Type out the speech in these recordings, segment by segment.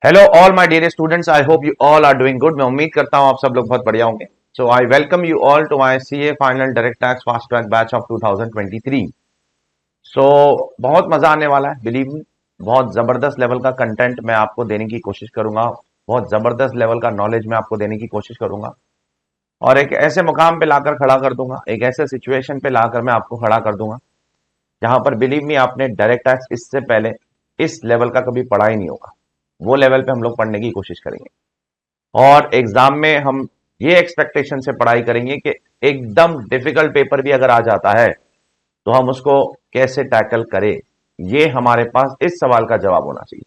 Hello all my dear students, I hope you all are doing good. मैं उम्मीद करता हूं आप सब लोग बहुत बढ़िया होंगे। So I welcome you all to my CA final direct tax fast track batch of 2023। So बहुत मजा आने वाला है, बिलीव मी। बहुत जबरदस्त लेवल का कंटेंट मैं आपको देने की कोशिश करूंगा। बहुत जबरदस्त लेवल का नॉलेज मैं आपको देने की कोशिश करूंगा और एक ऐसे मुकाम पे लाकर खड़ा कर दूंगा, एक ऐसे सिचुएशन पे लाकर मैं आपको खड़ा कर दूंगा जहां पर बिलीव मी आपने डायरेक्ट टैक्स इससे पहले इस लेवल का कभी पढ़ा ही नहीं होगा। वो लेवल पे हम लोग पढ़ने की कोशिश करेंगे और एग्जाम में हम ये एक्सपेक्टेशन से पढ़ाई करेंगे कि एकदम डिफिकल्ट पेपर भी अगर आ जाता है तो हम उसको कैसे टैकल करें। ये हमारे पास इस सवाल का जवाब होना चाहिए,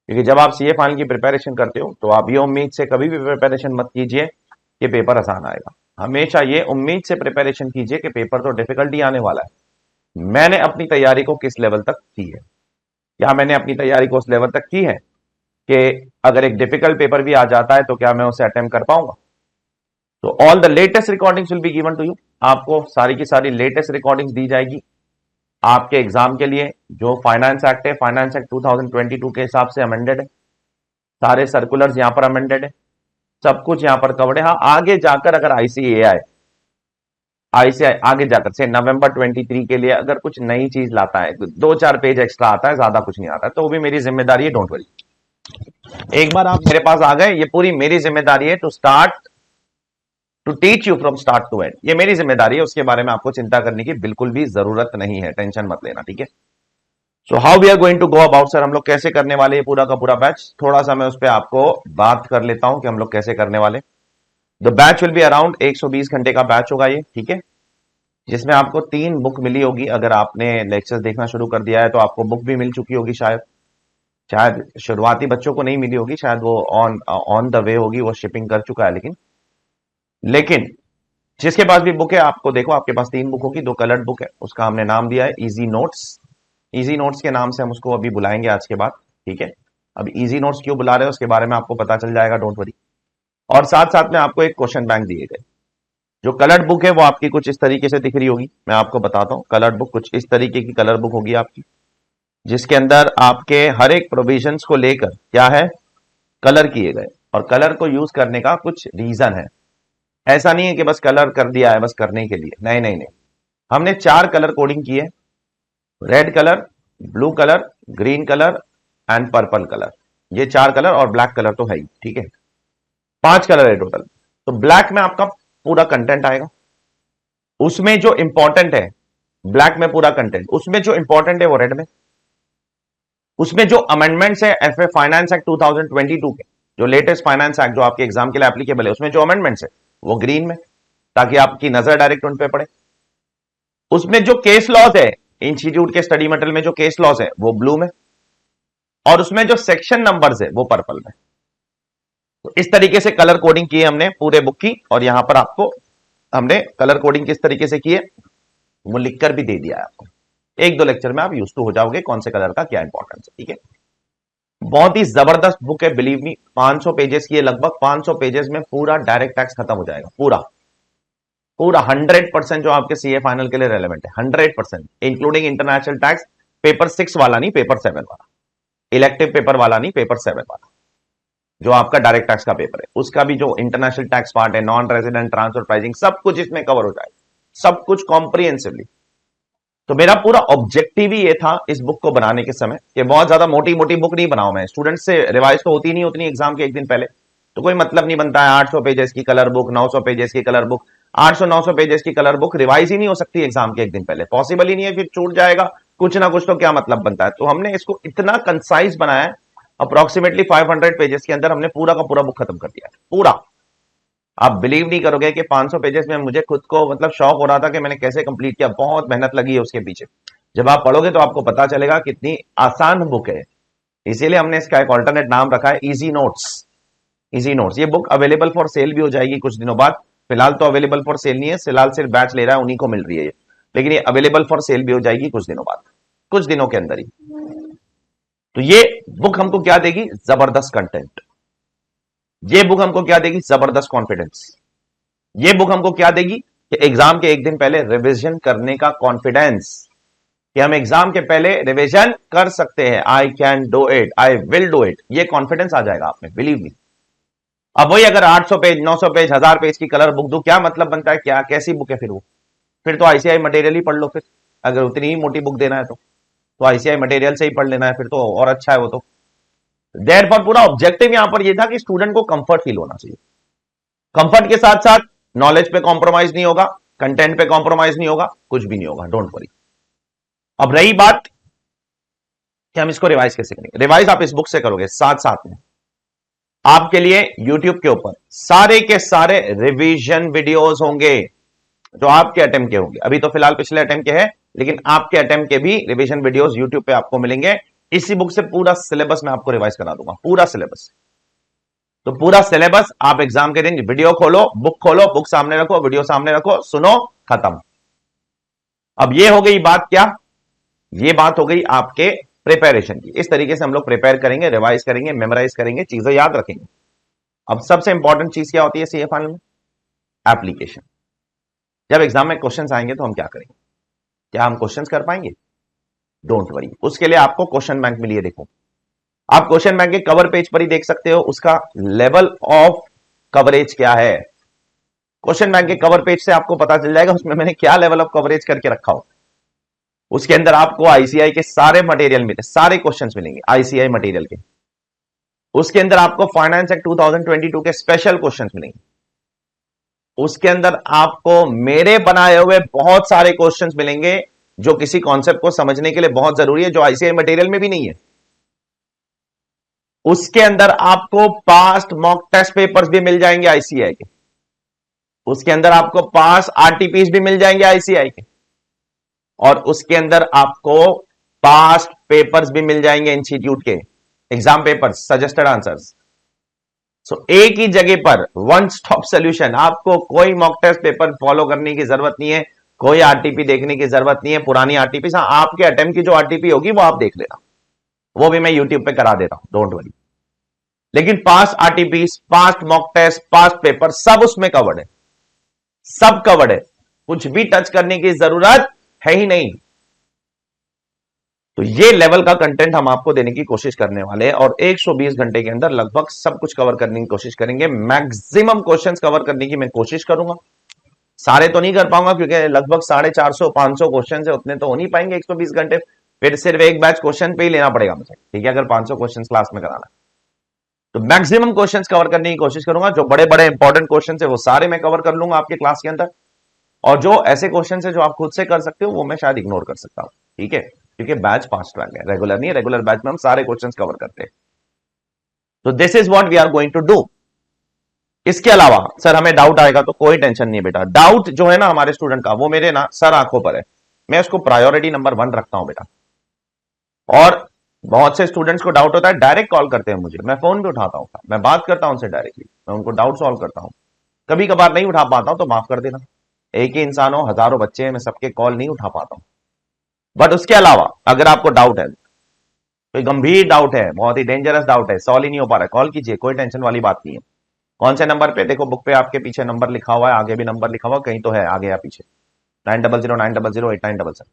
क्योंकि जब आप सीए फाइनल की प्रिपरेशन करते हो तो आप ये उम्मीद से कभी भी प्रिपरेशन मत कीजिए कि पेपर आसान आएगा। हमेशा ये उम्मीद से प्रिपरेशन कीजिए कि पेपर तो डिफिकल्ट ही आने वाला है। मैंने अपनी तैयारी को किस लेवल तक की है, या मैंने अपनी तैयारी को उस लेवल तक की है कि अगर एक डिफिकल्ट पेपर भी आ जाता है तो क्या मैं उसे अटेम्प्ट कर पाऊंगा। तो all the latest recordings will be given to you. आपको सारी की सारी लेटेस्ट रिकॉर्डिंग्स दी जाएगी आपके एग्जाम के लिए। जो फाइनेंस एक्ट है, फाइनेंस एक्ट 2022 के हिसाब से अमेंडेड है। सारे सर्कुलर्स यहां पर अमेंडेड है, सब कुछ यहां पर कवर्ड है। हाँ, आगे जाकर अगर आईसीएआई आगे जाकर से नवंबर 23 के लिए अगर कुछ नई चीज लाता है, 2-4 पेज एक्स्ट्रा आता है, ज्यादा कुछ नहीं आता है, तो वो भी मेरी जिम्मेदारी है, डोंट वरी। एक बार आप मेरे पास आ गए, ये पूरी मेरी जिम्मेदारी है to teach you from start to end. ये मेरी जिम्मेदारी है, उसके बारे में आपको चिंता करने की बिल्कुल भी जरूरत नहीं है, टेंशन मत लेना, ठीक है। So how we are going to go about, sir हम लोग कैसे करने वाले ये पूरा का पूरा बैच। थोड़ा सा मैं उस पर आपको बात कर लेता हूं कि हम लोग कैसे करने वाले। The batch will be around 120 घंटे का बैच होगा ये, ठीक है, जिसमें आपको 3 बुक मिली होगी। अगर आपने लेक्चर्स देखना शुरू कर दिया है तो आपको बुक भी मिल चुकी होगी, शायद शायद शुरुआती बच्चों को नहीं मिली होगी, शायद वो ऑन द वे होगी, वो शिपिंग कर चुका है। लेकिन जिसके पास भी बुक है, आपको देखो आपके पास 3 बुक होगी। 2 कलर्ड बुक है, उसका हमने नाम दिया है इजी नोट्स। इजी नोट्स के नाम से हम उसको अभी बुलाएंगे आज के बाद, ठीक है। अब इजी नोट्स क्यों बुला रहे हैं उसके बारे में आपको पता चल जाएगा, डोंट वरी। और साथ साथ में आपको एक क्वेश्चन बैंक दिए गए। जो कलर्ड बुक है वो आपकी कुछ इस तरीके से दिख रही होगी, मैं आपको बताता हूं। कलर्ड बुक कुछ इस तरीके की कलर बुक होगी आपकी, जिसके अंदर आपके हर एक प्रोविजंस को लेकर क्या है, कलर किए गए। और कलर को यूज करने का कुछ रीजन है। ऐसा नहीं है कि बस कलर कर दिया है बस करने के लिए, नहीं नहीं नहीं। हमने 4 कलर कोडिंग की है, red colour, blue colour, green colour and purple colour. ये 4 कलर और ब्लैक कलर तो है ही, ठीक है। 5 कलर है टोटल। तो ब्लैक में आपका पूरा कंटेंट आएगा, उसमें जो इंपॉर्टेंट है ब्लैक में पूरा कंटेंट, उसमें जो इंपॉर्टेंट है वो रेड में। उसमें जो अमेंडमेंट्स है एफए फाइनेंस एक्ट 2022 के, जो लेटेस्ट फाइनेंस एक्ट जो आपके एग्जाम के लिए एप्लीकेबल है, उसमें जो अमेंडमेंट्स है वो ग्रीन में, ताकि आपकी नजर डायरेक्ट उन पे पड़े। उसमें जो केस लॉज है इंस्टीट्यूट के स्टडी मटेरियल में, जो केस लॉज है वो ब्लू में, और उसमें जो सेक्शन नंबर्स है वो पर्पल में। तो इस तरीके से कलर कोडिंग की है हमने पूरे बुक की। और यहां पर आपको हमने कलर कोडिंग किस तरीके से की है वो लिखकर भी दे दिया है आपको। 1-2 लेक्चर में आप यूज टू हो जाओगे कौन से कलर का क्या इंपॉर्टेंस है, ठीक है। बहुत ही जबरदस्त बुक है, बिलीव मी। 500 पेजेस की है, लगभग 500 पेजेस में पूरा डायरेक्ट टैक्स खत्म हो जाएगा, पूरा पूरा 100% जो आपके सीए फाइनल के लिए रेलेवेंट है, 100%, इंक्लूडिंग इंटरनेशनल टैक्स। पेपर 6 वाला नहीं, पेपर 7 वाला, इलेक्टिव पेपर वाला नहीं, पेपर 7 वाला, जो आपका डायरेक्ट टैक्स का पेपर है, उसका भी जो इंटरनेशनल टैक्स पार्ट है, नॉन रेजिडेंट ट्रांसफर प्राइसिंग, सब कुछ इसमें कवर हो जाएगा, सब कुछ कॉम्प्रिहेंसिवली। तो मेरा पूरा ऑब्जेक्टिव ही ये था इस बुक को बनाने के समय कि बहुत ज्यादा मोटी मोटी बुक नहीं बनाऊं मैं। स्टूडेंट से रिवाइज तो होती नहीं उतनी एग्जाम के एक दिन पहले, तो कोई मतलब नहीं बनता है 800 पेजेस की कलर बुक, 900 पेजेस की कलर बुक। 800-900 पेजेस की कलर बुक रिवाइज ही नहीं हो सकती एग्जाम के एक दिन पहले, पॉसिबल ही नहीं है, फिर छूट जाएगा कुछ ना कुछ, तो क्या मतलब बनता है। तो हमने इसको इतना कंसाइज बनाया है, अप्रोक्सीमेटली 500 पेजेस के अंदर हमने पूरा का पूरा बुक खत्म कर दिया, पूरा। आप बिलीव नहीं करोगे कि 500 पेजेस में मुझे खुद को मतलब शौक हो रहा था कि मैंने कैसे कंप्लीट किया, बहुत मेहनत लगी है उसके पीछे। जब आप पढ़ोगे तो आपको पता चलेगा कितनी आसान बुक है। इसीलिए हमने इसका एक ऑल्टरनेट नाम रखा है इजी नोट्स। इजी नोट्स, ये बुक अवेलेबल फॉर सेल भी हो जाएगी कुछ दिनों बाद। फिलहाल तो अवेलेबल फॉर सेल नहीं है, फिलहाल सिर्फ बैच ले रहा है उन्हीं को मिल रही है ये, लेकिन ये अवेलेबल फॉर सेल भी हो जाएगी कुछ दिनों बाद, कुछ दिनों के अंदर ही। तो ये बुक हमको क्या देगी, जबरदस्त कंटेंट। ये बुक हमको क्या देगी, जबरदस्त कॉन्फिडेंस। ये बुक हमको क्या देगी कि एग्जाम के एक दिन पहले रिवीजन करने का कॉन्फिडेंस। कि हम एग्जाम के पहले रिवीजन कर सकते हैं। I can do it, I will do it, ये कॉन्फिडेंस आ जाएगा आप में, बिलीव मी। अब वही अगर 800 पेज 900 पेज 1000 पेज की कलर बुक दूं, क्या मतलब बनता है, क्या कैसी बुक है फिर वो? फिर तो आईसीआई मटेरियल ही पढ़ लो। फिर अगर उतनी ही मोटी बुक देना है तो आईसीआई मटेरियल से ही पढ़ लेना है, फिर तो और अच्छा है वो तो। देयरफॉर पूरा ऑब्जेक्टिव यहां पर ये था कि स्टूडेंट को कंफर्ट फील होना चाहिए। कंफर्ट के साथ साथ नॉलेज पे कॉम्प्रोमाइज नहीं होगा, कंटेंट पे कॉम्प्रोमाइज नहीं होगा, कुछ भी नहीं होगा, डोंट वरी। अब रही बात कि हम इसको रिवाइज कैसे करेंगे। रिवाइज आप इस बुक से करोगे, साथ साथ में आपके लिए YouTube के ऊपर सारे के सारे रिवीजन वीडियोस होंगे जो आपके अटेम्प्ट के होंगे। अभी तो फिलहाल पिछले अटेम्प्ट के हैं, लेकिन आपके अटेम्प्ट के भी रिवीजन वीडियोस YouTube पे आपको मिलेंगे। इसी बुक से पूरा सिलेबस मैं आपको रिवाइज करा दूंगा, पूरा सिलेबस। तो पूरा सिलेबस आप एग्जाम के दिन वीडियो खोलो, बुक सामने रखो, वीडियो सामने रखो, सुनो, खत्म। अब ये हो गई बात, क्या ये बात हो गई आपके प्रिपरेशन की। इस तरीके से हम लोग प्रिपेयर करेंगे, रिवाइज करेंगे, मेमोराइज करेंगे, चीजें याद रखेंगे। अब सबसे इंपॉर्टेंट चीज क्या होती है सीए फाइनल में? एप्लीकेशन। जब एग्जाम में क्वेश्चंस आएंगे तो हम क्या करेंगे? क्या हम क्वेश्चंस कर पाएंगे? डोंट वरी, उसके लिए आपको क्वेश्चन बैंक मिली है। देखो, आप क्वेश्चन बैंक के कवर पेज पर ही देख सकते हो उसका लेवल ऑफ कवरेज क्या है। क्वेश्चन बैंक के कवर पेज से आपको पता चल जाएगा उसमें मैंने क्या लेवल ऑफ कवरेज करके रखा हो। उसके अंदर आपको आईसीआई के सारे मटेरियल मिले, सारे क्वेश्चंस मिलेंगे आईसीआई मटेरियल के। उसके अंदर आपको फाइनेंस एक्ट 2022 के स्पेशल क्वेश्चंस मिलेंगे। उसके अंदर आपको मेरे बनाए हुए बहुत सारे क्वेश्चंस मिलेंगे जो किसी कॉन्सेप्ट को समझने के लिए बहुत जरूरी है, जो आईसीआई मटेरियल में भी नहीं है। उसके अंदर आपको पास्ट मॉक टेस्ट पेपर्स भी मिल जाएंगे आईसीआई के। उसके अंदर आपको पास आरटीपीस भी मिल जाएंगे आईसीआई के। और उसके अंदर आपको पास्ट पेपर्स भी मिल जाएंगे इंस्टीट्यूट के, एग्जाम पेपर्स, सजेस्टेड आंसर्स। सो एक ही जगह पर वन स्टॉप सोल्यूशन। आपको कोई मॉक टेस्ट पेपर फॉलो करने की जरूरत नहीं है, कोई आरटीपी देखने की जरूरत नहीं है, पुरानी आरटीपी। आपके अटेम्प्ट की जो आरटीपी होगी वो आप देख लेना, वो भी मैं यूट्यूब पे करा देता हूं, डोंट वरी। लेकिन past RTPs, past mock test, past paper सब उसमें कवर्ड है, सब कवर्ड है, कुछ भी टच करने की जरूरत है ही नहीं। तो ये लेवल का कंटेंट हम आपको देने की कोशिश करने वाले हैं और 120 घंटे के अंदर लगभग सब कुछ कवर करने की कोशिश करेंगे। मैक्सिमम क्वेश्चंस कवर करने की मैं कोशिश करूंगा। सारे तो नहीं कर पाऊंगा क्योंकि लगभग 450 500 क्वेश्चन है, उतने तो हो नहीं पाएंगे 120 घंटे। फिर सिर्फ एक बैच क्वेश्चन पे ही लेना पड़ेगा मुझे, ठीक है, अगर 500 क्वेश्चन क्लास में कराना। तो मैक्सिमम क्वेश्चंस कवर करने की कोशिश करूंगा। जो बड़े बड़े इंपॉर्टेंट क्वेश्चन है वो सारे मैं कवर कर लूंगा आपके क्लास के अंदर, और जो ऐसे क्वेश्चन है जो आप खुद से कर सकते हो वो मैं शायद इग्नोर कर सकता हूं, ठीक है, क्योंकि बैच फास्ट ट्रैक है, रेगुलर नहीं है। रेगुलर बैच में हम सारे क्वेश्चंस कवर करते हैं। तो this is what we are going to do. इसके अलावा सर हमें डाउट आएगा तो कोई टेंशन नहीं है बेटा। डाउट जो है ना हमारे स्टूडेंट का, वो मेरे ना सर आंखों पर है, मैं उसको प्रायोरिटी नंबर 1 रखता हूं बेटा। और बहुत से स्टूडेंट्स को डाउट होता है, डायरेक्ट कॉल करते हैं मुझे, मैं फोन भी उठाता हूं, मैं बात करता हूं उनसे डायरेक्टली, मैं उनको डाउट सॉल्व करता हूं। कभी कभार नहीं उठा पाता हूं तो माफ कर देना, एक ही इंसान हो, हजारों बच्चे हैं, मैं सबके कॉल नहीं उठा पाता हूं। बट उसके अलावा अगर आपको डाउट है, कोई गंभीर डाउट है, बहुत ही डेंजरस डाउट है, सॉल्व ही नहीं हो पा रहा है, कॉल कीजिए, कोई टेंशन वाली बात नहीं है। कौन से नंबर पे? देखो बुक पे आपके पीछे नंबर लिखा हुआ है, आगे भी नंबर लिखा हुआ कहीं तो है, आगे या पीछे, 9009008977।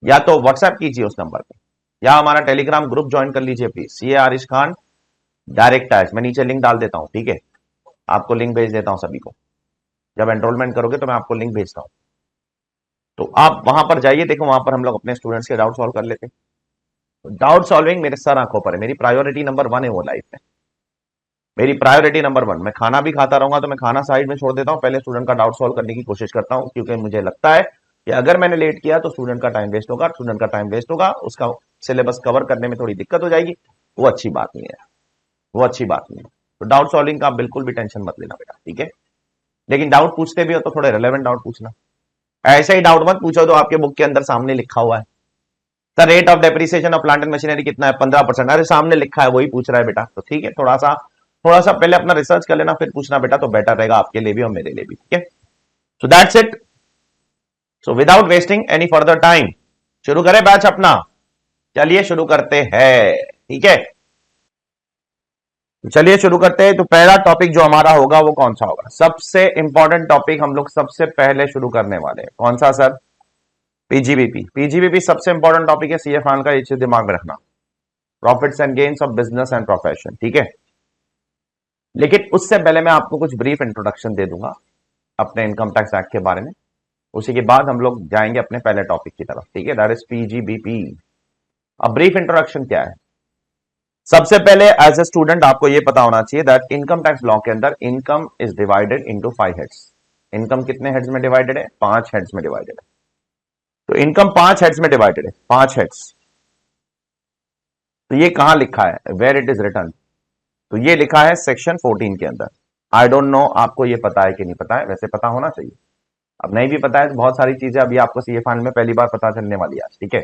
या तो व्हाट्सएप कीजिए उस नंबर पे, या हमारा टेलीग्राम ग्रुप ज्वाइन कर लीजिए please, CA Arish Khan direct tax, मैं नीचे लिंक डाल देता हूं, ठीक है, आपको लिंक भेज देता हूं सभी को। जब एनरोलमेंट करोगे तो मैं आपको लिंक भेजता हूं, तो आप वहां पर जाइए, देखो वहां पर हम लोग अपने स्टूडेंट्स के डाउट सॉल्व कर लेते हैं। डाउट सॉल्विंग मेरे सर आंखों पर है, मेरी प्रायोरिटी नंबर 1 है वो लाइफ में, मेरी प्रायोरिटी नंबर 1। मैं खाना भी खाता रहूंगा तो मैं खाना साइड में छोड़ देता हूं, पहले स्टूडेंट का डाउट सॉल्व करने की कोशिश करता हूं, क्योंकि मुझे लगता है कि अगर मैंने लेट किया तो स्टूडेंट का टाइम वेस्ट होगा, स्टूडेंट का टाइम वेस्ट होगा, उसका सिलेबस कवर करने में थोड़ी दिक्कत हो जाएगी, वो अच्छी बात नहीं है, वो अच्छी बात नहीं है। तो डाउट सॉल्विंग का बिल्कुल भी टेंशन मत लेना बेटा, ठीक है। लेकिन डाउट पूछते भी हो तो थोड़े रिलेवेंट डाउट पूछना, ऐसे ही डाउट मत पूछो तो आपके बुक के अंदर सामने लिखा हुआ है sir rate of depreciation of plant and machinery कितना है, 15%, अरे सामने लिखा है वही पूछ रहा है बेटा, तो ठीक है, थोड़ा सा पहले अपना रिसर्च कर लेना फिर पूछना बेटा, तो बेटर रहेगा आपके लिए भी और मेरे लिए भी, ठीक है। So that's it. So without wasting any further time शुरू करें बैच अपना, चलिए शुरू करते हैं, ठीक है। चलिए शुरू करते हैं। तो पहला टॉपिक जो हमारा होगा वो कौन सा होगा? सबसे इंपॉर्टेंट टॉपिक हम लोग सबसे पहले शुरू करने वाले हैं, कौन सा सर? पीजीबीपी, पीजीबीपी सबसे इंपॉर्टेंट टॉपिक है सीए फाइनल का, ये चीज दिमाग में रखना, profits and gains of business and profession, ठीक है। लेकिन उससे पहले मैं आपको कुछ ब्रीफ इंट्रोडक्शन दे दूंगा अपने इनकम टैक्स एक्ट के बारे में, उसी के बाद हम लोग जाएंगे अपने पहले टॉपिक की तरफ, ठीक है, दैट इज पीजीबीपी। अब ब्रीफ इंट्रोडक्शन क्या है, सबसे पहले एज ए स्टूडेंट आपको यह पता होना चाहिए दैट इनकम टैक्स लॉ के अंदर income is divided into 5 heads. Income कितने हेड्स में डिवाइडेड है? 5 हेड्स में डिवाइडेड है। तो इनकम 5 हेड्स में डिवाइडेड है, 5 हेड्स। तो ये कहां लिखा है, वेयर इट इज रिटन? तो ये लिखा है सेक्शन 14 के अंदर। आई डोंट नो आपको ये पता है कि नहीं पता है, वैसे पता होना चाहिए। अब नहीं भी पता है तो बहुत सारी चीजें अभी आपको सीए फाइनल में पहली बार पता चलने वाली है, ठीक है।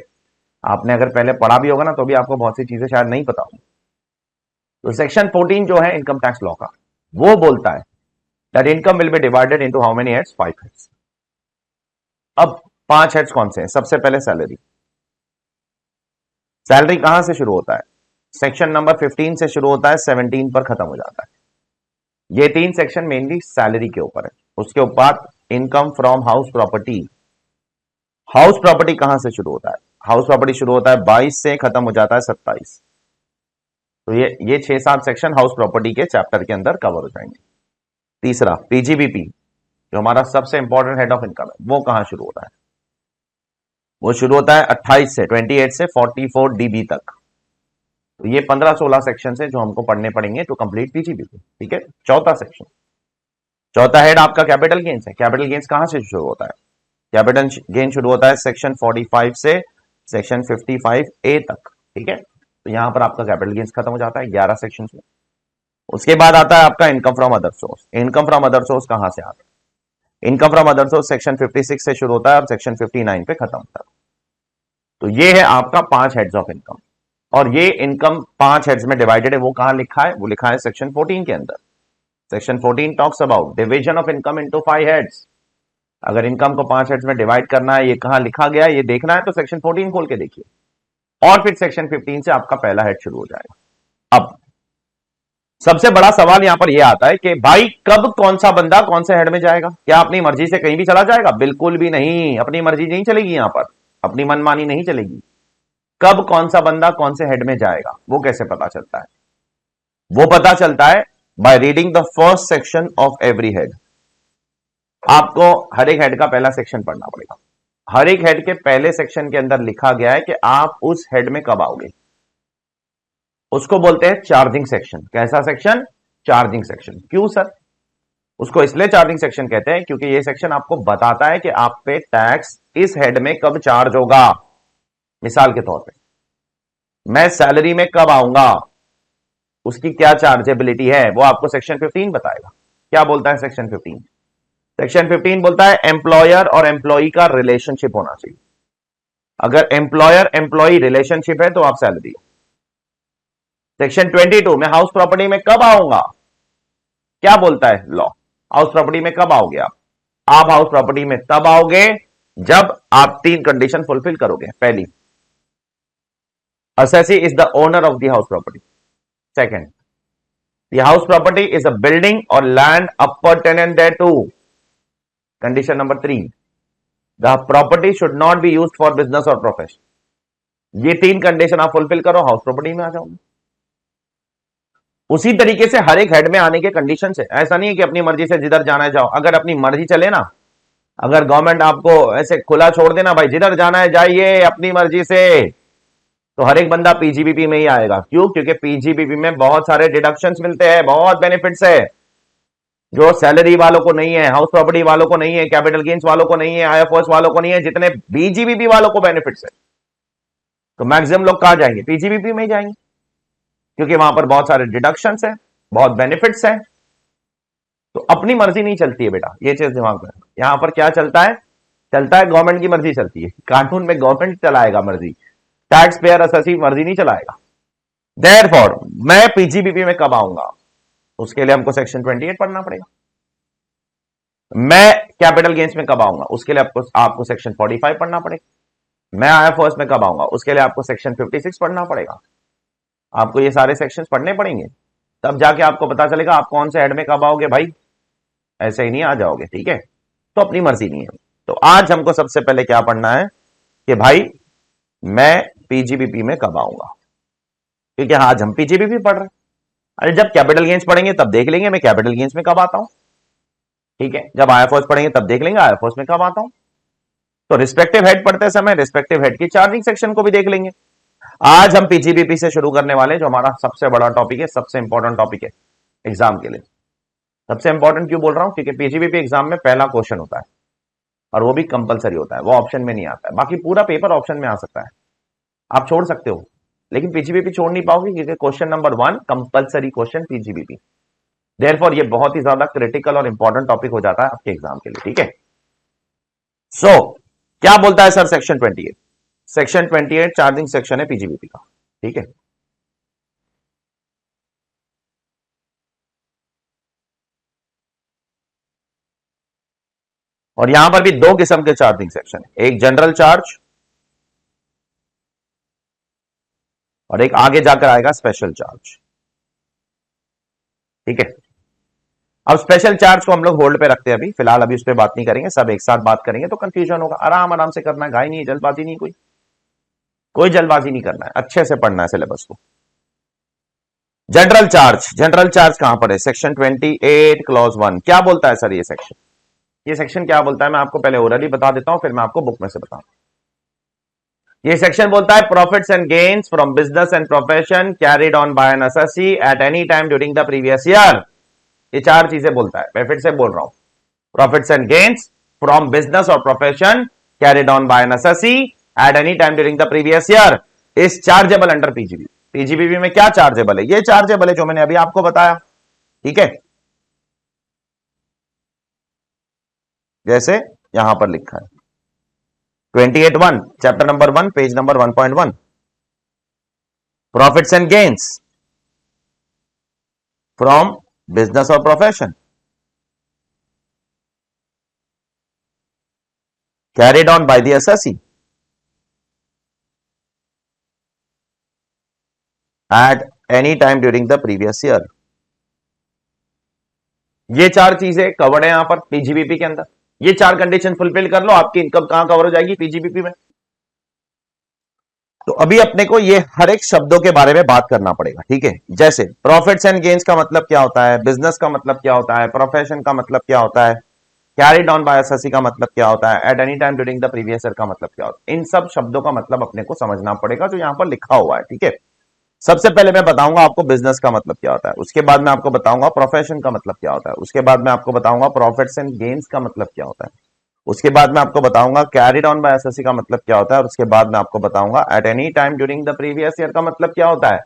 आपने अगर पहले पढ़ा भी होगा ना तो भी आपको बहुत सी चीजें शायद नहीं पता होगी। तो सेक्शन 14 जो है इनकम टैक्स लॉ का, वो बोलता है that income will be divided into how many heads? 5 heads. अब 5 हेड्स कौन से हैं? सबसे पहले सैलरी। सैलरी कहां से शुरू होता है? सेक्शन नंबर 15 से शुरू होता है, 17 पर खत्म हो जाता है। ये 3 सेक्शन मेनली सैलरी के ऊपर है। उसके ऊपर income from house property. House property कहां से शुरू होता है? हाउस प्रॉपर्टी शुरू होता है 22 से, खत्म हो जाता है 27। तो ये 6-7 सेक्शन हाउस प्रॉपर्टी के चैप्टर के अंदर कवर हो जाएंगे। तीसरा पीजीबीपी, जो हमारा सबसे इंपॉर्टेंट हेड ऑफ इनकम है, वो कहां शुरू होता है? वो शुरू होता है 28 से, 28 से 44 डीबी तक। तो ये 15-16 सेक्शन है जो हमको पढ़ने पड़ेंगे टू कंप्लीट पीजीबीपी, ठीक है। चौथा सेक्शन, चौथा हेड आपका कैपिटल गेन्स है। कैपिटल गेन्स कहां से शुरू होता है? कैपिटल गेन शुरू होता है सेक्शन 45 से सेक्शन 55 ए तक, ठीक है। तो यहां पर आपका कैपिटल गेन्स खत्म हो जाता है 11 सेक्शन में। उसके बाद आता है आपका income from other source. Income from other source कहां से आता है? Income from other source section 56 से शुरू होता है और सेक्शन 59 पे खत्म होता है। तो ये है आपका 5 हेड्स ऑफ इनकम, और ये इनकम 5 हेड्स में डिवाइडेड है। वो कहां लिखा है? वो लिखा है सेक्शन 14 के अंदर। Section 14 talks about division of income into 5 heads. अगर इनकम को 5 हेड्स में डिवाइड करना है, ये कहां लिखा गया है ये देखना है तो सेक्शन 14 खोल के देखिए, और फिर सेक्शन 15 से आपका पहला हेड शुरू हो जाएगा। अब सबसे बड़ा सवाल यहां पर यह आता है कि भाई कब कौन सा बंदा कौन से हेड में जाएगा? क्या अपनी मर्जी से कहीं भी चला जाएगा? बिल्कुल भी नहीं, अपनी मर्जी नहीं चलेगी यहां पर, अपनी मनमानी नहीं चलेगी। कब कौन सा बंदा कौन से हेड में जाएगा वो कैसे पता चलता है? वो पता चलता है by reading the first section of every head. आपको हर एक हेड का पहला सेक्शन पढ़ना पड़ेगा। हर एक हेड के पहले सेक्शन के अंदर लिखा गया है कि आप उस हेड में कब आओगे। उसको बोलते हैं चार्जिंग सेक्शन। कैसा सेक्शन? Charging section. क्यों सर? उसको इसलिए चार्जिंग सेक्शन कहते हैं क्योंकि ये सेक्शन आपको बताता है कि आप पे टैक्स इस हेड में कब चार्ज होगा। मिसाल के तौर पे मैं सैलरी में कब आऊंगा, उसकी क्या चार्जेबिलिटी है, वो आपको सेक्शन 15 बताएगा। क्या बोलता है सेक्शन 15? सेक्शन 15 बोलता है एम्प्लॉयर और एम्प्लॉई का रिलेशनशिप होना चाहिए। अगर एम्प्लॉयर एम्प्लॉई रिलेशनशिप है तो आप सैलरी। सेक्शन 22 में हाउस प्रॉपर्टी में कब आऊंगा, क्या बोलता है लॉ? हाउस प्रॉपर्टी में कब आओगे आप हाउस प्रॉपर्टी में तब आओगे जब आप 3 कंडीशन फुलफिल करोगे। पहली, assessee is the owner of the house property. Second, the house property is a building or land appurtenant thereto. Condition number 3, the property should not be used for business or profession. ये 3 condition आप fulfil करो, house property में आ जाओगे। उसी तरीके से हर एक head में आने के कंडीशन है। ऐसा नहीं है कि अपनी मर्जी से जिधर जाना है जाओ। अगर अपनी मर्जी चले ना, अगर गवर्नमेंट आपको ऐसे खुला छोड़ देना भाई जिधर जाना है जाइए अपनी मर्जी से, तो हर एक बंदा पीजीबीपी में ही आएगा। क्यों? क्योंकि पीजीबीपी में बहुत सारे डिडक्शंस मिलते हैं, बहुत बेनिफिट्स है जो सैलरी वालों को नहीं है, हाउस प्रॉपर्टी वालों को नहीं है, कैपिटल गेन्स वालों को नहीं है, आईएफओएस वालों को नहीं है। जितने पीजीबीपी वालों को बेनिफिट्स है, तो मैक्सिमम लोग कहां जाएंगे? पीजीबीपी में ही जाएंगे, क्योंकि वहां पर बहुत सारे डिडक्शंस है, बहुत बेनिफिट्स है। तो अपनी मर्जी नहीं चलती है बेटा, ये चीज दिमाग में। यहां पर क्या चलता है? चलता है गवर्नमेंट की मर्जी चलती है। कानून में गवर्नमेंट चलाएगा मर्जी, टैक्स पेयर असेसी मर्जी नहीं चलाएगा। देयरफॉर मैं पीजीबीपी में कब आऊंगा, उसके लिए हमको सेक्शन 28 पढ़ना पड़ेगा। मैं कैपिटल गेन्स में कब आऊंगा, उसके लिए आपको सेक्शन 45 पढ़ना पड़ेगा। मैं आईएफओएस में कब आऊंगा, उसके लिए आपको सेक्शन 56 पढ़ना पड़ेगा। आपको ये सारे सेक्शंस पढ़ने पड़ेंगे, तब जाके आपको पता चलेगा आप कौन से हेड में कब आओगे। भाई ऐसे ही नहीं आ जाओगे, ठीक है। तो अपनी मर्जी नहीं है। तो आज हमको सबसे पहले क्या पढ़ना है? कि भाई मैं पीजीबीपी में कब आऊंगा, क्योंकि आज हम पीजीबीपी पढ़ रहे हैं। अरे जब कैपिटल गेन्स पढ़ेंगे तब देख लेंगे मैं कैपिटल गेन्स में कब आता हूं, ठीक है। जब आईएफओएस पढ़ेंगे तब देख लेंगे आईएफओएस में कब आता हूं। तो रिस्पेक्टिव हेड पढ़ते समय रिस्पेक्टिव हेड की चार्जिंग सेक्शन को भी देख लेंगे। आज हम पीजीबीपी से शुरू करने वाले हैं, जो हमारा सबसे बड़ा टॉपिक है, सबसे इंपॉर्टेंट टॉपिक है एग्जाम के लिए। सबसे इंपॉर्टेंट क्यों बोल रहा हूं, क्योंकि पीजीबीपी एग्जाम में पहला क्वेश्चन होता है और वो भी कंपलसरी होता है, वो ऑप्शन में नहीं आता है। बाकी पूरा पेपर ऑप्शन में आ सकता है, आप छोड़ सकते हो, लेकिन पीजीबीपी छोड़ नहीं पाओगे, क्योंकि question number 1 compulsory question PGBP. Therefore ये बहुत ही ज्यादा क्रिटिकल और इंपॉर्टेंट टॉपिक हो जाता है आपके एग्जाम के लिए, ठीक है। सो क्या बोलता है sir section 28? Section 28 charging section है पीजीबीपी का, ठीक है। और यहां पर भी दो किस्म के चार्जिंग सेक्शन है, एक जनरल चार्ज और एक आगे जाकर आएगा स्पेशल चार्ज, ठीक है। अब स्पेशल चार्ज को हम लोग होल्ड पे रखते हैं अभी फिलहाल, अभी उस पर बात नहीं करेंगे, सब एक साथ बात करेंगे तो कंफ्यूजन होगा। आराम आराम से करना है, घाई नहीं है, जल्दबाजी नहीं, कोई जल्दबाजी नहीं करना है, अच्छे से पढ़ना है सिलेबस को। जनरल चार्ज, जनरल चार्ज कहां पर है? सेक्शन 28 क्लॉज 1 क्या बोलता है सर ये सेक्शन? ये सेक्शन क्या बोलता है मैं आपको पहले ओरली बता देता हूं, फिर मैं आपको बुक में से बताऊं। ये सेक्शन बोलता है profits and gains from business and profession carried on by an assessee at any time during the previous year. ये चार चीजें बोलता है, मैं फिर से बोल रहा हूं। Profits and gains from business और profession carried on by an assessee at any time during the previous year is chargeable under PGB. PGBP में क्या चार्जेबल है? ये चार्जेबल है जो मैंने अभी आपको बताया, ठीक है। जैसे यहां पर लिखा है 28(1) chapter number 1 page number 1.1 profits and gains from business और profession carried on by the assessee at any time during the previous year. ये चार चीजें कवर्ड है यहां पर पीजीबीपी के अंदर। ये चार कंडीशन फुलफिल कर लो, आपकी इनकम कहां कवर हो जाएगी? पीजीबीपी में। तो अभी अपने को ये हर एक शब्दों के बारे में बात करना पड़ेगा, ठीक है। जैसे प्रॉफिट्स एंड गेन्स का मतलब क्या होता है, बिजनेस का मतलब क्या होता है, प्रोफेशन का मतलब क्या होता है, कैरिड ऑन बाय एसएससी का मतलब क्या होता है, at any time during the previous year का मतलब क्या होता है। इन सब शब्दों का मतलब अपने को समझना पड़ेगा जो यहां पर लिखा हुआ है, ठीक है। सबसे पहले मैं बताऊंगा आपको बिजनेस का मतलब क्या होता है, उसके बाद मैं आपको बताऊंगा प्रोफेशन का मतलब क्या होता है, उसके बाद मैं आपको बताऊंगा प्रॉफिट्स एंड गेन्स का मतलब क्या होता है, उसके बाद मैं आपको बताऊंगा कैरिड ऑन बाय एसएससी का मतलब क्या होता है, और उसके बाद मैं आपको बताऊंगा eight any time during the previous year का मतलब क्या होता है।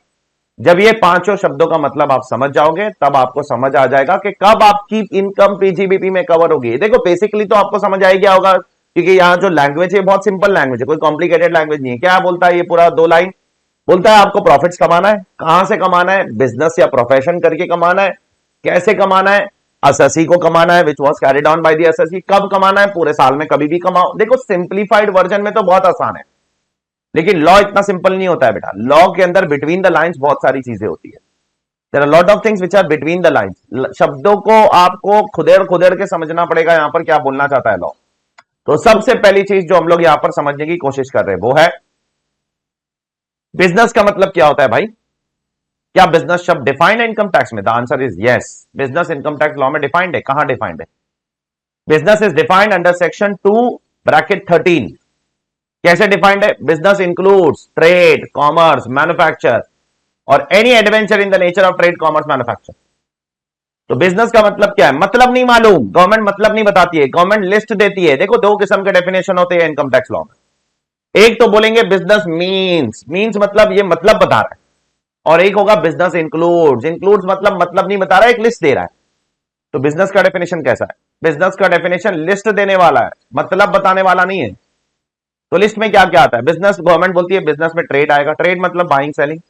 जब ये पांचों शब्दों का मतलब आप समझ जाओगे तब आपको समझ आ जाएगा कि कब आपकी इनकम पीजीबीपी में कवर होगी। देखो बेसिकली तो आपको समझ आ गया होगा, क्योंकि यहाँ जो लैंग्वेज है बहुत सिंपल लैंग्वेज है, कोई कॉम्प्लिकेटेड लैंग्वेज नहीं है। क्या बोलता है ये पूरा 2 लाइन? बोलता है आपको प्रॉफिट्स कमाना है। कहां से कमाना है? बिजनेस या प्रोफेशन करके कमाना है। कैसे कमाना है? एसएससी को कमाना है, which was carried on by the SSC. कब कमाना है? पूरे साल में कभी भी कमाओ। देखो सिंप्लीफाइड वर्जन में तो बहुत आसान है, लेकिन लॉ इतना सिंपल नहीं होता है बेटा। लॉ के अंदर बिटवीन द लाइंस बहुत सारी चीजें होती है। There are lot of things which are between the lines. शब्दों को आपको खुदेड़ खुदेड़ के समझना पड़ेगा यहां पर क्या बोलना चाहता है लॉ। तो सबसे पहली चीज जो हम लोग यहां पर समझने की कोशिश कर रहे हैं वो है बिजनेस का मतलब क्या होता है भाई। क्या बिजनेस शब्द डिफाइंड है इनकम टैक्स में? The answer is yes. Business income tax law में डिफाइंड है। कहां डिफाइंड है? Business is defined under section 2(13). कैसे डिफाइंड है? Business includes trade, commerce, manufacture और any adventure in the nature of trade, commerce, manufacture. तो business का मतलब क्या है? मतलब नहीं मालूम, गवर्नमेंट मतलब नहीं बताती है, गवर्नमेंट लिस्ट देती है। देखो 2 किस्म के डेफिनेशन होते हैं इनकम टैक्स लॉ में। एक तो बोलेंगे बिजनेस मीन्स मतलब ये मतलब बता रहा है, और एक होगा बिजनेस इंक्लूड्स। इंक्लूड्स मतलब नहीं बता रहा है, एक लिस्ट दे रहा है। तो बिजनेस का डेफिनेशन कैसा है? बिजनेस का डेफिनेशन लिस्ट देने वाला है, मतलब बताने वाला नहीं है। तो लिस्ट में क्या क्या आता है? बिजनेस, गवर्नमेंट बोलती है बिजनेस में ट्रेड आएगा, ट्रेड मतलब बाइंग सेलिंग।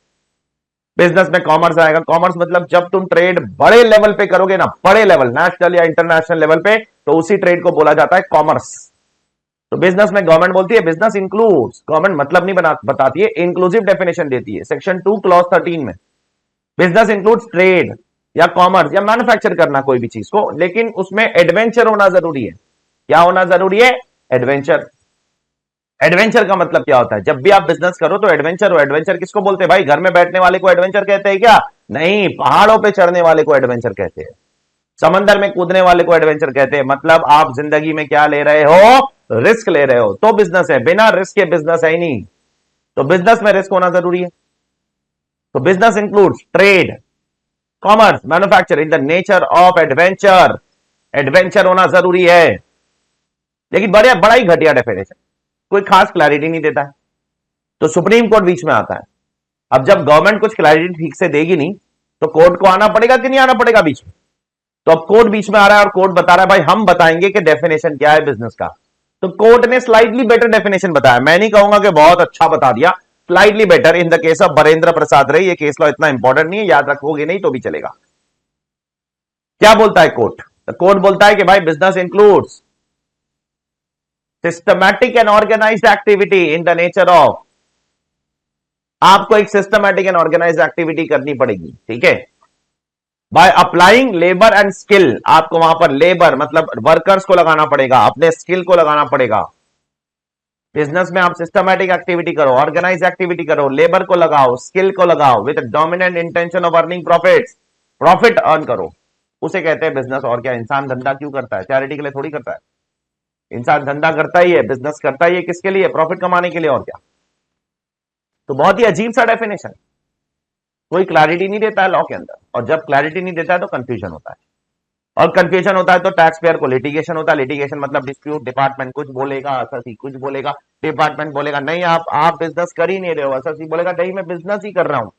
बिजनेस में कॉमर्स आएगा, कॉमर्स मतलब जब तुम ट्रेड बड़े लेवल पे करोगे ना, बड़े लेवल, नेशनल या इंटरनेशनल लेवल पे, तो उसी ट्रेड को बोला जाता है कॉमर्स। तो बिजनेस में गवर्नमेंट बोलती है बिजनेस इंक्लूड्स, गवर्नमेंट मतलब नहीं बताती है, इंक्लूसिव डेफिनेशन देती है। सेक्शन 2 क्लॉज 13 में बिजनेस इंक्लूड्स ट्रेड या कॉमर्स या मैन्युफैक्चर करना कोई भी चीज को, लेकिन उसमें एडवेंचर होना जरूरी है। क्या होना जरूरी है? एडवेंचर। एडवेंचर का मतलब क्या होता है? जब भी आप बिजनेस करो तो एडवेंचर हो। एडवेंचर किसको बोलते हैं भाई? घर में बैठने वाले को एडवेंचर कहते हैं क्या? नहीं, पहाड़ों पे चढ़ने वाले को एडवेंचर कहते हैं, समंदर में कूदने वाले को एडवेंचर कहते हैं। मतलब आप जिंदगी में क्या ले रहे हो? रिस्क ले रहे हो, तो बिजनेस है। बिना रिस्क के बिजनेस है ही नहीं, तो बिजनेस में रिस्क होना जरूरी है। तो business includes trade, commerce, manufacture in the nature of adventure. Adventure होना जरूरी है। लेकिन बड़ा ही घटिया डेफिनेशन, कोई खास क्लैरिटी नहीं देता है। तो सुप्रीम कोर्ट बीच में आता है। अब जब गवर्नमेंट कुछ क्लैरिटी ठीक से देगी नहीं, तो कोर्ट को आना पड़ेगा कि नहीं आना पड़ेगा बीच में? तो अब कोर्ट बीच में आ रहा है और कोर्ट बता रहा है भाई हम बताएंगे कि डेफिनेशन क्या है बिजनेस का। तो कोर्ट ने स्लाइटली बेटर डेफिनेशन बताया। मैं नहीं कहूंगा कि बहुत अच्छा बता दिया, slightly better. In the case of Barendra Prasad Ray, ये केस लॉ इतना इंपॉर्टेंट नहीं है, याद रखोगे नहीं तो भी चलेगा। क्या बोलता है कोर्ट? तो कोर्ट बोलता है कि भाई business includes systematic and organised activity in the nature of. आपको एक सिस्टमैटिक एंड ऑर्गेनाइज्ड एक्टिविटी करनी पड़ेगी, ठीक है, by applying labour and skill. आपको वहां पर लेबर मतलब वर्कर्स को लगाना पड़ेगा, अपने स्किल को लगाना पड़ेगा। बिजनेस में आप सिस्टमैटिक एक्टिविटी करो, ऑर्गेनाइज एक्टिविटी करो, लेबर को लगाओ, स्किल को लगाओ, with dominant intention of earning profits. Profit earn करो, उसे कहते हैं बिजनेस। और क्या? इंसान धंधा क्यों करता है? चैरिटी के लिए थोड़ी करता है। इंसान धंधा करता ही है, बिजनेस करता ही है, किसके लिए? प्रॉफिट कमाने के लिए, और क्या। तो बहुत ही अजीब सा डेफिनेशन, कोई क्लैरिटी नहीं देता है लॉ के अंदर। और जब क्लैरिटी नहीं देता है तो कंफ्यूजन होता है, और कंफ्यूजन होता है तो टैक्स पेयर को लिटिगेशन होता है। लिटिगेशन मतलब डिस्प्यूट। डिपार्टमेंट कुछ बोलेगा, एसएससी कुछ बोलेगा, डिपार्टमेंट बोलेगा नहीं आप बिजनेस कर ही नहीं रहे हो, एसएससी बोलेगा नहीं मैं बिजनेस ही कर रहा हूं।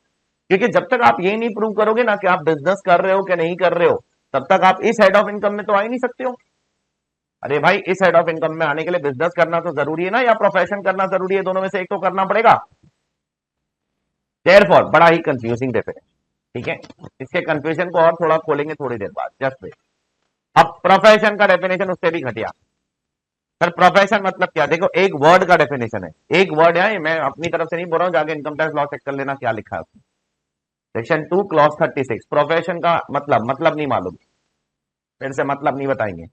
क्योंकि जब तक आप ये नहीं प्रूव करोगे ना कि आप बिजनेस कर रहे हो कि नहीं कर रहे हो, तब तक आप इस हेड ऑफ इनकम में तो आ ही नहीं सकते हो। अरे भाई, इस हेड ऑफ इनकम में आने के लिए बिजनेस करना तो जरूरी है ना, या प्रोफेशन करना जरूरी है? दोनों में से एक तो करना पड़ेगा। देयरफॉर बड़ा ही कंफ्यूजिंग डेफिनेशन, ठीक है। इसके कंफ्यूजन को और थोड़ा खोलेंगे थोड़ी देर बाद, जस्ट वेट। अब प्रोफेशन का डेफिनेशन उससे भी घटिया। सर प्रोफेशन मतलब क्या? देखो, एक वर्ड का डेफिनेशन है, एक वर्ड है, मैं अपनी तरफ से नहीं बोल रहा हूं, जाके इनकम टैक्स लॉ चेक कर लेना क्या लिखा है उसमें। Section 2 clause 36। प्रोफेशन का मतलब नहीं मालूम, फिर से मतलब नहीं बताएंगे।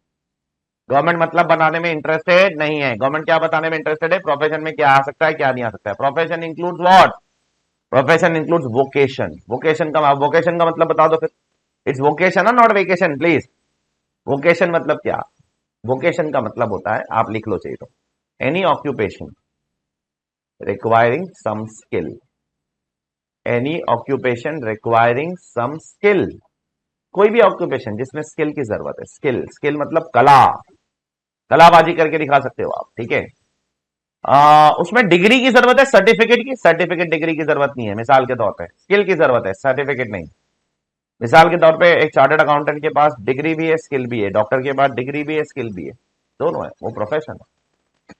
गवर्नमेंट मतलब बनाने में इंटरेस्टेड नहीं है। गवर्नमेंट क्या बताने में इंटरेस्टेड है? प्रोफेशन में क्या आ सकता है, क्या नहीं आ सकता है। Profession includes what? Profession includes vocation. Vocation का मतलब बता दो फिर। इट्स वोकेशन है, नॉट वेकेशन, प्लीज। वोकेशन मतलब क्या? वोकेशन का मतलब होता है, आप लिख लो चाहिए तो, any occupation requiring some skill. Any occupation requiring some skill. कोई भी ऑक्यूपेशन जिसमें स्किल की जरूरत है। स्किल मतलब कला, कलाबाजी करके दिखा सकते हो आप, ठीक है। उसमें डिग्री की जरूरत है, सर्टिफिकेट की? सर्टिफिकेट डिग्री की जरूरत नहीं है। मिसाल के तौर पे स्किल की जरूरत है, सर्टिफिकेट नहीं। मिसाल के तौर पे एक चार्टर्ड अकाउंटेंट के पास डिग्री भी है, स्किल भी है। डॉक्टर के पास डिग्री भी है, स्किल भी है, दोनों है, वो प्रोफेशन है।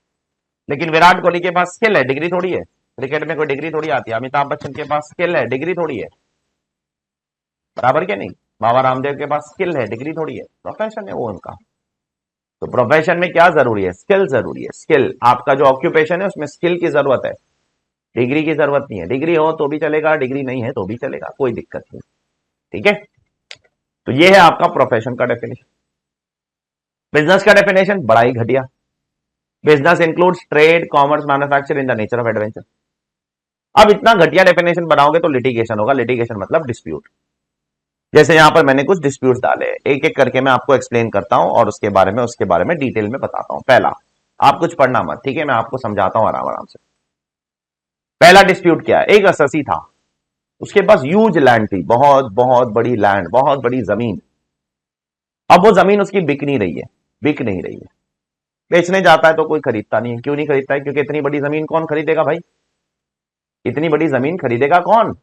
लेकिन विराट कोहली के पास स्किल है, डिग्री थोड़ी है। क्रिकेट में कोई डिग्री थोड़ी आती है। अमिताभ बच्चन के पास स्किल है, डिग्री थोड़ी है, बराबर क्या नहीं? बाबा रामदेव के पास स्किल है, डिग्री थोड़ी है, प्रोफेशन है वो उनका। तो प्रोफेशन में क्या जरूरी है? स्किल जरूरी है। स्किल, आपका जो ऑक्यूपेशन है उसमें स्किल की जरूरत है, डिग्री की जरूरत नहीं है। डिग्री हो तो भी चलेगा, डिग्री नहीं है तो भी चलेगा, कोई दिक्कत नहीं, ठीक है। तो ये है आपका प्रोफेशन का डेफिनेशन। बिजनेस का डेफिनेशन बड़ा ही घटिया। Business includes trade, commerce, manufacture in the nature of adventure. अब इतना घटिया डेफिनेशन बनाओगे तो लिटिगेशन होगा। लिटिगेशन मतलब डिस्प्यूट। जैसे यहां पर मैंने कुछ डिस्प्यूट्स डाले, एक एक करके मैं आपको एक्सप्लेन करता हूं और उसके बारे में डिटेल में बताता हूं। पहला, आप कुछ पढ़ना मत, ठीक है, मैं आपको समझाता हूं आराम आराम से। पहला डिस्प्यूट क्या है? एक एसएससी था, उसके पास ह्यूज लैंड थी, बहुत बहुत बड़ी लैंड, बहुत बड़ी जमीन। अब वो जमीन उसकी बिक नहीं रही है, बिक नहीं रही है। बेचने जाता है तो कोई खरीदता नहीं है। क्यों नहीं खरीदता है? क्योंकि इतनी बड़ी जमीन कौन खरीदेगा भाई? इतनी बड़ी जमीन खरीदेगा कौन?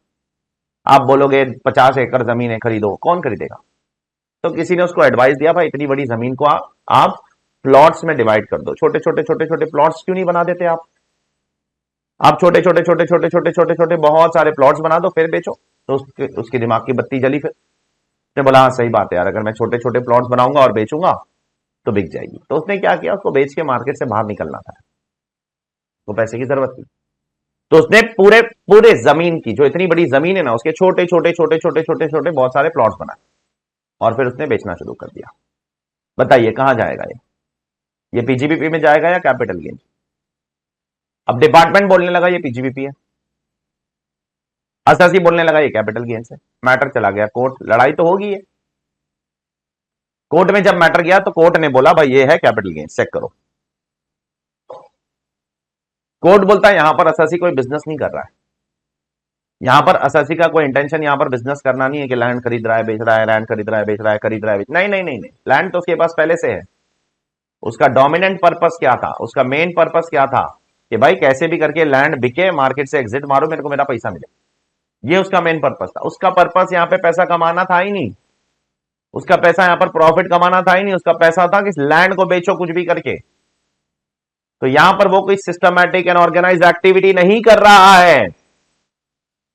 आप बोलोगे 50 एकड़ जमीन है, खरीदो, कौन खरीदेगा? तो किसी ने उसको एडवाइस दिया भाई इतनी बड़ी जमीन को आप प्लॉट्स में डिवाइड कर दो। छोटे छोटे छोटे छोटे प्लॉट्स क्यों नहीं बना देते आप छोटे छोटे छोटे छोटे छोटे छोटे छोटे बहुत सारे प्लॉट्स बना दो, फिर बेचो। तो उसके दिमाग की बत्ती जली। फिर उसने बोला हाँ सही बात है यार, अगर मैं छोटे छोटे प्लॉट्स बनाऊंगा और बेचूंगा तो बिक जाएगी। तो उसने क्या किया, उसको बेच के मार्केट से बाहर निकलना था, तो पैसे की जरूरत थी। तो उसने पूरे पूरे जमीन की, जो इतनी बड़ी जमीन है ना, उसके छोटे छोटे छोटे छोटे छोटे छोटे बहुत सारे प्लॉट्स बनाए और फिर उसने बेचना शुरू कर दिया। बताइए कहां जाएगा ये पीजीबीपी में जाएगा या कैपिटल गेन? अब डिपार्टमेंट बोलने लगा ये पीजीबीपी है, असेसी बोलने लगा ये कैपिटल गेन्स है, मैटर चला गया कोर्ट, लड़ाई तो होगी है। कोर्ट में जब मैटर गया तो कोर्ट ने बोला भाई ये है कैपिटल गेन्स, चेक करो। कोर्ट बोलता है यहां पर असेसी कोई बिजनेस नहीं कर रहा है, यहां पर असेसी का कोई इंटेंशन यहां पर बिजनेस करना नहीं है कि लैंड खरीद रहा है बेच रहा है, लैंड खरीद रहा है बेच रहा है, खरीद रहा है नहीं नहीं नहीं नहीं, लैंड तो उसके पास पहले से है। उसका डोमिनेंट पर्पस क्या था, उसका मेन पर्पस क्या था कि भाई कैसे भी करके लैंड बिके, मार्केट से एग्जिट मारो, मेरे को मेरा पैसा मिले, ये उसका मेन पर्पस था। उसका पर्पस यहां पे पैसा कमाना था ही नहीं, उसका पैसा यहां पर प्रॉफिट कमाना था ही नहीं, उसका पैसा था कि लैंड को बेचो कुछ भी करके। तो यहां पर वो कोई सिस्टमैटिक एंड ऑर्गेनाइज एक्टिविटी नहीं कर रहा है,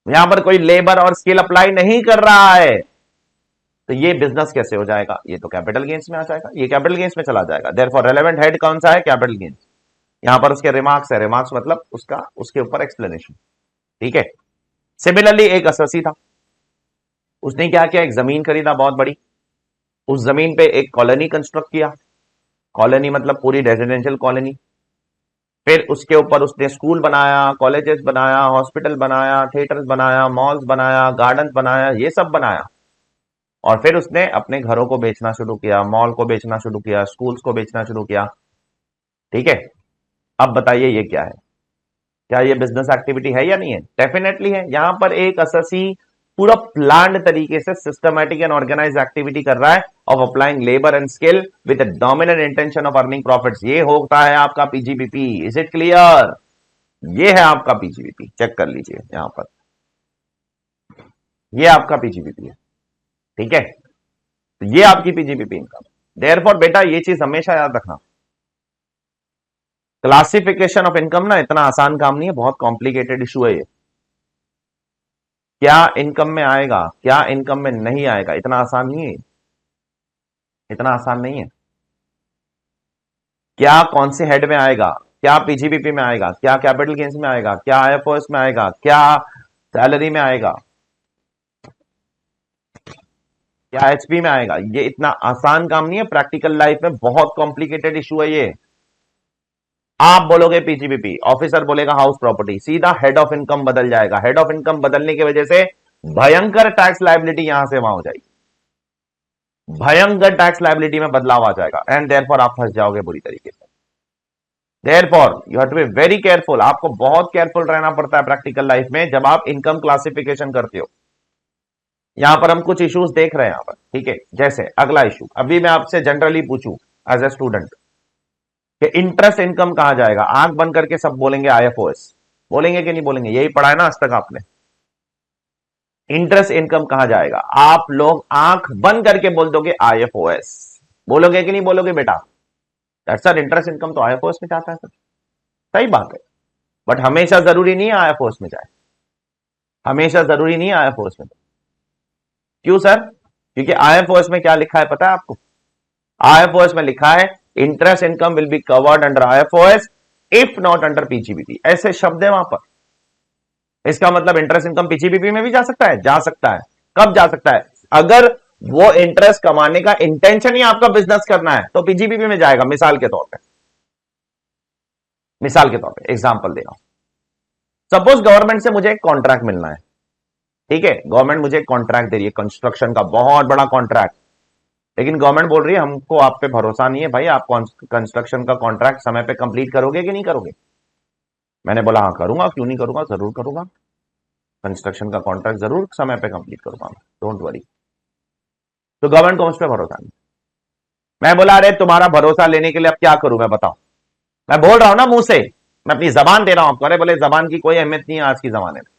यहां पर कोई लेबर और स्किल अप्लाई नहीं कर रहा है, तो ये बिजनेस कैसे हो जाएगा, ये तो कैपिटल गेन्स में आ जाएगा, ये कैपिटल गेन्स में चला जाएगा। देयरफॉर रेलेवेंट हेड कौन सा है, कैपिटल गेन्स। यहां पर उसके रिमार्क्स है, रिमार्क्स मतलब उसका उसके ऊपर एक्सप्लेनेशन, ठीक है। सिमिलरली एक असेसी था, उसने क्या किया, एक जमीन खरीदा बहुत बड़ी, उस जमीन पे एक कॉलोनी कंस्ट्रक्ट किया, कॉलोनी मतलब पूरी रेजिडेंशियल कॉलोनी, फिर उसके ऊपर उसने स्कूल बनाया, कॉलेजेस बनाया, हॉस्पिटल बनाया, थिएटर्स बनाया, मॉल्स बनाया, गार्डन बनाया, ये सब बनाया। और फिर उसने अपने घरों को बेचना शुरू किया, मॉल को बेचना शुरू किया, स्कूल्स को बेचना शुरू किया, ठीक है। अब बताइए ये क्या है, क्या ये बिजनेस एक्टिविटी है या नहीं है, डेफिनेटली है। यहां पर एक असेसी पूरा प्लान्ड तरीके से सिस्टमैटिक एंड ऑर्गेनाइज एक्टिविटी कर रहा है of applying labour and skill with a dominant intention of earning profits, ये होता है आपका पीजीबीपी। इज इट क्लियर, ये है आपका पीजीबीपी, चेक कर लीजिए यहां पर, ये आपका पीजीबीपी है, ठीक है। तो ये आपकी पीजीबीपी इनकम। देयरफॉर बेटा ये चीज हमेशा याद रखना, क्लासिफिकेशन ऑफ इनकम ना इतना आसान काम नहीं है, बहुत कॉम्प्लिकेटेड इशू है ये। क्या इनकम में आएगा, क्या इनकम में नहीं आएगा, इतना आसान नहीं है, इतना आसान नहीं है। क्या कौन से हेड में आएगा, क्या पीजीबीपी में आएगा, क्या कैपिटल गेन्स में आएगा, क्या आईएफओएस में आएगा, क्या सैलरी में आएगा, क्या एचपी में आएगा, ये इतना आसान काम नहीं है। प्रैक्टिकल लाइफ में बहुत कॉम्प्लिकेटेड इशू है ये। आप बोलोगे पीजीबीपी, ऑफिसर बोलेगा हाउस प्रॉपर्टी, सीधा हेड ऑफ इनकम बदल जाएगा। हेड ऑफ इनकम बदलने की वजह से भयंकर टैक्स लायबिलिटी यहां से वहां हो जाएगी, भयंकर टैक्स लायबिलिटी में बदलाव आ जाएगा, एंड देयरफॉर आप फंस जाओगे बुरी तरीके से। Therefore you have to be very careful, आपको बहुत केयरफुल रहना पड़ता है प्रैक्टिकल लाइफ में जब आप इनकम क्लासिफिकेशन करते हो। यहां पर हम कुछ इश्यूज देख रहे हैं यहां पर, ठीक है। जैसे अगला इशू, अभी मैं आपसे जनरली पूछूं एज ए स्टूडेंट कि इंटरेस्ट इनकम कहां जाएगा, आंख बंद करके सब बोलेंगे आईएफओएस, बोलेंगे कि नहीं बोलेंगे, यही पढ़ा है ना आज तक आपने। इंटरेस्ट इनकम कहां जाएगा, आप लोग आंख बंद करके बोल दोगे आईएफओएस, बोलोगे कि नहीं बोलोगे बेटा, सर इंटरेस्ट इनकम तो आईएफओएस में जाता है सर, सही बात है, बट हमेशा जरूरी नहीं है आईएफओएस में जाए, हमेशा जरूरी नहीं है आईएफओएस में। क्यों सर, क्योंकि आईएफओएस में क्या लिखा है पता है आपको, आईएफओएस में लिखा है interest income will be covered under IFOS if not under PGBP, ऐसे शब्द है वहां पर। इसका मतलब इंटरेस्ट इनकम पीजीबीपी में भी जा सकता है, जा सकता है। कब जा सकता है, अगर वो इंटरेस्ट कमाने का इंटेंशन ही आपका बिजनेस करना है तो पीजीबीपी में जाएगा। मिसाल के तौर पे, मिसाल के तौर पे एग्जांपल दे रहा हूं, सपोज गवर्नमेंट से मुझे एक कॉन्ट्रैक्ट मिलना है, ठीक है, गवर्नमेंट मुझे एक कॉन्ट्रैक्ट दे रही है कंस्ट्रक्शन का, बहुत बड़ा कॉन्ट्रैक्ट, लेकिन गवर्नमेंट बोल रही है हमको आप पे भरोसा नहीं है भाई, आप कंस्ट्रक्शन का कॉन्ट्रैक्ट समय पे कंप्लीट करोगे कि नहीं करोगे। मैंने बोला हाँ करूंगा, क्यों नहीं करूंगा, जरूर करूंगा, कंस्ट्रक्शन का कॉन्ट्रैक्ट जरूर समय पे कंप्लीट करूंगा, डोंट वरी। तो गवर्नमेंट को मुझ पर भरोसा नहीं, मैं बोला अरे तुम्हारा भरोसा लेने के लिए अब क्या करूं मैं बताओ, मैं बोल रहा हूं ना मुंह से, मैं अपनी जबान दे रहा हूं आपको, अरे बोले जबान की कोई अहमियत नहीं है आज की जमाने में,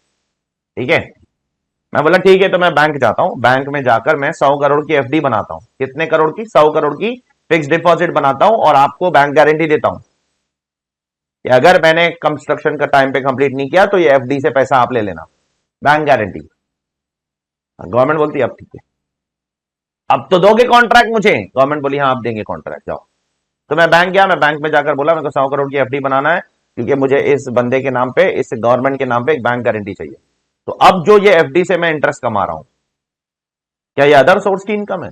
ठीक है। मैं बोला ठीक है, तो मैं बैंक जाता हूं, बैंक में जाकर मैं 100 करोड़ की एफडी बनाता हूं, कितने करोड़ की, 100 करोड़ की फिक्स डिपॉजिट बनाता हूं, और आपको बैंक गारंटी देता हूं कि अगर मैंने कंस्ट्रक्शन का टाइम पे कंप्लीट नहीं किया तो ये एफडी से पैसा आप ले लेना, बैंक गारंटी। गवर्नमेंट बोलती है अब ठीक है, अब तो दोगे कॉन्ट्रैक्ट मुझे, गवर्नमेंट बोली हाँ आप देंगे कॉन्ट्रैक्ट, जाओ। तो मैं बैंक गया, मैं बैंक में जाकर बोला मेरे को 100 करोड़ की एफडी बनाना है, क्योंकि मुझे इस बंदे के नाम पे, इस गवर्नमेंट के नाम पे एक बैंक गारंटी चाहिए। तो अब जो ये एफडी से मैं इंटरेस्ट कमा रहा हूं, क्या ये अदर सोर्स की इनकम है,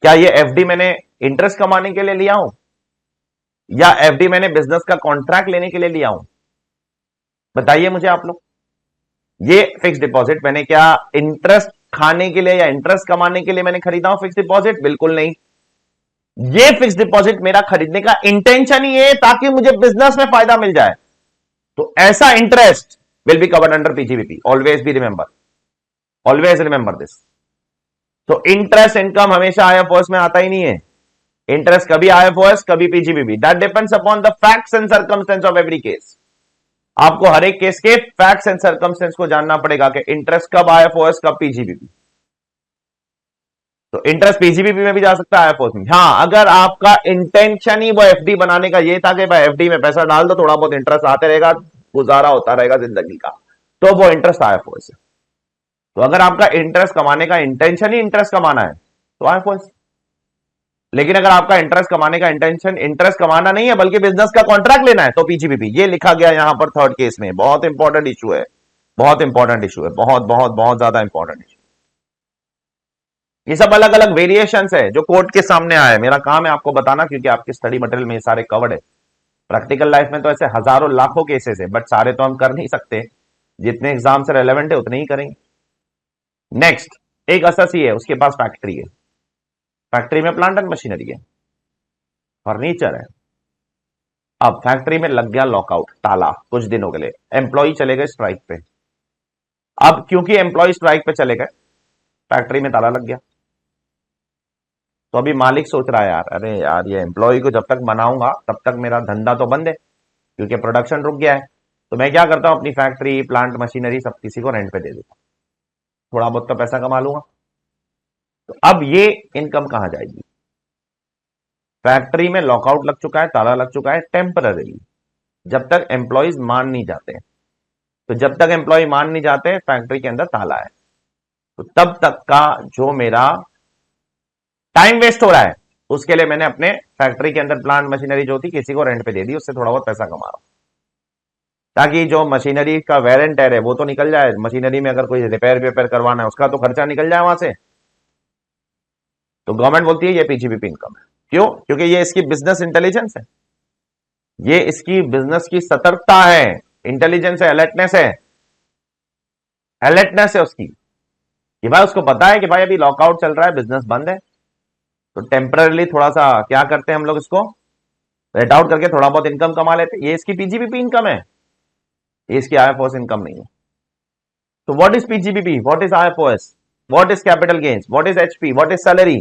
क्या ये एफडी मैंने इंटरेस्ट कमाने के लिए लिया हूं, या एफडी मैंने बिजनेस का कॉन्ट्रैक्ट लेने के लिए लिया हूं, बताइए मुझे आप लोग, ये फिक्स डिपॉजिट मैंने क्या इंटरेस्ट खाने के लिए या इंटरेस्ट कमाने के लिए मैंने खरीदा हूं फिक्स डिपॉजिट? बिल्कुल नहीं। ये फिक्स डिपॉजिट मेरा खरीदने का इंटेंशन ही है ताकि मुझे बिजनेस में फायदा मिल जाए। तो ऐसा interest will be covered under PGBP, always be remember, always remember this. तो इंटरेस्ट इनकम हमेशा आईएफओएस में आता ही नहीं है। इंटरेस्ट कभी आईएफओएस, कभी PGBP, that depends upon the facts and circumstance of every case. आपको हर एक केस के फैक्ट्स एंड सर्कमस्टेंस को जानना पड़ेगा कि इंटरेस्ट कब आईएफओएस, कब पीजीबीपी। तो इंटरेस्ट पीजीबीपी में भी जा सकता है, आईएफओएस में। हाँ, अगर आपका इंटेंशन ही वो एफडी बनाने का ये था कि भाई एफडी में पैसा डाल दो, थोड़ा बहुत इंटरेस्ट आते रहेगा, गुजारा होता रहेगा जिंदगी का, तो वो इंटरेस्ट आईएफओएस है। तो अगर आपका इंटरेस्ट कमाने का इंटेंशन ही इंटरेस्ट कमाना है तो आईएफओएस। लेकिन अगर आपका इंटरेस्ट कमाने का इंटेंशन इंटरेस्ट कमाना नहीं है बल्कि बिजनेस का कॉन्ट्रैक्ट लेना है तो पीजीबीपी। ये लिखा गया यहां पर थर्ड केस में, बहुत इंपॉर्टेंट इशू है, बहुत इंपॉर्टेंट इशू है, बहुत बहुत बहुत ज्यादा इंपॉर्टेंट इशू। ये सब अलग अलग वेरिएशंस है जो कोर्ट के सामने आए। मेरा काम है आपको बताना, क्योंकि आपके स्टडी मटेरियल में ये सारे कवर्ड है। प्रैक्टिकल लाइफ में तो ऐसे हजारों लाखों केसेस है, बट सारे तो हम कर नहीं सकते, जितने एग्जाम से रेलेवेंट है उतने ही करेंगे। नेक्स्ट, एक अससी है, उसके पास फैक्ट्री है, फैक्ट्री में प्लांट एंड मशीनरी है, फर्नीचर है। अब फैक्ट्री में लग गया लॉकआउट, ताला कुछ दिनों के लिए, एम्प्लॉय चले गए स्ट्राइक पे। अब क्योंकि एम्प्लॉय स्ट्राइक पे चले गए, फैक्ट्री में ताला लग गया। तो अभी मालिक सोच रहा है यार, अरे यार ये एम्प्लॉय को जब तक बनाऊंगा तब तक मेरा धंधा तो बंद है क्योंकि प्रोडक्शन रुक गया है। तो मैं क्या करता हूं, अपनी फैक्ट्री, प्लांट, मशीनरी सब किसी को रेंट पे दे देता हूं, थोड़ा बहुत तो पैसा कमा लूंगा। तो अब ये इनकम कहां जाएगी? फैक्ट्री में लॉकआउट लग चुका है, ताला लग चुका है टेम्पररी, जब तक एम्प्लॉयज मान नहीं जाते। तो जब तक एम्प्लॉय मान नहीं जाते फैक्ट्री के अंदर ताला है, तो तब तक का जो मेरा टाइम वेस्ट हो रहा है उसके लिए मैंने अपने फैक्ट्री के अंदर प्लांट मशीनरी जो थी किसी को रेंट पे दे दी, उससे थोड़ा बहुत पैसा कमा रहा हूं, ताकि जो मशीनरी का वेर एंड टेयर है वो तो निकल जाए। मशीनरी में अगर कोई रिपेयर करवाना है उसका तो खर्चा निकल जाए वहां से। तो गवर्नमेंट बोलती है ये पीजीबीपी इनकम है। क्यों? क्योंकि ये इसकी बिजनेस इंटेलिजेंस है, ये इसकी बिजनेस की सतर्कता है, इंटेलिजेंस है, अलर्टनेस है, अलर्टनेस है उसकी, कि भाई उसको पता है कि भाई अभी लॉकआउट चल रहा है, बिजनेस बंद है, तो टेम्पररी थोड़ा सा क्या करते हैं हम लोग, इसको रेट आउट करके थोड़ा बहुत इनकम कमा लेते हैं। ये इसकी पीजीबीपी इनकम है, ये इसकी आईएफओएस इनकम नहीं है। तो what is PGBP, what is IFOS, what is capital gains, what is HP, what is salary?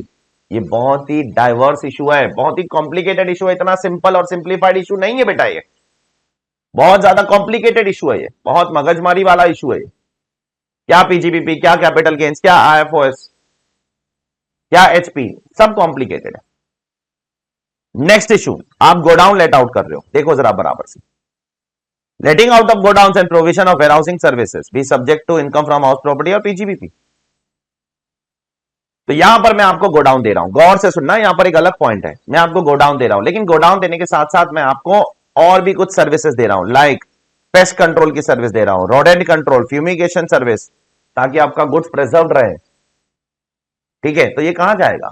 ये बहुत ही डाइवर्स इशू है, बहुत ही कॉम्प्लिकेटेड इशू है, इतना सिंपल और सिंप्लीफाइड इशू नहीं है बेटा, ये बहुत ज्यादा कॉम्प्लिकेटेड इशू है, ये बहुत मगजमारी वाला इशू है। क्या पीजीबीपी, क्या कैपिटल गेन्स, क्या आईएफओएस, क्या एचपी, सब कॉम्प्लिकेटेड है। नेक्स्ट इशू, आप गोडाउन लेट आउट कर रहे हो, देखो जरा बराबर से। Letting out of godown and provision of warehousing services be subject to income from house property और पीजीबीपी। तो यहां पर मैं आपको गोडाउन दे रहा हूं, गौर से सुनना, यहां पर एक अलग पॉइंट है। मैं आपको गोडाउन दे रहा हूं, लेकिन गोडाउन देने के साथ साथ मैं आपको और भी कुछ सर्विसेज दे रहा हूं, लाइक पेस्ट कंट्रोल की सर्विस दे रहा हूं, रोडेंट कंट्रोल, फ्यूमिगेशन सर्विस, ताकि आपका गुड्स प्रिजर्व रहे। ठीक है, तो ये कहां जाएगा?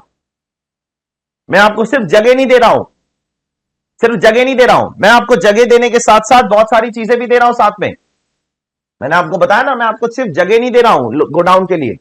मैं आपको सिर्फ जगह नहीं दे रहा हूं, सिर्फ जगह नहीं दे रहा हूं, मैं आपको जगह देने के साथ साथ बहुत सारी चीजें भी दे रहा हूं साथ में। मैंने आपको बताया ना, मैं आपको सिर्फ जगह नहीं दे रहा हूं गोडाउन के लिए,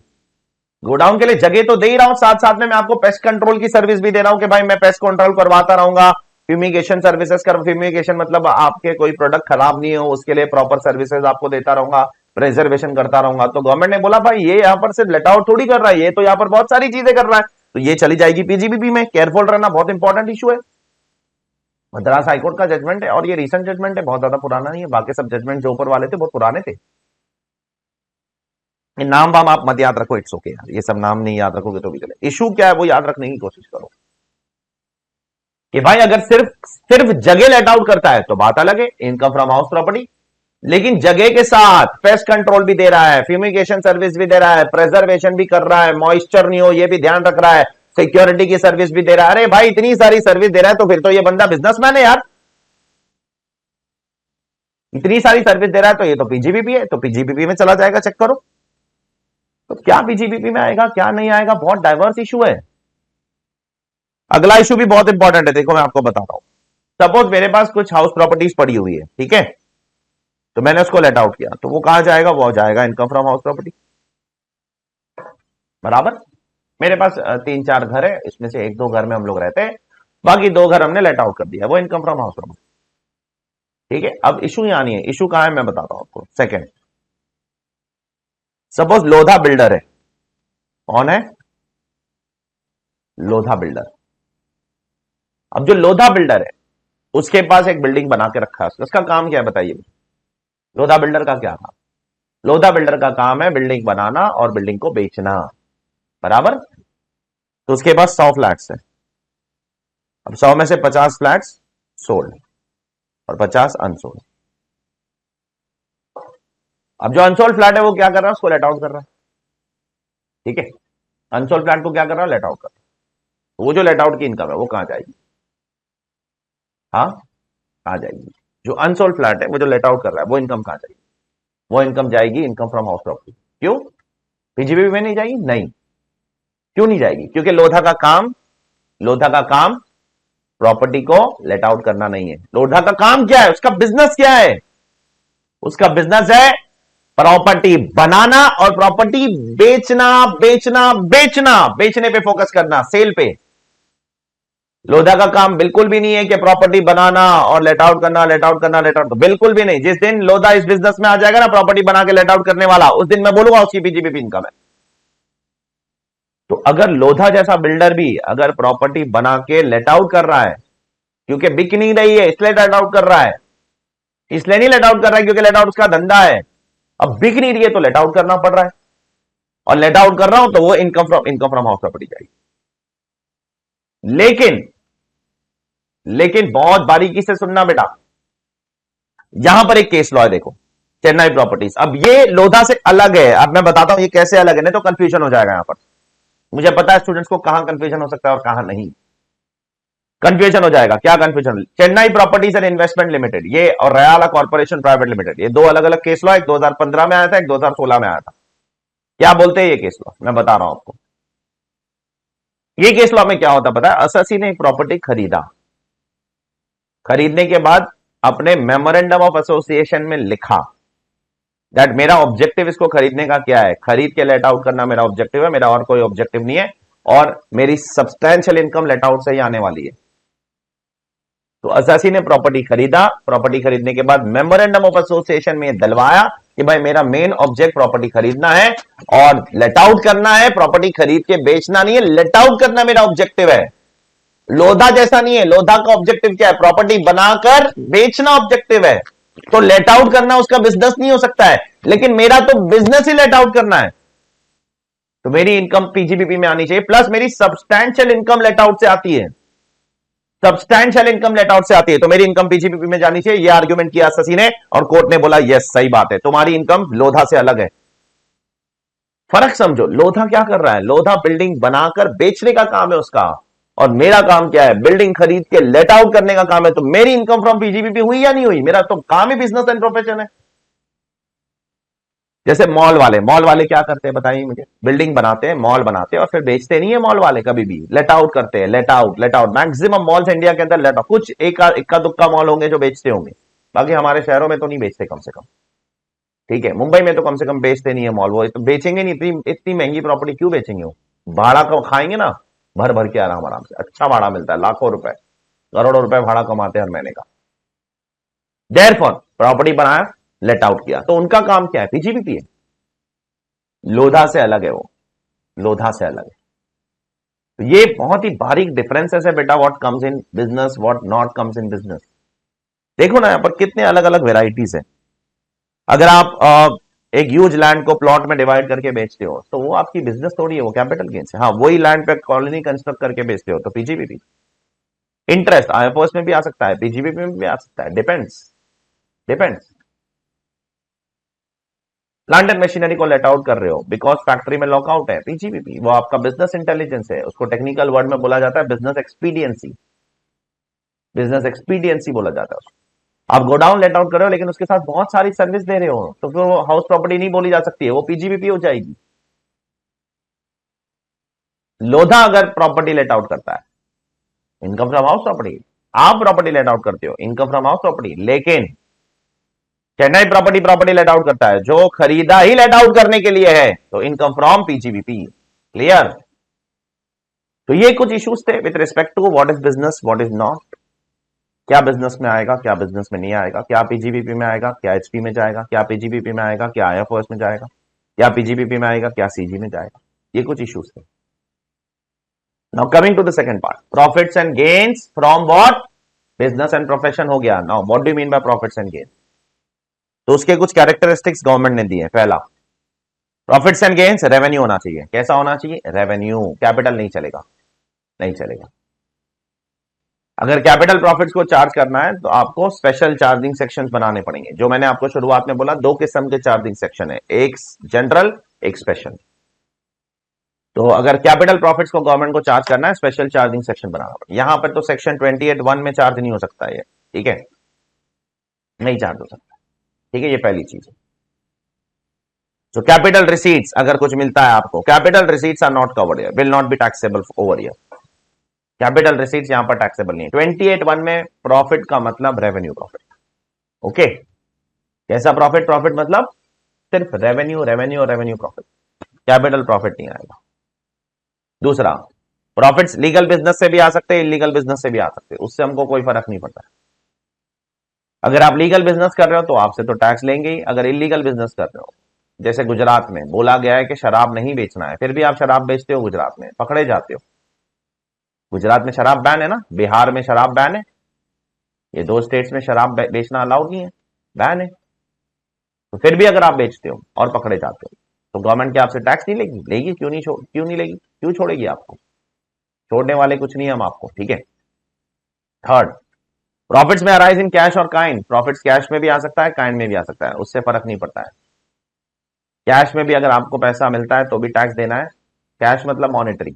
गोडाउन के लिए जगह तो दे ही रहा हूं, साथ साथ में मैं आपको पेस्ट कंट्रोल की सर्विस भी दे रहा हूं कि भाई मैं पेस्ट कंट्रोल करवाता रहूंगा, फ्यूमिगेशन सर्विसेज कर, फ्यूमिगेशन मतलब आपके कोई प्रोडक्ट खराब नहीं हो उसके लिए प्रॉपर सर्विसेज आपको देता रहूंगा, प्रिजर्वेशन करता रहूंगा। तो गवर्नमेंट ने बोला भाई ये यहां पर सिर्फ लेट आउट थोड़ी कर रहा है, ये तो यहां पर बहुत सारी चीजें कर रहा है, तो ये चली जाएगी पीजीबीपी में। केयरफुल रहना, बहुत इंपॉर्टेंट इशू है। मद्रास हाईकोर्ट का जजमेंट है और ये रिसेंट जजमेंट है, बहुत ज्यादा पुराना नहीं है, बाकी सब जजमेंट जो ऊपर वाले थे बहुत पुराने थे। नाम वाम आप मत याद रखो, इट्स ओके यार, ये सब नाम नहीं याद रखोगे तो भी चले। इशू क्या है वो याद रखने की कोशिश करो कि भाई अगर सिर्फ जगह लेट आउट करता है तो बात अलग है, इनकम फ्रॉम हाउस प्रॉपर्टी, लेकिन जगह के साथ पेस्ट कंट्रोल भी दे रहा है, फ्यूमिगेशन सर्विस भी दे रहा है, प्रिजर्वेशन भी कर रहा है, मॉइस्चर नहीं हो ये भी ध्यान रख रहा है, सिक्योरिटी की सर्विस भी दे रहा है। अरे भाई इतनी सारी सर्विस दे रहा है तो फिर तो ये बंदा बिजनेसमैन है यार, इतनी सारी सर्विस दे रहा है तो ये तो पीजीबीपी है, तो पीजीबीपी में चला जाएगा, चेक करो। तो क्या पीजीबीपी में आएगा, क्या नहीं आएगा, बहुत डाइवर्स इशू है। अगला इशू भी बहुत इंपॉर्टेंट है, देखो मैं आपको बताता हूं। सपोज मेरे पास कुछ हाउस प्रॉपर्टीज पड़ी हुई है, ठीक है, तो मैंने उसको लेट आउट किया, तो वो कहां जाएगा, वो जाएगा इनकम फ्रॉम हाउस प्रॉपर्टी। बराबर। मेरे पास 3-4 घर है, इसमें से 1-2 घर में हम लोग रहते हैं, बाकी 2 घर हमने लेट आउट कर दिया, वो इनकम फ्रॉम हाउस प्रॉपर्टी। ठीक है, अब इशू यहां नहीं है, इशू कहां है मैं बताता हूं आपको। सेकंड, सपोज लोधा बिल्डर है। कौन है, लोधा बिल्डर। अब जो लोधा बिल्डर है उसके पास एक बिल्डिंग बना के रखा है, उसका काम क्या है बताइए। लोधा बिल्डर का क्या काम, लोधा बिल्डर का काम है बिल्डिंग बनाना और बिल्डिंग को बेचना। बराबर। तो उसके पास 100 फ्लैट्स है। अब 100 में से 50 फ्लैट्स सोल्ड और 50 अनसोल्ड। अब जो अनसोल्ड फ्लैट है वो क्या कर रहा है, उसको लेट आउट कर रहा है। ठीक है, अनसोल्ड फ्लैट को क्या कर रहा है, लेट आउट कर रहा है। तो वो जो लेट आउट की इनकम है वो कहां जाएगी, हाँ कहां जाएगी। जो अनसोल्ड फ्लैट है वो जो लेट आउट कर रहा है वो इनकम कहां जाएगी, वो इनकम जाएगी इनकम फ्रॉम हाउस प्रॉपर्टी। क्यों, पीजीबीपी में नहीं जाएगी, नहीं। क्यों नहीं जाएगी, क्योंकि लोधा का काम प्रॉपर्टी को लेट आउट करना नहीं है। लोधा का काम क्या है, उसका बिजनेस क्या है, उसका बिजनेस है प्रॉपर्टी बनाना और प्रॉपर्टी बेचना बेचना बेचना, बेचने पे फोकस करना, सेल पे। लोधा का काम बिल्कुल भी नहीं है कि प्रॉपर्टी बनाना और लेट आउट करना, लेट आउट करना, लेट आउट, तो बिल्कुल भी नहीं। जिस दिन लोधा इस बिजनेस में आ जाएगा ना, प्रॉपर्टी बना के लेट आउट करने वाला, उस दिन मैं बोलूंगा उसकी पीजीबीपी इनकम है। तो अगर लोधा जैसा बिल्डर भी अगर प्रॉपर्टी बना के लेट आउट कर रहा है, क्योंकि बिक नहीं रही है इसलिए लेट आउट कर रहा है, इसलिए नहीं लेट आउट कर रहा है क्योंकि लेट आउट उसका धंधा है, अब बिक नहीं रही है तो लेट आउट करना पड़ रहा है, और लेट आउट कर रहा हूं तो वो इनकम फ्रॉम हाउस प्रॉपर्टी जाएगी। लेकिन लेकिन बहुत बारीकी से सुनना बेटा, यहां पर एक केस लॉ है, देखो चेन्नई प्रॉपर्टीज। अब ये लोधा से अलग है, अब मैं बताता हूं ये कैसे अलग है, नहीं तो कंफ्यूजन हो जाएगा यहां पर। मुझे पता है स्टूडेंट्स को कहां कंफ्यूजन हो सकता है और कहां नहीं कंफ्यूजन हो जाएगा। क्या confusion, Chennai properties and investment limited ये और रयाला कॉर्पोरेशन प्राइवेट लिमिटेड, ये 2 अलग अलग केस लॉ, एक 2015 में आया था, एक 2016 में आया था। क्या बोलते हैं ये केस लॉ, मैं बता रहा हूं आपको। ये केस लॉ में क्या होता पता है, एसएससी ने एक प्रॉपर्टी खरीदा, खरीदने के बाद अपने मेमोरेंडम ऑफ एसोसिएशन में लिखा दैट मेरा ऑब्जेक्टिव इसको खरीदने का क्या है, खरीद के लेट आउट करना मेरा ऑब्जेक्टिव है, मेरा और कोई ऑब्जेक्टिव नहीं है, और मेरी सब्सटैंशियल इनकम लेट आउट से ही आने वाली है। तो एसएससी ने प्रॉपर्टी खरीदा, प्रॉपर्टी खरीदने के बाद मेमोरेंडम ऑफ एसोसिएशन में दलवाया कि भाई मेरा मेन ऑब्जेक्ट प्रॉपर्टी खरीदना है और लेट आउट करना है, प्रॉपर्टी खरीद के बेचना नहीं है, लेट आउट करना मेरा ऑब्जेक्टिव है। लोधा जैसा नहीं है, लोधा का ऑब्जेक्टिव क्या है, प्रॉपर्टी बनाकर बेचना ऑब्जेक्टिव है, तो लेट आउट करना उसका बिजनेस नहीं हो सकता है, लेकिन मेरा तो बिजनेस ही लेट आउट करना है। तो मेरी इनकम पीजीबीपी में आनी चाहिए, प्लस मेरी सब्सटैंशियल इनकम लेट आउट से आती है, सब्सटैंशियल इनकम लेट आउट से आती है, तो मेरी इनकम पीजीबीपी में जानी चाहिए। यह आर्ग्यूमेंट किया एसएससी ने और कोर्ट ने बोला यस सही बात है, तुम्हारी इनकम लोधा से अलग है। फर्क समझो, लोधा क्या कर रहा है, लोधा बिल्डिंग बनाकर बेचने का काम है उसका, और मेरा काम क्या है, बिल्डिंग खरीद के लेट आउट करने का काम है। तो मेरी इनकम फ्रॉम पीजीबीपी हुई या नहीं हुई, मेरा तो काम ही बिजनेस एंड प्रोफेशन है। जैसे मॉल वाले क्या करते हैं बताइए मुझे, बिल्डिंग बनाते हैं, मॉल बनाते हैं और फिर बेचते नहीं है मॉल वाले, कभी भी लेट आउट करते हैं, let out. Maximum malls India के अंदर लेट आउट, कुछ इक्का दुक्का मॉल होंगे जो बेचते होंगे, बाकी हमारे शहरों में तो नहीं बेचते कम से कम। ठीक है, मुंबई में तो कम से कम बेचते नहीं है मॉल, वो तो बेचेंगे नहीं, इतनी महंगी प्रॉपर्टी क्यों बेचेंगे, वो भाड़ा को खाएंगे ना भर भर के आराम से, अच्छा भाड़ा मिलता है, लाखों रुपए करोड़ों रुपए भाड़ा कमाते हैं हर महीने का। देयरफॉर प्रॉपर्टी बनाया, लेट आउट किया, तो उनका काम क्या है, पीजीबीपी है। लोधा से अलग है, वो लोधा से अलग है। तो ये बहुत ही बारीक डिफरेंसेस है बेटा, what comes in business, what not comes in business. देखो ना यहां पर कितने अलग अलग वेराइटीज है। अगर आप एक ह्यूज लैंड को प्लॉट में डिवाइड करके बेचते हो तो वो आपकी बिजनेस थोड़ी है, वो कैपिटल गेन्स है। हाँ, वही लैंड पे कॉलोनी कंस्ट्रक्ट करके बेचते हो तो पीजीबीपी। इंटरेस्ट आईएफओएस में भी आ सकता है, पीजीबीपी में भी आ सकता है, डिपेंड्स। प्लांट एंड मशीनरी को लेट आउट कर रहे हो बिकॉज फैक्ट्री में लॉकआउट है, पीजीबीपी। वो आपका बिजनेस इंटेलिजेंस है, उसको टेक्निकल वर्ड में बोला जाता है बिजनेस एक्सपीडियंसी, बिजनेस एक्सपीडियंसी बोला जाता है उसको। आप गोडाउन लेट आउट कर रहे हो लेकिन उसके साथ बहुत सारी सर्विस दे रहे हो, तो फिर वो हाउस प्रॉपर्टी नहीं बोली जा सकती है, वो पीजीबीपी हो जाएगी। लोधा अगर प्रॉपर्टी लेट आउट करता है, इनकम फ्रॉम हाउस प्रॉपर्टी, आप प्रॉपर्टी लेट आउट करते हो, इनकम फ्रॉम हाउस प्रॉपर्टी, लेकिन Chennai property property let out करता है, जो खरीदा ही लेट आउट करने के लिए है, तो इनकम फ्रॉम पीजीबीपी। क्लियर? तो ये कुछ इश्यूज थे with respect to what is business, what is not, क्या बिजनेस में आएगा, क्या बिजनेस में नहीं आएगा, क्या पीजीबीपी में आएगा, क्या एचपी में जाएगा, क्या पीजीबीपी में आएगा, क्या आईएफओएस में जाएगा, क्या पीजीबीपी में आएगा, क्या सीजी में जाएगा। ये कुछ इश्यूज थे। Now coming to the second part, profits and gains from what, business and profession हो गया। Now what do you mean by profits and gains? तो उसके कुछ कैरेक्टरिस्टिक्स गवर्नमेंट ने दिए। पहला, प्रॉफिट्स एंड गेन्स रेवेन्यू होना चाहिए। कैसा होना चाहिए? रेवेन्यू, कैपिटल नहीं चलेगा, नहीं चलेगा। अगर कैपिटल प्रॉफिट्स को चार्ज करना है तो आपको स्पेशल चार्जिंग सेक्शंस बनाने पड़ेंगे। जो मैंने आपको शुरुआत में बोला, दो किस्म के चार्जिंग सेक्शन है, एक जनरल, एक स्पेशल। तो अगर कैपिटल प्रॉफिट्स को गवर्नमेंट को चार्ज करना है, स्पेशल चार्जिंग सेक्शन बनाना पड़ेगा। यहां पर तो सेक्शन 28(1) में चार्ज नहीं हो सकता है, ठीक है, नहीं चार्ज हो सकता, ठीक है, ये पहली चीज है। तो कैपिटल रिसीट्स अगर कुछ मिलता है आपको, capital receipts are not covered here, will not be taxable over here. Capital receipts यहां पर टैक्सेबल नहीं है। 28(1) में प्रॉफिट का मतलब रेवेन्यू प्रॉफिट। ओके, कैसा प्रॉफिट? प्रॉफिट मतलब सिर्फ रेवेन्यू, रेवेन्यू और रेवेन्यू प्रॉफिट, कैपिटल प्रॉफिट नहीं आएगा। दूसरा, प्रॉफिट्स लीगल बिजनेस से भी आ सकते हैं, इलीगल बिजनेस से भी आ सकते हैं, उससे हमको कोई फर्क नहीं पड़ता है। अगर आप लीगल बिजनेस कर रहे हो तो आपसे तो टैक्स लेंगे ही। अगर इलीगल बिजनेस कर रहे हो, जैसे गुजरात में बोला गया है कि शराब नहीं बेचना है, फिर भी आप शराब बेचते हो गुजरात में, पकड़े जाते हो। गुजरात में शराब बैन है ना, बिहार में शराब बैन है, ये दो स्टेट्स में शराब बेचना अलाउड नहीं है, बैन है। तो फिर भी अगर आप बेचते हो और पकड़े जाते हो तो गवर्नमेंट क्या आपसे टैक्स नहीं लेगी? लेगी, क्यों नहीं लेगी, क्यों छोड़ेगी आपको? छोड़ने वाले कुछ नहीं हम आपको, ठीक है। थर्ड, प्रॉफिट्स में अराइज इन कैश और काइंड। प्रॉफिट्स कैश में भी आ सकता है, काइंड में भी आ सकता है, उससे फर्क नहीं पड़ता है। कैश में भी अगर आपको पैसा मिलता है तो भी टैक्स देना है, कैश मतलब मॉनेटरी,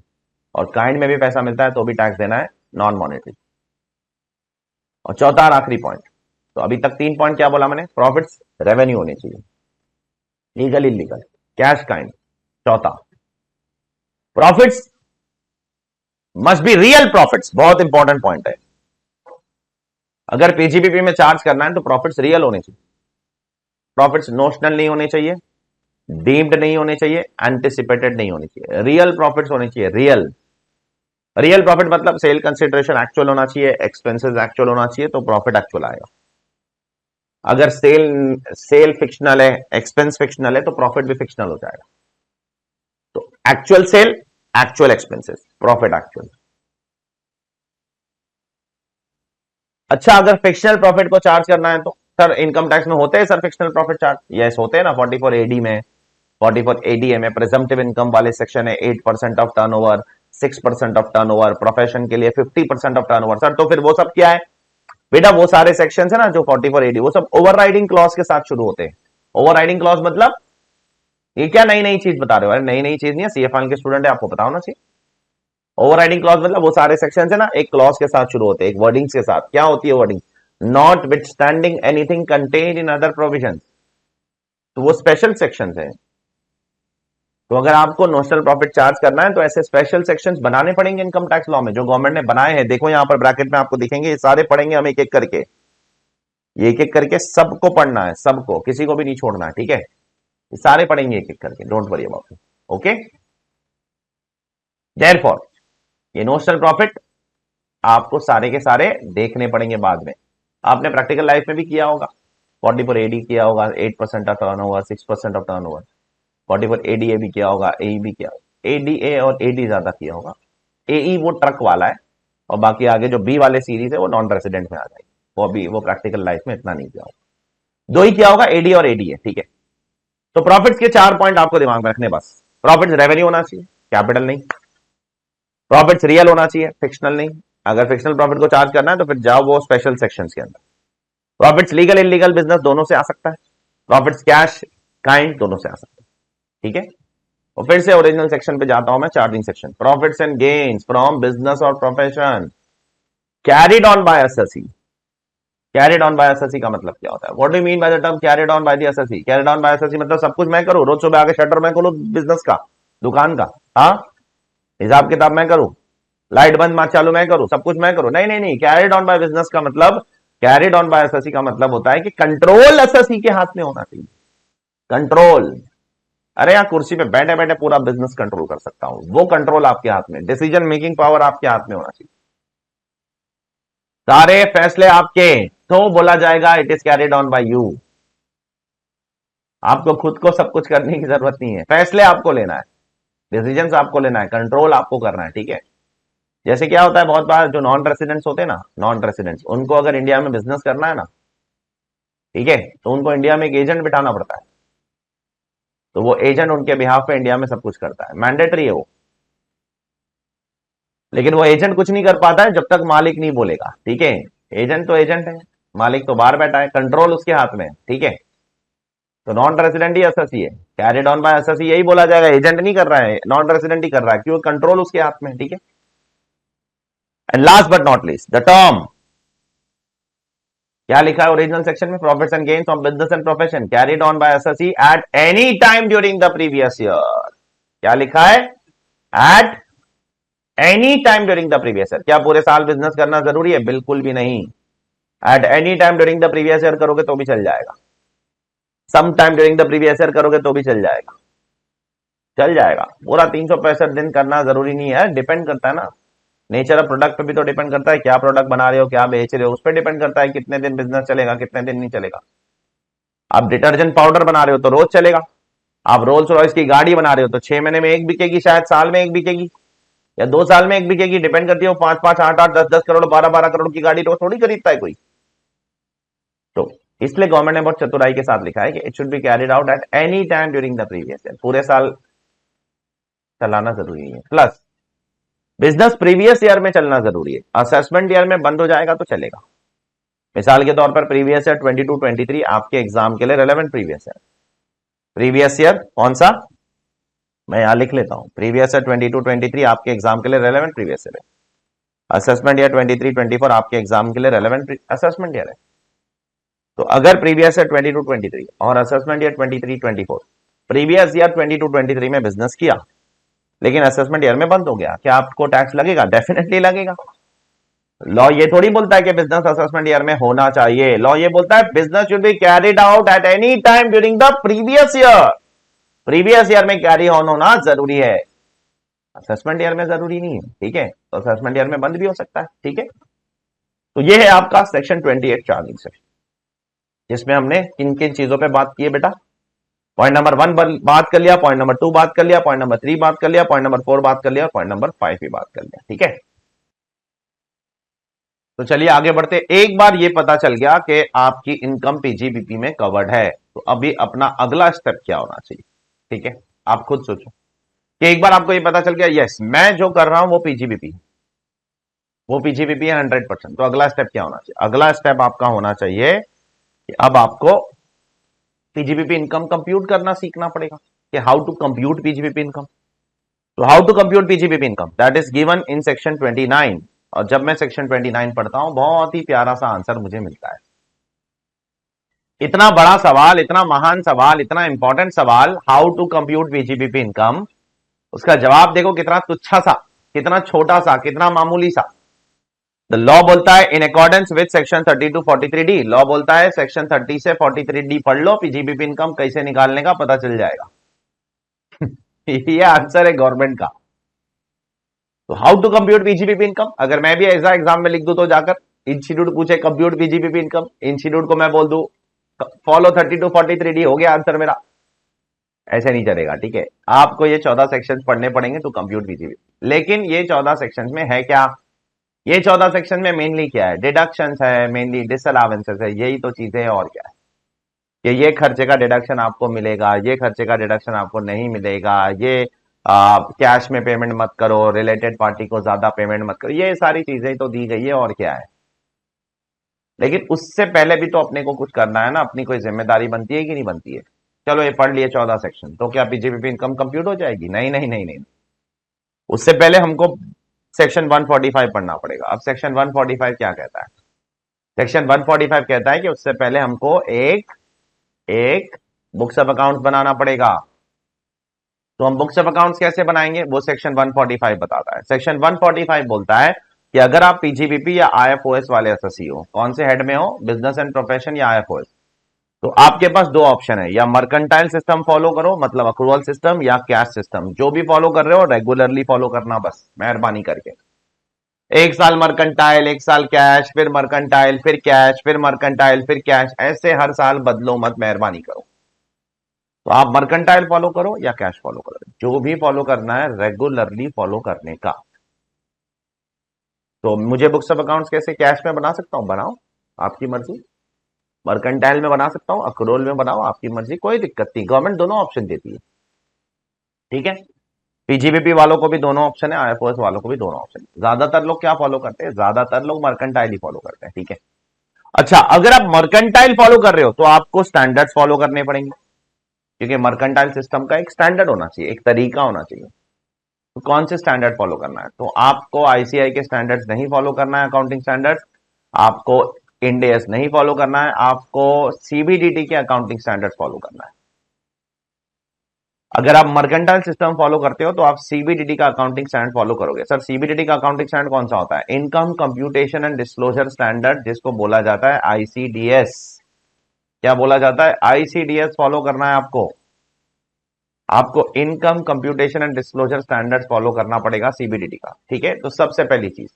और काइंड में भी पैसा मिलता है तो भी टैक्स देना है, नॉन मॉनेटरी। और चौथा और आखिरी पॉइंट, तो अभी तक 3 पॉइंट क्या बोला मैंने? प्रॉफिट्स रेवेन्यू होने चाहिए, लीगल इलीगल, कैश काइंड। चौथा, profits must be real profits, बहुत इंपॉर्टेंट पॉइंट है। अगर पीजीबीपी में चार्ज करना है तो प्रॉफिट्स रियल होने चाहिए, प्रॉफिट्स नोशनल नहीं होने चाहिए, डीम्ड नहीं होने चाहिए, एंटिसिपेटेड नहीं होने चाहिए, रियल प्रॉफिट्स होने चाहिए। रियल, रियल प्रॉफिट मतलब सेल कंसिडरेशन एक्चुअल होना चाहिए, एक्सपेंसेस एक्चुअल होना चाहिए, तो प्रॉफिट एक्चुअल आएगा। अगर सेल फिक्शनल है, एक्सपेंस फिक्शनल है, तो प्रॉफिट भी फिक्शनल हो जाएगा। तो actual sale, actual expenses, profit actual. अच्छा, अगर फिक्शनल प्रॉफिट को चार्ज करना है तो सर इनकम टैक्स में होते हैं sir fictional profit charge? Yes होते हैं ना, 44 एडी में, 44 एडीए में प्रिजम्पटिव इनकम वाले सेक्शन है, 8% of turnover, 6% of turnover, profession के लिए 50% ऑफ टर्नओवर। सर तो फिर वो सब क्या है बेटा? वो सारे सेक्शन है ना जो 44 एडी, वो सब ओवरराइडिंग क्लॉज के साथ शुरू होते हैं। ओवरराइडिंग क्लॉज मतलब ये क्या नई नई चीज बता रहे हो? अरे नई नई चीज नहीं है, सीएफआई के स्टूडेंट है, आपको पता होना चाहिए। ओवरराइडिंग क्लॉज मतलब वो सारे सेक्शन है ना, एक क्लॉज के साथ शुरू होते हैं, एक वर्डिंग्स के साथ। क्या होती है wording? Not with standing anything contained in other provision, तो वो स्पेशल सेक्शन है। तो अगर आपको नोशनल प्रॉफिट चार्ज करना है तो ऐसे स्पेशल सेक्शंस बनाने पड़ेंगे इनकम टैक्स लॉ में, जो गवर्नमेंट ने बनाए हैं। देखो यहां पर ब्रैकेट में आपको दिखेंगे, ये सारे पढ़ेंगे हम एक एक करके, ये एक एक करके सबको पढ़ना है, सबको, किसी को भी नहीं छोड़ना है, ठीक है। ये सारे पढ़ेंगे एक एक करके, don't worry about it, okay. Therefore ये नोशनल प्रॉफिट आपको सारे के सारे देखने पड़ेंगे बाद में। आपने प्रैक्टिकल लाइफ में भी किया होगा, 44 एडी किया होगा, 8% of turnover, 6% of turnover, 44 ADA भी किया होगा, एई भी किया, एडीए और एडी ज्यादा किया होगा। एई वो ट्रक वाला है, और बाकी आगे जो बी वाले सीरीज है वो नॉन रेसिडेंट में आ जाएगी, वो अभी वो प्रैक्टिकल लाइफ में इतना नहीं किया होगा। दो ही किया होगा, एडी और एडीए, ठीक है। तो प्रॉफिट्स के 4 पॉइंट आपको दिमाग में रखने, बस। प्रॉफिट्स रेवेन्यू होना चाहिए, कैपिटल नहीं। प्रॉफिट्स रियल होना चाहिए, फिक्शनल नहीं। अगर फिक्शनल प्रॉफिट को चार्ज करना है तो फिर जाओ वो स्पेशल सेक्शंस के अंदर। प्रॉफिट्स लीगल इलीगल बिजनेस दोनों से आ सकता है, प्रॉफिट्स कैश काइंड दोनों से आ सकता है, ठीक है। और फिर से ओरिजिनल सेक्शन पे जाता हूं मैं, charging section. Profits and gains from business और profession carried on by assessee. Carried on by SSC का मतलब क्या होता है? What do you mean by the term carried on by the assessee? Carried on by assessee मतलब सब कुछ मैं करूं, रोज सुबह आके शटर मैं खोलूं बिजनेस का, दुकान का, हाँ, हिसाब किताब मैं करूं, लाइट बंद चालू मैं करूं, सब कुछ मैं करूं? नहीं नहीं नहीं, कैरिड ऑन बाय बिजनेस का मतलब कैरिड ऑन बाय एसएससी का मतलब होता है कि कंट्रोल एसएससी के हाथ में होना चाहिए। कंट्रोल, अरे यार कुर्सी पे बैठे बैठे पूरा बिजनेस कंट्रोल कर सकता हूं, वो कंट्रोल आपके हाथ में, डिसीजन मेकिंग पावर आपके हाथ में होना चाहिए, सारे फैसले आपके, तो बोला जाएगा it is carried on by you. आपको खुद को सब कुछ करने की जरूरत नहीं है, फैसले आपको लेना है, डिसीजन आपको लेना है, कंट्रोल आपको करना है, ठीक है। जैसे क्या होता है बहुत बार जो नॉन रेसिडेंट्स होते हैं ना, नॉन रेसिडेंट्स, उनको अगर इंडिया में बिजनेस करना है ना, ठीक है, तो उनको इंडिया में एक एजेंट बिठाना पड़ता है, तो वो एजेंट उनके बिहाफ पे इंडिया में सब कुछ करता है, मैंडेटरी है वो। लेकिन वो एजेंट कुछ नहीं कर पाता है जब तक मालिक नहीं बोलेगा, ठीक है। एजेंट तो एजेंट है, मालिक तो बाहर बैठा है, कंट्रोल उसके हाथ में है, ठीक है। तो नॉन रेसिडेंट ही एसएससी है, कैरिड ऑन बाय एसएससी यही बोला जाएगा, एजेंट नहीं कर रहा है, नॉन रेसिडेंट ही कर रहा है, क्यों, कंट्रोल उसके हाथ में है, ठीक है। And last but not least the term, क्या लिखा है ओरिजिनल सेक्शन में, profits and gains on business and profession carried on by assessee at any time during the previous year. क्या लिखा है, at any time during the previous year. क्या पूरे साल बिजनेस करना जरूरी है, बिल्कुल भी नहीं। At any time during the previous year करोगे तो भी चल जाएगा, some time during the previous year करोगे तो भी चल जाएगा, चल जाएगा। पूरा 365 दिन करना जरूरी नहीं है, डिपेंड करता है ना, नेचर ऑफ प्रोडक्ट पे भी तो डिपेंड करता है, क्या प्रोडक्ट बना रहे हो, क्या बेच रहे हो, उस पर डिपेंड करता है कितने दिन बिजनेस चलेगा, कितने दिन नहीं चलेगा। आप डिटर्जेंट पाउडर बना रहे हो तो रोज चलेगा, आप रोल्स रॉयस की गाड़ी बना रहे हो तो 6 महीने में एक बिकेगी, शायद साल में एक बिकेगी, या 2 साल में एक बिकेगी, डिपेंड करती है। 5-5, 8-8, 10-10 करोड़, 12-12 करोड़ की गाड़ी रोज थोड़ी खरीदता है कोई। तो इसलिए गवर्नमेंट ने बहुत चतुराई के साथ लिखा है कि it should be carried out at any time during the previous year, पूरे साल चलाना जरूरी है। प्लस बिजनेस प्रीवियस ईयर में चलना जरूरी है, असेसमेंट ईयर में बंद हो जाएगा तो चलेगा। मिसाल के तौर पर प्रीवियस ईयर 22-23 आपके एग्जाम के लिए relevant previous year, previous year कौन सा, मैं यहां लिख लेता हूं, प्रीवियस ईयर 22-23 आपके एग्जाम के लिए रेलेवेंट प्रीवियस ईयर है। असेसमेंट ईयर 23-24 आपके एग्जाम के लिए रेलेवेंट असेसमेंट ईयर है। तो अगर प्रीवियस ईयर 22-23 और असेसमेंट ईयर 23-24, प्रीवियस ईयर 22-23 में बिजनेस किया लेकिन असेसमेंट ईयर में बंद हो गया, क्या आपको टैक्स लगेगा, डेफिनेटली लगेगा। लॉ ये थोड़ी बोलता है कि बिजनेस असेसमेंट ईयर में होना चाहिए, लॉ ये बोलता है business should be carried out at any time during the previous year, previous year में कैरी ऑन होना जरूरी है, असेसमेंट ईयर में जरूरी नहीं है, ठीक है। तो असेसमेंट ईयर में बंद भी हो सकता है, ठीक है। तो ये है आपका सेक्शन 28 चार्जिंग सेक्शन, जिसमें हमने किन किन चीजों पे बात की है बेटा, पॉइंट नंबर 1 बात कर लिया, पॉइंट नंबर 2 बात कर लिया, पॉइंट नंबर 3 बात कर लिया, पॉइंट नंबर 4 बात कर लिया, पॉइंट नंबर 5 भी बात कर लिया, ठीक है। तो चलिए आगे बढ़ते, एक बार ये पता चल गया कि आपकी इनकम पीजीबीपी में कवर्ड है, तो अभी अपना अगला स्टेप क्या होना चाहिए, ठीक है। आप खुद सोचो कि एक बार आपको ये पता चल गया यस मैं जो कर रहा हूं वो पीजीबीपी है 100%, तो अगला स्टेप क्या होना चाहिए, अगला स्टेप आपका होना चाहिए कि अब आपको पीजीबीपी इनकम कंप्यूट करना सीखना पड़ेगा कि how to compute PGBP income. तो how to compute PGBP income that is given in section 29, और जब मैं सेक्शन 29 पढ़ता हूं बहुत ही प्यारा सा आंसर मुझे मिलता है। इतना बड़ा सवाल, इतना महान सवाल, इतना इंपॉर्टेंट सवाल, how to compute PGBP income, उसका जवाब देखो कितना तुच्छा सा, कितना छोटा सा, कितना मामूली सा। द लॉ बोलता है in accordance with section 30 to 43D, law बोलता है सेक्शन 30 से 43D पढ़ लो, पीजीबीपी इनकम कैसे निकालने का पता चल जाएगा। ये आंसर है गवर्नमेंट का। तो how to compute PGBP income, अगर मैं भी ऐसा एग्जाम में लिख दूं तो जाकर इंस्टीट्यूट पूछे कंप्यूट पीजीबीपी इनकम, इंस्टीट्यूट को मैं बोल दूं फॉलो 30 to 43D, हो गया आंसर मेरा, ऐसे नहीं चलेगा, ठीक है। आपको ये 14 सेक्शन पढ़ने पड़ेंगे टू कंप्यूट पीजीबीपी। लेकिन ये 14 सेक्शन में है क्या, ये 14 सेक्शन में मेनली क्या है, डिडक्शंस है, मेनली डिसअलावेंसेस है, यही तो चीजें है, और क्या है कि ये खर्चे का डिडक्शन आपको मिलेगा, ये खर्चे का डिडक्शन आपको नहीं मिलेगा, ये कैश में पेमेंट मत करो, रिलेटेड पार्टी को ज्यादा पेमेंट मत करो, ये सारी चीजें तो दी गई है, और क्या है। लेकिन उससे पहले भी तो अपने को कुछ करना है ना, अपनी कोई जिम्मेदारी बनती है कि नहीं बनती है। चलो ये पढ़ लिए 14 सेक्शन, तो क्या पीजीबीपी इनकम कंप्यूट हो जाएगी, नहीं नहीं नहीं नहीं, उससे पहले हमको सेक्शन 145 पढ़ना पड़ेगा। अब सेक्शन 145 क्या कहता है, सेक्शन 145 कहता है कि उससे पहले हमको एक बुक्स ऑफ अकाउंट्स बनाना पड़ेगा। तो हम बुक्स ऑफ अकाउंट्स कैसे बनाएंगे, वो सेक्शन 145 बताता है। सेक्शन 145 बोलता है कि अगर आप पीजीबीपी या आईएफओएस वाले एसएससी हो, कौन से हेड में हो, बिजनेस एंड प्रोफेशन या आईएफओएस, तो आपके पास दो ऑप्शन है, या मर्केंटाइल सिस्टम फॉलो करो, मतलब अक्रूवल सिस्टम, या कैश सिस्टम। जो भी फॉलो कर रहे हो रेगुलरली फॉलो करना, बस मेहरबानी करके। एक साल मर्केंटाइल, एक साल कैश, फिर मर्केंटाइल, फिर कैश, फिर मर्केंटाइल, फिर कैश, ऐसे हर साल बदलो मत, मेहरबानी करो। तो आप मर्केंटाइल फॉलो करो या कैश फॉलो करो, जो भी फॉलो करना है रेगुलरली फॉलो करने का। तो मुझे बुक्स ऑफ अकाउंट्स कैसे कैश में बना सकता हूं, बनाओ, आपकी मर्जी। मर्केंटाइल में बना सकता हूं, अक्रूवल में बनाओ, आपकी मर्जी, कोई दिक्कत नहीं, गवर्नमेंट दोनों ऑप्शन देती है, ठीक है। पीजीबीपी वालों को भी दोनों ऑप्शन है, आईएफओएस वालों को भी दोनों ऑप्शन है। ज्यादातर लोग क्या फॉलो करते हैं, ज्यादातर लोग मर्केंटाइल ही फॉलो करते हैं, ठीक है। अच्छा, अगर आप मर्केंटाइल फॉलो कर रहे हो तो आपको स्टैंडर्ड्स फॉलो करने पड़ेंगे, क्योंकि मर्केंटाइल सिस्टम का एक स्टैंडर्ड होना चाहिए, एक तरीका होना चाहिए। तो कौन से स्टैंडर्ड फॉलो करना है, तो आपको आईसीआई के स्टैंडर्ड्स नहीं फॉलो करना है, अकाउंटिंग स्टैंडर्ड्स, आपको इंड एस नहीं फॉलो करना है, आपको सीबीडीटी के अकाउंटिंग स्टैंडर्ड्स फॉलो करना है। अगर आप मर्केंटाइल सिस्टम फॉलो करते हो तो आप सीबीडीटी का अकाउंटिंग स्टैंडर्ड फॉलो करोगे। सर सीबीडीटी का अकाउंटिंग स्टैंडर्ड कौन सा होता है, income computation and disclosure standard, जिसको बोला जाता है आईसीडीएस। क्या बोला जाता है, आईसीडीएस फॉलो करना है आपको। आपको income computation and disclosure standard follow करना पड़ेगा सीबीडीटी का, ठीक है। तो सबसे पहली चीज,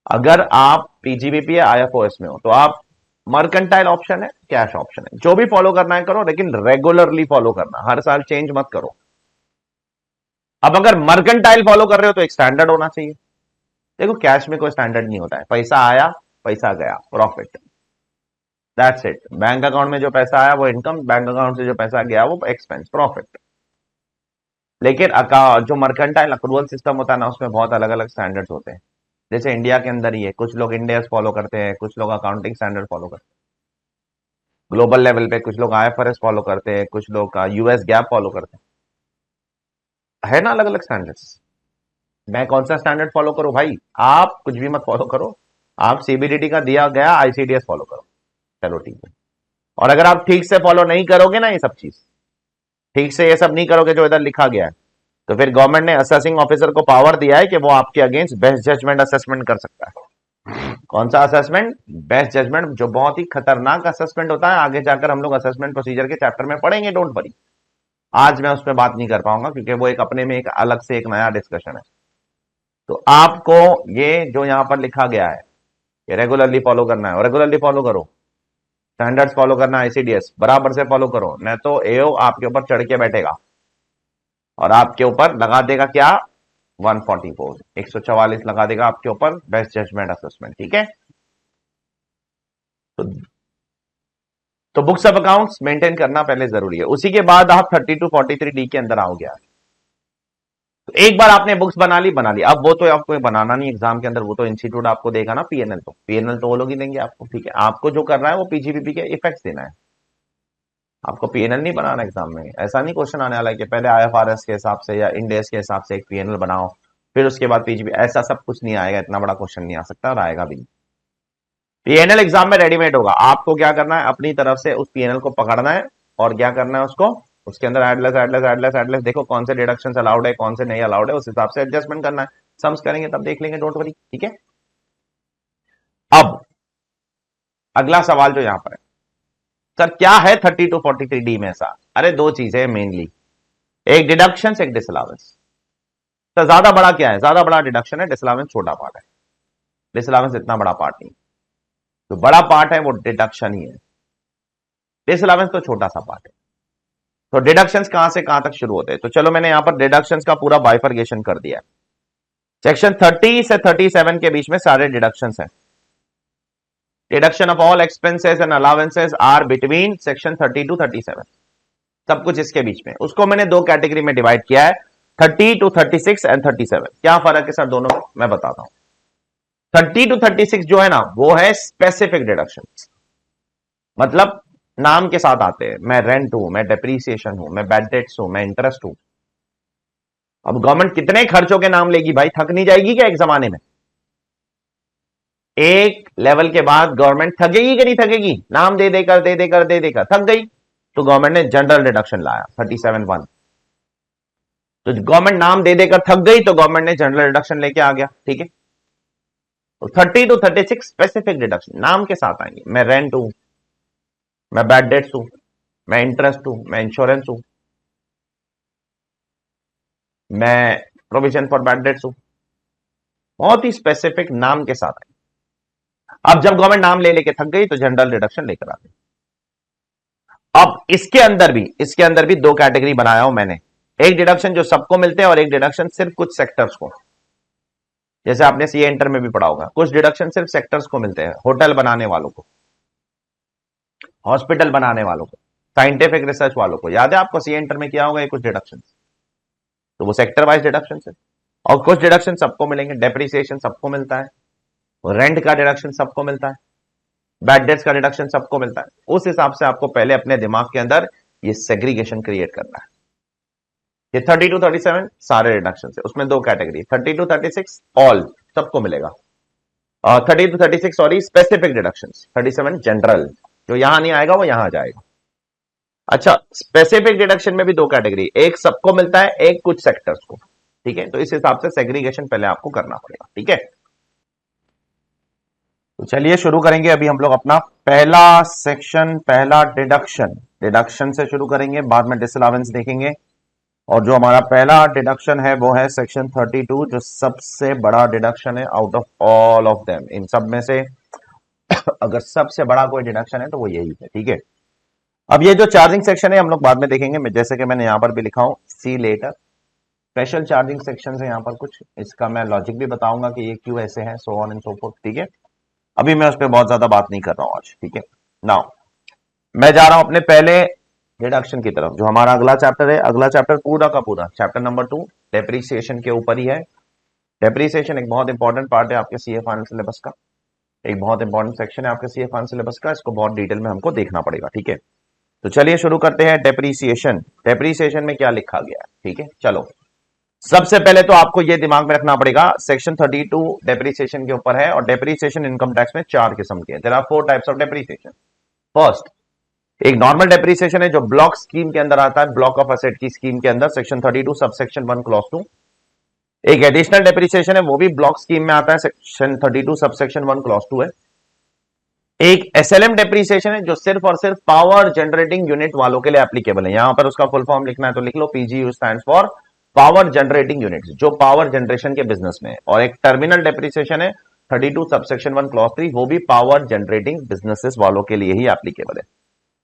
अगर आप पीजीबीपी या आईएफओएस में हो तो आप मर्केंटाइल ऑप्शन है, कैश ऑप्शन है, जो भी फॉलो करना है करो, लेकिन रेगुलरली फॉलो करना, हर साल चेंज मत करो। अब अगर मर्केंटाइल फॉलो कर रहे हो तो एक स्टैंडर्ड होना चाहिए। देखो कैश में कोई स्टैंडर्ड नहीं होता है, पैसा आया पैसा गया, profit, that's it. Bank account में जो पैसा आया वो इनकम, बैंक अकाउंट से जो पैसा गया वो एक्सपेंस, प्रॉफिट। लेकिन जो मर्केंटाइल अक्रूवल सिस्टम होता है ना, उसमें बहुत अलग अलग स्टैंडर्ड्स होते हैं। जैसे इंडिया के अंदर ही है, कुछ लोग इंड एस फॉलो करते हैं, कुछ लोग अकाउंटिंग स्टैंडर्ड फॉलो करते हैं। ग्लोबल लेवल पे कुछ लोग आईएफआरएस फॉलो करते हैं, कुछ लोग का यूएस गैप फॉलो करते हैं, है ना अलग अलग स्टैंडर्ड्स। मैं कौन सा स्टैंडर्ड फॉलो करूं भाई, आप कुछ भी मत फॉलो करो, आप सीबीडीटी का दिया गया आईसीडीएस फॉलो करो, चलो ठीक है। और अगर आप ठीक से फॉलो नहीं करोगे ना, ये सब चीज ठीक से ये सब नहीं करोगे जो इधर लिखा गया है, तो फिर गवर्नमेंट ने असेसिंग ऑफिसर को पावर दिया है कि वो आपके अगेंस्ट बेस्ट जजमेंट असेसमेंट कर सकता है। कौन सा असेसमेंट, बेस्ट जजमेंट, जो बहुत ही खतरनाक असेसमेंट होता है। आगे जाकर हम लोग असेसमेंट प्रोसीजर के चैप्टर में पढ़ेंगे, डोंट वरी। आज मैं उस पर बात नहीं कर पाऊंगा क्योंकि वो एक अपने में एक अलग से एक नया डिस्कशन है। तो आपको ये जो यहां पर लिखा गया है ये रेगुलरली फॉलो करना है, और रेगुलरली फॉलो करो। स्टैंडर्ड्स फॉलो करना है, आईसीडीएस बराबर से फॉलो करो, नहीं तो एओ आपके ऊपर चढ़ के बैठेगा और आपके ऊपर लगा देगा क्या, 144 144 लगा देगा आपके ऊपर बेस्ट जजमेंट असेसमेंट, ठीक है। तो, तो बुक्स ऑफ अकाउंट्स मेंटेन करना पहले जरूरी है, उसी के बाद आप 30 to 43 डी के अंदर आओगे। तो एक बार आपने बुक्स बना ली, अब वो तो आपको बनाना नहीं एग्जाम के अंदर, वो तो इंस्टीट्यूट आपको देगा ना, पीएनएल तो वो लोग ही देंगे आपको, ठीक है। आपको जो करना है वो पीजीबीपी के इफेक्ट्स देना है, आपको पीएनएल नहीं बनाना एग्जाम में। ऐसा नहीं क्वेश्चन आने वाला है कि पहले आईएफआरएस के हिसाब से या इंड एस के हिसाब से एक पीएनएल बनाओ, फिर उसके बाद पीजीबी, ऐसा सब कुछ नहीं आएगा, इतना बड़ा क्वेश्चन नहीं आ सकता और आएगा भी नहीं। पीएनएल एग्जाम में रेडीमेड होगा, आपको क्या करना है, अपनी तरफ से उस पीएनएल को पकड़ना है और क्या करना है उसको, उसके अंदर एडलेस देखो कौन से डिडक्शन अलाउड है, कौन से नहीं अलाउड है, उस हिसाब से एडजस्टमेंट करना है। सम्स करेंगे तब देख लेंगे, डोंट वरी, ठीक है। अब अगला सवाल जो यहां पर है, सर क्या है 30 to 43 डी में ऐसा, अरे दो चीजें मेनली, एक डिडक्शन एक डिसअलावेंस। तो ज्यादा बड़ा क्या है, ज्यादा बड़ा डिडक्शन है, डिसअलावेंस छोटा पार्ट है। डिसअलावेंस इतना बड़ा पार्ट नहीं, जो बड़ा पार्ट है वो डिडक्शन ही है, डिसअलावेंस तो छोटा सा पार्ट है। तो डिडक्शंस कहां से कहां तक शुरू होते हैं, तो चलो मैंने यहां पर डिडक्शंस का पूरा बाइफर्गेशन कर दिया है। सेक्शन 30 से 37 के बीच में सारे डिडक्शंस हैं। Deduction of all expenses and allowances are between section 30 to 37, सब कुछ इसके बीच में। उसको मैंने दो कैटेगरी में डिवाइड किया है, 30 to 36 एंड 37। क्या फर्क है सर दोनों में, मैं बताता हूं। 30 to 36 जो है ना वो है स्पेसिफिक डिडक्शन, मतलब नाम के साथ आते हैं, मैं रेंट हूं, मैं डेप्रीसिएशन हूं, मैं बैड डेट्स हूं, मैं इंटरेस्ट हूं। अब गवर्नमेंट कितने खर्चों के नाम लेगी भाई, थक नहीं जाएगी क्या एक जमाने में। एक लेवल के बाद गवर्नमेंट थकेगी कि नहीं थकेगी, नाम दे देकर थक गई, तो गवर्नमेंट ने जनरल डिडक्शन लाया 37(1). तो गवर्नमेंट नाम दे देकर थक गई तो गवर्नमेंट ने जनरल डिडक्शन लेके आ गया, ठीक है। तो 30 to 36 स्पेसिफिक डिडक्शन नाम के साथ आएंगे। मैं रेंट हूं, मैं बैड डेट्स हूं, मैं इंटरेस्ट हूं, मैं इंश्योरेंस हूं, मैं प्रोविजन फॉर बैड डेट्स हूं। बहुत ही स्पेसिफिक नाम के साथ आएंगे। अब जब गवर्नमेंट नाम ले लेके थक गई तो जनरल डिडक्शन लेकर आते। अब इसके अंदर भी दो कैटेगरी बनाया हूं मैंने। एक डिडक्शन जो सबको मिलते हैं और एक डिडक्शन सिर्फ कुछ सेक्टर्स को। जैसे आपने सीए इंटर में भी पढ़ा होगा, कुछ डिडक्शन सिर्फ सेक्टर्स को मिलते हैं, होटल बनाने वालों को, हॉस्पिटल बनाने वालों को, साइंटिफिक रिसर्च वालों को। याद है आपको सीए इंटर में किया होगा ये कुछ डिडक्शन, तो वो सेक्टर वाइज डिडक्शन है। और कुछ डिडक्शन सबको मिलेंगे, डेप्रिसिएशन सबको मिलता है, रेंट का डिडक्शन सबको मिलता है, बैड डेट्स का डिडक्शन सबको मिलता है। उस हिसाब से आपको पहले अपने दिमाग के अंदर ये सेग्रीगेशन क्रिएट करना है। ये 30 to 37 सारे डिडक्शन है, उसमें दो कैटेगरी, 30 to 36 ऑल सबको मिलेगा, और 30 to 36 sorry specific deduction, 37 general, जो यहां नहीं आएगा वो यहां आ जाएगा। अच्छा, स्पेसिफिक डिडक्शन में भी दो कैटेगरी, एक सबको मिलता है, एक कुछ सेक्टर्स को। ठीक है, तो इस हिसाब से सेग्रीगेशन पहले आपको करना पड़ेगा। ठीक है, तो चलिए शुरू करेंगे अभी हम लोग अपना पहला सेक्शन, पहला डिडक्शन। डिडक्शन से शुरू करेंगे, बाद में डिसअलावेंस देखेंगे। और जो हमारा पहला डिडक्शन है वो है सेक्शन 32, जो सबसे बड़ा डिडक्शन है out of all of them. इन सब में से अगर सबसे बड़ा कोई डिडक्शन है तो वो यही है। ठीक है, अब ये जो चार्जिंग सेक्शन है हम लोग बाद में देखेंगे, जैसे कि मैंने यहां पर भी लिखा हूं सी लेटर। स्पेशल चार्जिंग सेक्शन है यहाँ पर कुछ, इसका मैं लॉजिक भी बताऊंगा कि ये क्यों ऐसे है, so on and so fourth. ठीक है, अभी मैं उस पर बहुत ज्यादा बात नहीं कर रहा हूं आज। ठीक है, नाउ मैं जा रहा हूं अपने पहले डिडक्शन की तरफ, जो हमारा अगला चैप्टर है। अगला चैप्टर पूरा का पूरा चैप्टर नंबर 2 डेप्रीसिएशन के ऊपर ही है। डेप्रीसिएशन एक बहुत इंपॉर्टेंट पार्ट है आपके सीए फाइनल सिलेबस का, एक बहुत इंपॉर्टेंट सेक्शन है आपके सीए फाइनल सिलेबस का, इसको बहुत डिटेल में हमको देखना पड़ेगा। ठीक है, तो चलिए शुरू करते हैं। डेप्रीसिएशन, डेप्रीसिएशन में क्या लिखा गया है। ठीक है, चलो सबसे पहले तो आपको यह दिमाग में रखना पड़ेगा, सेक्शन 32 डेप्रीसिएशन के ऊपर है, और डेप्रीसिएशन इनकम टैक्स में 4 किस्म के हैं। There are 4 types of depreciation. First, एक नॉर्मल डेप्रीसिएशन है जो ब्लॉक स्कीम के अंदर आता है, ब्लॉक ऑफ असेट की स्कीम के अंदर, सेक्शन 32 सबसेक्शन 1 क्लॉज 2। एक एडिशनल डेप्रीसिएशन है, वो भी ब्लॉक स्कीम में आता है, सेक्शन 32 सबसेक्शन 1 क्लॉज 2 है। एक एसएलएम डेप्रीसिएशन है जो सिर्फ और सिर्फ पावर जनरेटिंग यूनिट वालों के लिए एप्लीकेबल है। यहां पर उसका फुल फॉर्म लिखना है तो लिख लो, PGU stands for power generating units, जो पावर जनरेशन के बिजनेस में है। और एक टर्मिनल डेप्रीसिएशन है 32 सबसेक्शन 1 क्लॉज 3, वो भी पावर जनरेटिंग बिजनेसेस वालों के लिए ही एप्लीकेबल है।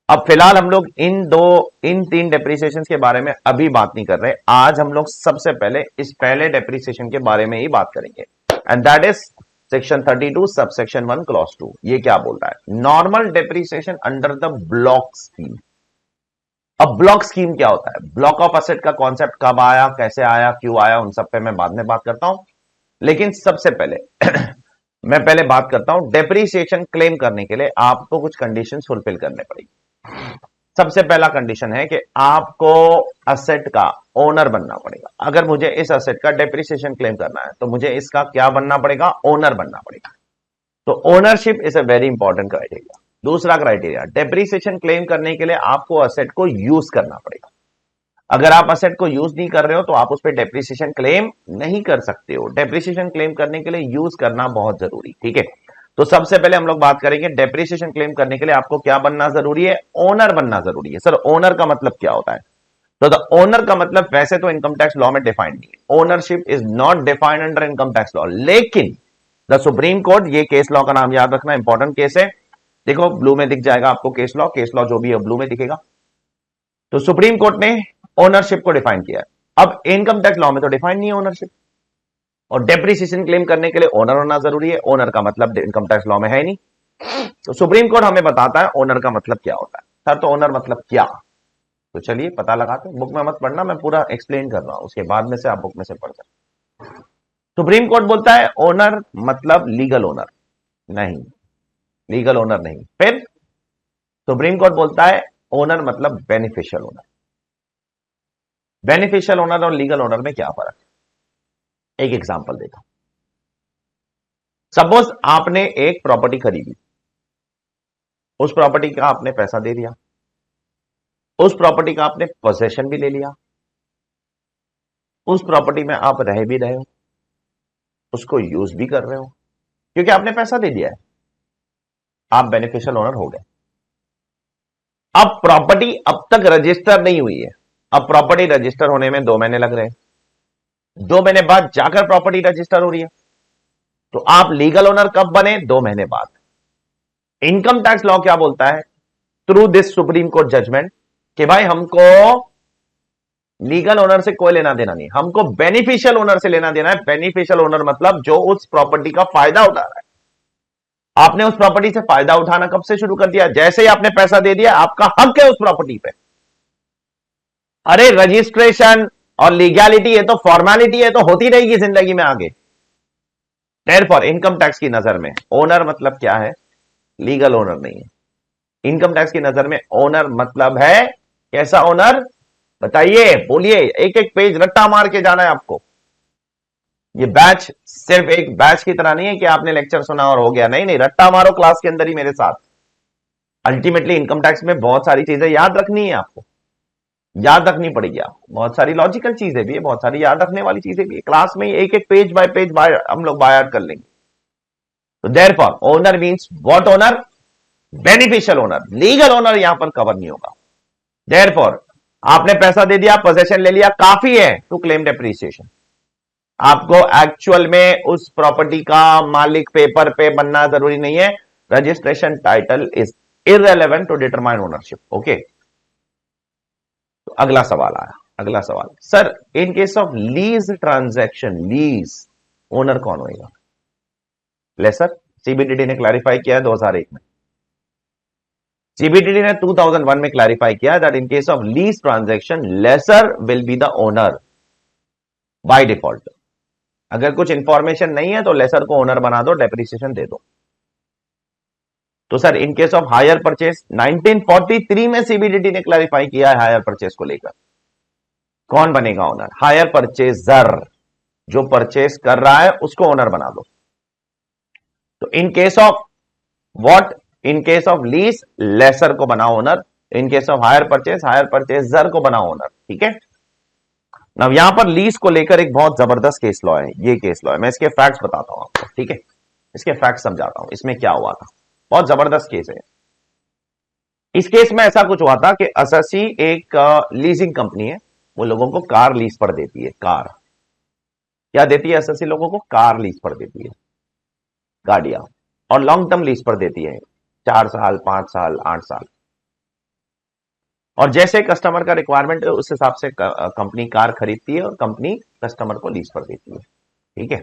अब फिलहाल हम लोग इन 3 डेप्रीसिएशन के बारे में अभी बात नहीं कर रहे। आज हम लोग सबसे पहले इस पहले डेप्रीसिएशन के बारे में ही बात करेंगे, and that is section 32 subsection 1 clause 2। ये क्या बोल रहा है, normal depreciation under the block scheme. अब ब्लॉक स्कीम क्या होता है, ब्लॉक ऑफ असेट का कॉन्सेप्ट कब आया, कैसे आया, क्यों आया, उन सब पे मैं बाद में बात करता हूं। लेकिन सबसे पहले मैं पहले बात करता हूं, डेप्रीसिएशन क्लेम करने के लिए आपको कुछ कंडीशंस फुलफिल करने पड़ेगी। सबसे पहला कंडीशन है कि आपको असेट का ओनर बनना पड़ेगा। अगर मुझे इस असेट का डेप्रिसिएशन क्लेम करना है तो मुझे इसका क्या बनना पड़ेगा, ओनर बनना पड़ेगा। तो ownership is a very important criteria. दूसरा क्राइटेरिया, डेप्रिसिएशन क्लेम करने के लिए आपको असेट को यूज करना पड़ेगा। अगर आप असेट को यूज नहीं कर रहे हो तो आप उस पर डेप्रिसिएशन क्लेम नहीं कर सकते हो। डेप्रिसिएशन क्लेम करने के लिए यूज करना बहुत जरूरी। ठीक है, तो सबसे पहले हम लोग बात करेंगे डेप्रिसिएशन क्लेम करने के लिए आपको क्या बनना जरूरी है, ओनर बनना जरूरी है। सर ओनर का मतलब क्या होता है, तो द ओनर का मतलब वैसे तो इनकम टैक्स लॉ में डिफाइंड नहीं है, ownership is not defined under income tax law. लेकिन द सुप्रीम कोर्ट, ये केस लॉ का नाम याद रखना, इंपॉर्टेंट केस है। देखो ब्लू में दिख जाएगा आपको केस लॉ जो भी है ब्लू में दिखेगा। तो सुप्रीम कोर्ट ने ओनरशिप को डिफाइन किया है। अब इनकम टैक्स लॉ में तो डिफाइन नहीं है ओनरशिप, और डेप्रिसिएशन क्लेम करने के लिए ओनर होना जरूरी है। ओनर का मतलब इनकम टैक्स लॉ में है नहीं, तो सुप्रीम कोर्ट हमें बताता है ओनर का मतलब क्या होता है। सर तो ओनर मतलब क्या, तो चलिए पता लगाते हैं। बुक में मत पढ़ना, मैं पूरा एक्सप्लेन कर रहा हूं, उसके बाद में से आप बुक में से पढ़ सकते। सुप्रीम कोर्ट बोलता है ओनर मतलब लीगल ओनर नहीं, लीगल ओनर नहीं। फिर सुप्रीम कोर्ट बोलता है ओनर मतलब बेनिफिशियल ओनर। बेनिफिशियल ओनर और लीगल ओनर में क्या फर्क है, एक एग्जांपल देता हूं। सपोज आपने एक प्रॉपर्टी खरीदी, उस प्रॉपर्टी का आपने पैसा दे दिया, उस प्रॉपर्टी का आपने पोजेशन भी ले लिया, उस प्रॉपर्टी में आप रह भी रहे हो, उसको यूज भी कर रहे हो, क्योंकि आपने पैसा दे दिया है, आप बेनिफिशियल ओनर हो गए। अब प्रॉपर्टी अब तक रजिस्टर नहीं हुई है, अब प्रॉपर्टी रजिस्टर होने में 2 महीने लग रहे हैं, 2 महीने बाद जाकर प्रॉपर्टी रजिस्टर हो रही है, तो आप लीगल ओनर कब बने? 2 महीने बाद। इनकम टैक्स लॉ क्या बोलता है? Through this Supreme Court judgement कि भाई हमको लीगल ओनर से कोई लेना देना नहीं, हमको बेनिफिशियल ओनर से लेना देना है। बेनिफिशियल ओनर मतलब जो उस प्रॉपर्टी का फायदा उठा रहा है। आपने उस प्रॉपर्टी से फायदा उठाना कब से शुरू कर दिया? जैसे ही आपने पैसा दे दिया, आपका हक है उस प्रॉपर्टी पे। अरे रजिस्ट्रेशन और लीगैलिटी है तो फॉर्मेलिटी है, तो होती रहेगी जिंदगी में आगे। देयरफॉर इनकम टैक्स की नजर में ओनर मतलब क्या है? लीगल ओनर नहीं है। इनकम टैक्स की नजर में ओनर मतलब है कैसा ओनर? बताइए, बोलिए, एक एक पेज रट्टा मार के जाना है आपको। ये बैच सिर्फ एक बैच की तरह नहीं है कि आपने लेक्चर सुना और हो गया, नहीं नहीं, रट्टा मारो क्लास के अंदर ही मेरे साथ। अल्टीमेटली इनकम टैक्स में बहुत सारी चीजें याद रखनी है, आपको याद रखनी पड़ेगी। आपको बहुत सारी लॉजिकल चीजें भी है, बहुत सारी याद रखने वाली चीजें भी है। क्लास में एक एक पेज बाय पेज हम लोग बाय कर लेंगे। तो therefore owner means what owner? Beneficial owner. Legal owner यहां पर कवर नहीं होगा। देयरफॉर आपने पैसा दे दिया, पोजेशन ले लिया, काफी है टू क्लेम डेप्रिसिएशन। आपको एक्चुअल में उस प्रॉपर्टी का मालिक पेपर पे बनना जरूरी नहीं है। Registration title is irrelevant to determine ownership. Okay, तो अगला सवाल आया। अगला सवाल, sir in case of lease transaction, lease owner कौन होगा? लेसर। सीबीडीटी ने क्लैरिफाई किया है 2001 में। सीबीडीटी ने 2001 में क्लैरिफाई किया that in case of lease transaction laser will be the owner by default. अगर कुछ इंफॉर्मेशन नहीं है तो लेसर को ओनर बना दो, डेप्रिसिएशन दे दो। तो sir in case of hire purchase 1943 में सीबीडीटी ने क्लैरिफाई किया है हायर परचेस को लेकर। कौन बनेगा ओनर? हायर परचेजर, जो परचेस कर रहा है उसको ओनर बना दो। तो in case of what? In case of lease lessor को बनाओ owner, in case of hire purchaser को बनाओ ओनर। ठीक है। अब यहां पर लीज को लेकर एक बहुत जबरदस्त केस लॉ है, ये केस लॉ है। मैं इसके फैक्ट्स बताता हूं आपको, ठीक है, इसके फैक्ट्स समझाता हूं इसमें क्या हुआ था। बहुत जबरदस्त केस है। इस केस में ऐसा कुछ हुआ था कि एसएससी एक लीजिंग कंपनी है, वो लोगों को कार लीज पर देती है। कार क्या देती है? एसएससी लोगों को कार लीज पर देती है, गाड़ियां, और लॉन्ग टर्म लीज पर देती है, 4 साल, 5 साल, 8 साल। और जैसे कस्टमर का रिक्वायरमेंट है उस हिसाब से कंपनी कार खरीदती है और कंपनी कस्टमर को लीज पर देती है। ठीक है,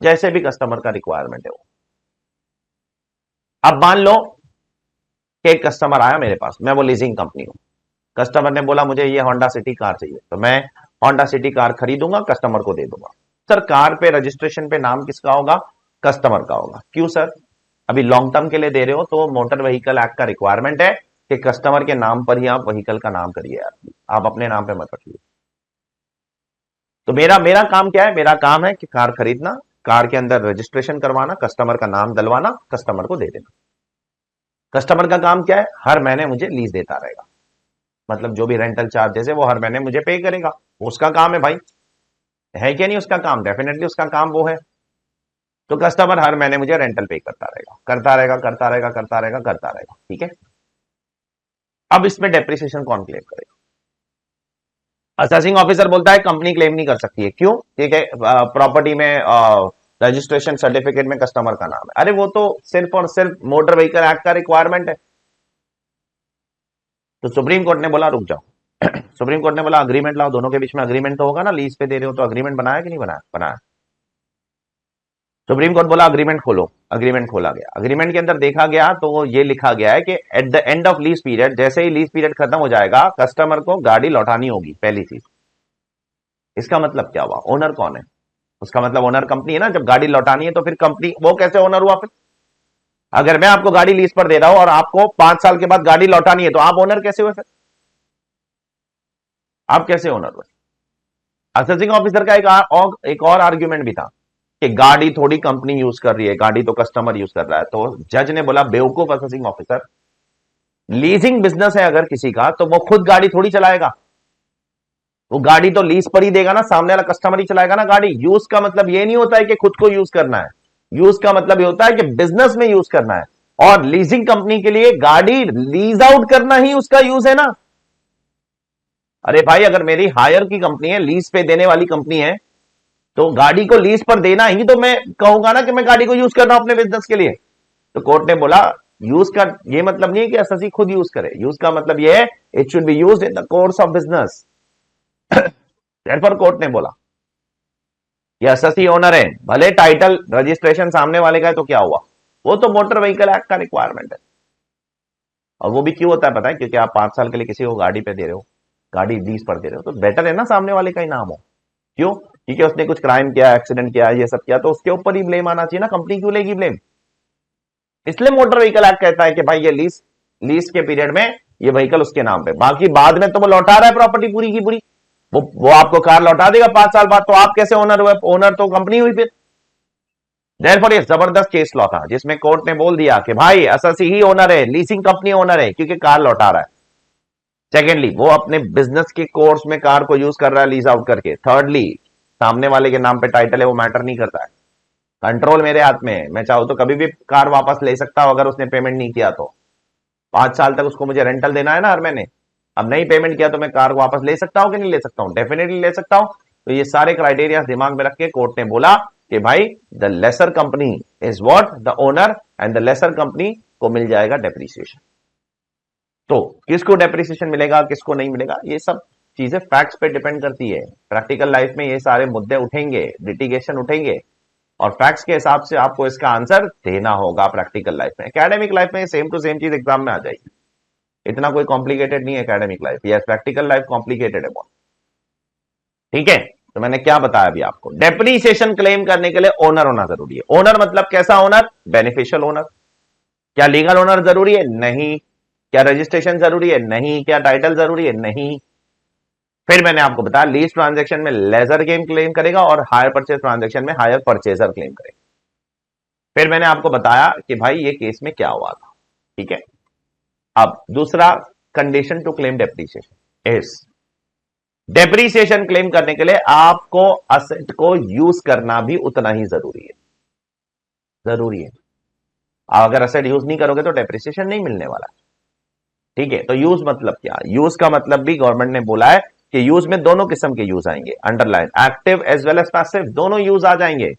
जैसे भी कस्टमर का रिक्वायरमेंट है वो। अब मान लो कि एक कस्टमर आया मेरे पास, मैं वो लीजिंग कंपनी हूं। कस्टमर ने बोला मुझे ये होंडा सिटी कार चाहिए, तो मैं होंडा सिटी कार खरीदूंगा, कस्टमर को दे दूंगा। सर कार पे रजिस्ट्रेशन पे नाम किसका होगा? कस्टमर का होगा। क्यों सर? अभी लॉन्ग टर्म के लिए दे रहे हो तो मोटर व्हीकल एक्ट का रिक्वायरमेंट है कि कस्टमर के नाम पर ही आप व्हीकल का नाम करिए, आप अपने नाम पे मत रखिए। तो मेरा काम क्या है? मेरा काम है कि कार खरीदना, कार के अंदर रजिस्ट्रेशन करवाना, कस्टमर का नाम डलवाना, कस्टमर को दे देना। कस्टमर का काम क्या है? हर महीने मुझे लीज देता रहेगा, मतलब जो भी रेंटल चार्जेस है वो हर महीने मुझे पे करेगा। उसका काम है भाई, है क्या नहीं उसका काम? डेफिनेटली उसका काम वो है। तो कस्टमर हर महीने मुझे रेंटल पे करता रहेगा, करता रहेगा, करता रहेगा, करता रहेगा, करता रहेगा। ठीक है। अब इसमें डेप्रिसिएशन कौन क्लेम करेगा? असेसिंग ऑफिसर बोलता है कंपनी क्लेम नहीं कर सकती है। क्यों? ठीक है, प्रॉपर्टी में रजिस्ट्रेशन सर्टिफिकेट में कस्टमर का नाम है। अरे वो तो सिर्फ और सिर्फ मोटर व्हीकल एक्ट का रिक्वायरमेंट है। तो सुप्रीम कोर्ट ने बोला रुक जाओ सुप्रीम कोर्ट ने बोला अग्रीमेंट लाओ, दोनों के बीच में अग्रीमेंट तो होगा ना, लीज पे दे रहे हो तो अग्रीमेंट बनाया कि नहीं बनाया? बनाया। सुप्रीम कोर्ट बोला अग्रीमेंट खोलो, अग्रीमेंट खोला गया। अग्रीमेंट के अंदर देखा गया तो ये लिखा गया है कि at the end of lease period, जैसे ही लीज पीरियड खत्म हो जाएगा, कस्टमर को गाड़ी लौटानी होगी, पहली चीज। इसका मतलब क्या हुआ? ओनर कौन है? उसका मतलब ओनर कंपनी है ना। जब गाड़ी लौटानी है तो फिर कंपनी, वो कैसे ओनर हुआ फिर? अगर मैं आपको गाड़ी लीज पर दे रहा हूं और आपको 5 साल के बाद गाड़ी लौटानी है तो आप ओनर कैसे हुए फिर? आप कैसे ओनर हुए? असेसिंग ऑफिसर का एक और आर्ग्यूमेंट भी था कि गाड़ी थोड़ी कंपनी यूज कर रही है, गाड़ी तो कस्टमर यूज कर रहा है। तो जज ने बोला बेवकूफ असेसिंग ऑफिसर, लीजिंग बिजनेस है अगर किसी का तो वो खुद गाड़ी थोड़ी चलाएगा, वो गाड़ी तो लीज पर ही देगा ना, सामने वाला कस्टमर ही चलाएगा ना गाड़ी। यूज का मतलब ये नहीं होता है कि खुद को यूज करना है। यूज का मतलब ये होता है कि बिजनेस में यूज करना है, और लीजिंग कंपनी के लिए गाड़ी लीज आउट करना ही उसका यूज है ना। अरे भाई, अगर मेरी हायर की कंपनी है, लीज पे देने वाली कंपनी है, तो गाड़ी को लीज पर देना ही तो मैं कहूंगा ना कि मैं गाड़ी को यूज कर रहा हूं अपने बिजनेस के लिए। तो कोर्ट ने बोला यूज का ये मतलब नहीं है कि एसएससी खुद यूज करे, यूज का मतलब ये है it should be used in the course of business. Therefore court ने बोला ये एसएससी ओनर है, भले टाइटल रजिस्ट्रेशन सामने वाले का है तो क्या हुआ, वो तो मोटर व्हीकल एक्ट का रिक्वायरमेंट है। और वो भी क्यों होता है पता है, क्योंकि आप 5 साल के लिए किसी को गाड़ी पे दे रहे हो, गाड़ी लीज पर दे रहे हो, तो बेटर है ना सामने वाले का ही नाम हो। क्यों? क्योंकि उसने कुछ क्राइम किया, एक्सीडेंट किया, ये सब किया, तो उसके ऊपर ही ब्लेम आना चाहिए ना, कंपनी क्यों लेगी ब्लेम। इसलिए मोटर व्हीकल एक्ट कहता है कि भाई ये लीज लीज के पीरियड में ये व्हीकल उसके नाम पे, बाकी बाद में तो वो लौटा रहा है प्रॉपर्टी पूरी की पूरी, वो आपको कार लौटा देगा 5 साल बाद, तो आप कैसे ओनर हुए? ओनर तो कंपनी हुई फिर। देयरफॉर ये जबरदस्त केस लॉ था जिसमें कोर्ट ने बोल दिया कि भाई एसएससी ही ओनर है, लीजिंग कंपनी ओनर है, क्योंकि कार लौटा रहा है। सेकेंडली, वो अपने बिजनेस के कोर्स में कार को यूज कर रहा है लीज आउट करके। थर्डली, सामने वाले के नाम पे टाइटल है, वो मैटर नहीं करता है, कंट्रोल मेरे हाथ में है, मैं चाहूं तो कभी भी कार वापस ले सकता हूं अगर उसने पेमेंट नहीं किया तो। 5 साल तक उसको मुझे रेंटल देना है ना हर महीने, अब नहीं पेमेंट किया तो मैं कार वापस ले सकता हूं कि नहीं ले सकता हूं? डेफिनेटली ले सकता हूं। तो ये सारे क्राइटेरिया दिमाग में रख के कोर्ट ने बोला कि भाई the lessor company is what the owner, and the lessor company को मिल जाएगा डेप्रिसिएशन। तो किसको डेप्रिसिएशन मिलेगा, किसको नहीं मिलेगा, ये सब चीजें फैक्ट्स पे डिपेंड करती है। प्रैक्टिकल लाइफ में ये सारे मुद्दे उठेंगे, लिटिगेशन उठेंगे, और फैक्ट्स के हिसाब से आपको इसका आंसर देना होगा प्रैक्टिकल लाइफ में। एकेडमिक लाइफ में सेम टू सेम चीज एग्जाम में आ जाएगी, इतना कोई कॉम्प्लिकेटेड नहीं है academic life, yes practical life complicated है बहुत। ठीक है, तो मैंने क्या बताया अभी आपको, डेप्रिसिएशन क्लेम करने के लिए ओनर होना जरूरी है। ओनर मतलब कैसा ओनर? Beneficial owner. क्या लीगल ओनर जरूरी है? नहीं। क्या रजिस्ट्रेशन जरूरी है? नहीं। क्या टाइटल जरूरी है? नहीं। फिर मैंने आपको बताया लीज ट्रांजैक्शन में लेजर गेम क्लेम करेगा, और हायर परचेज ट्रांजैक्शन में हायर परचेजर क्लेम करेगा। फिर मैंने आपको बताया कि भाई ये केस में क्या हुआ था। ठीक है, अब दूसरा condition to claim depreciation is, depreciation claim करने के लिए आपको असेट को यूज करना भी उतना ही जरूरी है। जरूरी है, अगर असेट यूज नहीं करोगे तो डेप्रिसिएशन नहीं मिलने वाला। ठीक है, तो यूज मतलब क्या? यूज का मतलब भी गवर्नमेंट ने बोला है कि यूज में दोनों किस्म के यूज आएंगे, underline, active as well as passive, दोनों यूज आ जाएंगे।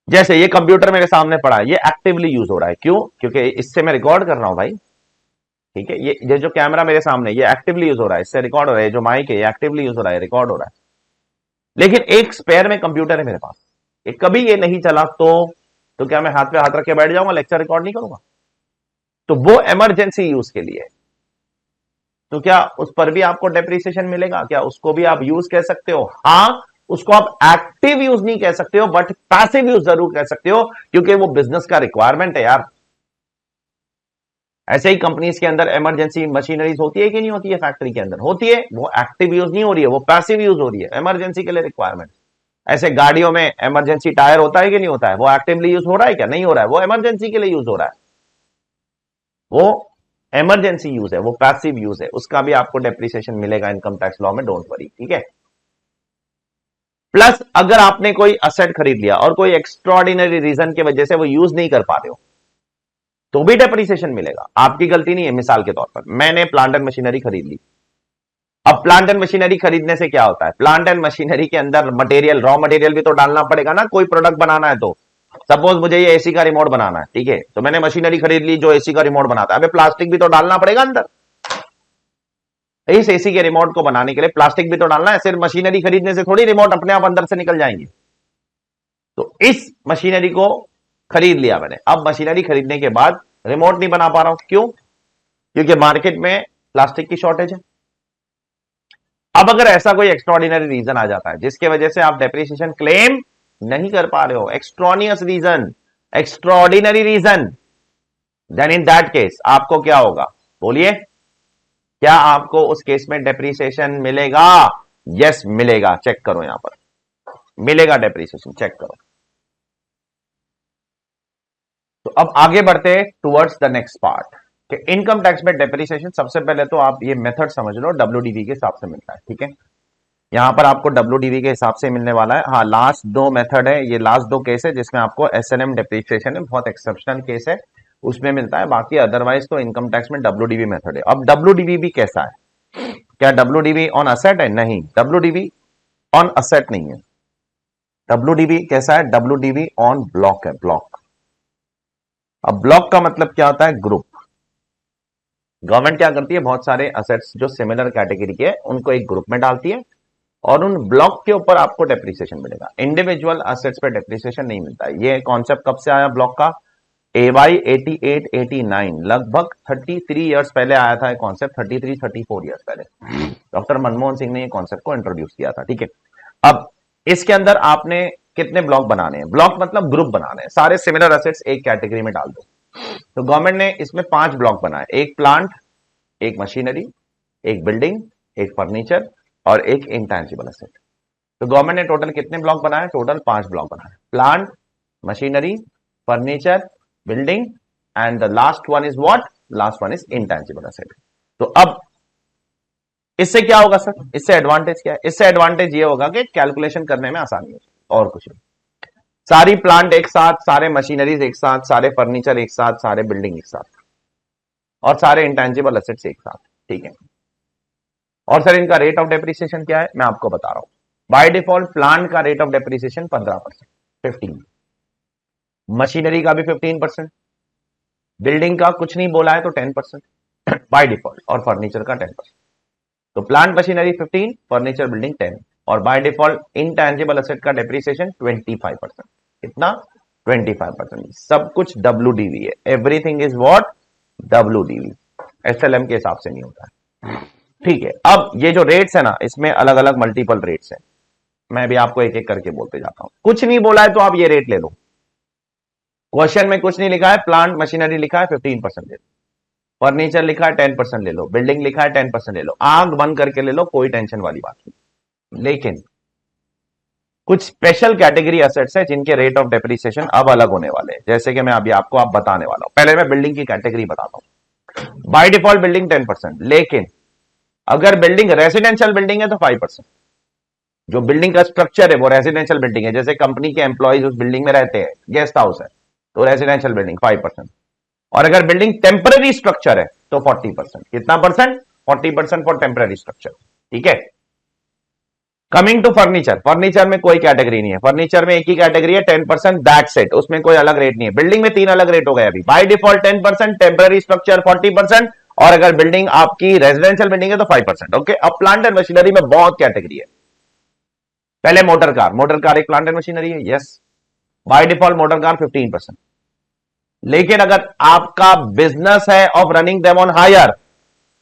जैसे ये कंप्यूटर मेरे सामने पड़ा है, ये एक्टिवली यूज हो रहा है, क्यों? क्योंकि इससे मैं रिकॉर्ड कर रहा हूं भाई। ठीक है, ये जो कैमरा मेरे सामने, ये एक्टिवली यूज हो रहा है, इससे रिकॉर्ड हो रहा है। जो माइक है, ये एक्टिवली यूज हो रहा है, रिकॉर्ड हो रहा है। लेकिन एक स्पेयर में कंप्यूटर है मेरे पास, कभी ये नहीं चला तो क्या मैं हाथ पे हाथ रख के बैठ जाऊंगा, लेक्चर रिकॉर्ड नहीं करूंगा? तो वो इमरजेंसी यूज के लिए है। तो क्या उस पर भी आपको डेप्रिसिएशन मिलेगा? क्या उसको भी आप यूज कह सकते हो? हाँ, उसको आप एक्टिव यूज नहीं कह सकते हो, बट पैसिव यूज जरूर कह सकते हो, क्योंकि वो बिजनेस का रिक्वायरमेंट है यार। ऐसे ही कंपनीज के अंदर इमरजेंसी मशीनरीज होती है कि नहीं होती है? फैक्ट्री के अंदर होती है, वो एक्टिव यूज नहीं हो रही है, वो पैसिव यूज हो रही है, इमरजेंसी के लिए रिक्वायरमेंट। ऐसे गाड़ियों में इमरजेंसी टायर होता है कि नहीं होता है? वो एक्टिवली यूज हो रहा है क्या? नहीं हो रहा है, वो इमरजेंसी के लिए यूज हो रहा है, वो इमरजेंसी यूज है, वो पैसिव यूज है, उसका भी आपको डेप्रिसिएशन मिलेगा इनकम टैक्स लॉ में, डोंट वरी। ठीक है, प्लस अगर आपने कोई असेट खरीद लिया और कोई एक्स्ट्रॉर्डिनरी रीजन की वजह से वो यूज नहीं कर पा रहे हो, तो भी डेप्रिसिएशन मिलेगा। आपकी गलती नहीं है। मिसाल के तौर पर मैंने प्लांट एंड मशीनरी खरीद ली। अब प्लांट एंड मशीनरी खरीदने से क्या होता है? प्लांट एंड मशीनरी के अंदर मटेरियल, रॉ मटेरियल भी तो डालना पड़ेगा ना, कोई प्रोडक्ट बनाना है तो। सपोज मुझे ये एसी का रिमोट बनाना है, ठीक है, तो मैंने मशीनरी खरीद ली जो एसी का रिमोट बनाता है। अबे प्लास्टिक भी तो डालना पड़ेगा अंदर, इस एसी के रिमोट को बनाने के लिए प्लास्टिक भी तो डालना है। सिर्फ मशीनरी खरीदने से थोड़ी रिमोट अपने आप अंदर से निकल जाएंगे। तो इस मशीनरी को खरीद लिया मैंने, अब मशीनरी खरीदने के बाद रिमोट नहीं बना पा रहा हूं, क्यों? क्योंकि मार्केट में प्लास्टिक की शॉर्टेज है। अब अगर ऐसा कोई एक्स्ट्रॉर्डिनरी रीजन आ जाता है जिसकी वजह से आप डेप्रिसिएशन क्लेम नहीं कर पा रहे हो, extraneous reason, extraordinary reason, then in that case आपको क्या होगा? बोलिए, क्या आपको उस केस में डेप्रिसिएशन मिलेगा? यस मिलेगा, चेक करो यहां पर, मिलेगा डेप्रिसिएशन, चेक करो। तो अब आगे बढ़ते टुवर्ड्स द नेक्स्ट पार्ट कि इनकम टैक्स में डेप्रिसिएशन। सबसे पहले तो आप ये मेथड समझ लो, डब्ल्यूडीवी के हिसाब से मिलता है। ठीक है, यहां पर आपको WDV के हिसाब से मिलने वाला है। हाँ, लास्ट दो मेथड है, ये लास्ट दो केस है जिसमें आपको SNM डेप्रिसिएशन है, बहुत एक्सेप्शनल केस है, उसमें मिलता है। बाकी अदरवाइज तो इनकम टैक्स में WDV मेथड है। अब WDV भी कैसा है? क्या WDV ऑन असेट है? नहीं, WDV ऑन असेट नहीं है। WDV कैसा है? WDV ऑन ब्लॉक है, ब्लॉक। अब ब्लॉक का मतलब क्या होता है? ग्रुप। गवर्नमेंट क्या करती है, बहुत सारे असेट्स जो सिमिलर कैटेगरी के उनको एक ग्रुप में डालती है और उन ब्लॉक के ऊपर आपको डेप्रिसिएशन मिलेगा। इंडिविजुअल असेट्स पे डेप्रिसिएशन नहीं मिलता है। ये कॉन्सेप्ट कब से आया ब्लॉक का? AY 88 89 लगभग 33 इयर्स पहले आया था कॉन्सेप्ट, 33-34 इयर्स पहले डॉक्टर मनमोहन सिंह ने ये कॉन्सेप्ट को इंट्रोड्यूस किया था। ठीक है, अब इसके अंदर आपने कितने ब्लॉक बनाने हैं? ब्लॉक मतलब ग्रुप बनाने हैं, सारे सिमिलर असेट्स एक कैटेगरी में डाल दो। तो गवर्नमेंट ने इसमें 5 ब्लॉक बनाए, एक प्लांट, एक मशीनरी, एक बिल्डिंग, एक फर्नीचर और एक इंटैंजिबल असेट। तो गवर्नमेंट ने टोटल कितने ब्लॉक बनाए? टोटल 5 ब्लॉक बनाए, plant, machinery, furniture, building and the last one is what? Last one is intangible asset. तो अब इससे क्या होगा सर? इससे एडवांटेज क्या है? इससे एडवांटेज ये होगा कि कैलकुलेशन करने में आसानी होगी और कुछ नहीं। सारी प्लांट एक साथ, सारे मशीनरीज एक साथ, सारे फर्नीचर एक साथ, सारे बिल्डिंग एक साथ और सारे इंटैंजिबल असेट्स एक साथ। ठीक है, और सर इनका रेट ऑफ डेप्रिसिएशन क्या है? मैं आपको बता रहा हूं। बाय डिफॉल्ट प्लांट का रेट ऑफ डेप्रिसिएशन 15%, 15। मशीनरी का भी 15%, बिल्डिंग का कुछ नहीं बोला है तो 10% बाय डिफॉल्ट, और फर्नीचर का 10%। तो प्लांट मशीनरी 15, फर्नीचर बिल्डिंग 10, और बाय डिफॉल्ट इनटैंजिबल असेट का डेप्रिसिएशन 25%। कितना? 25%। सब कुछ WDV है, everything is what? WDV। SLM के हिसाब से नहीं होता है। ठीक है, अब ये जो रेट्स है ना, इसमें अलग अलग मल्टीपल रेट्स हैं। मैं भी आपको एक एक करके बोलते जाता हूं। कुछ नहीं बोला है तो आप ये रेट ले लो। क्वेश्चन में कुछ नहीं लिखा है, प्लांट मशीनरी लिखा है 15% ले लो, फर्नीचर लिखा है 10% ले लो, बिल्डिंग लिखा है 10% ले लो, आंख बंद करके ले लो, कोई टेंशन वाली बात नहीं। लेकिन कुछ स्पेशल कैटेगरी असेट्स है जिनके रेट ऑफ डेप्रिसिएशन अब अलग होने वाले हैं, जैसे कि मैं अभी आपको बताने वाला हूं। पहले मैं बिल्डिंग की कैटेगरी बताता हूं। बाय डिफॉल्ट बिल्डिंग 10%, लेकिन अगर बिल्डिंग रेजिडेंशियल बिल्डिंग है तो 5%। जो बिल्डिंग का स्ट्रक्चर है वो रेजिडेंशियल बिल्डिंग है, जैसे कंपनी के एम्प्लॉइज उस बिल्डिंग में रहते हैं, गेस्ट हाउस है, तो रेजिडेंशियल बिल्डिंग 5%। और अगर बिल्डिंग टेम्पररी स्ट्रक्चर है तो 40%। कितना परसेंट? 40% for temporary structure. ठीक है, कमिंग टू फर्नीचर। फर्नीचर में कोई कैटेगरी नहीं है, फर्नीचर में एक ही कैटेगरी है 10%, दैट्स इट, उसमें कोई अलग रेट नहीं है। बिल्डिंग में 3 अलग रेट हो गए अभी, बाय डिफॉल्ट 10%, टेम्पररी स्ट्रक्चर 40%, और अगर बिल्डिंग आपकी रेजिडेंशियल बिल्डिंग है तो 5%। ओके, अब प्लांट एंड मशीनरी में बहुत कैटेगरी है। पहले मोटर कार, मोटर कार एक प्लांट एंड मशीनरी है, yes, by default motor car 15%। लेकिन अगर आपका बिजनेस है of running them on hire,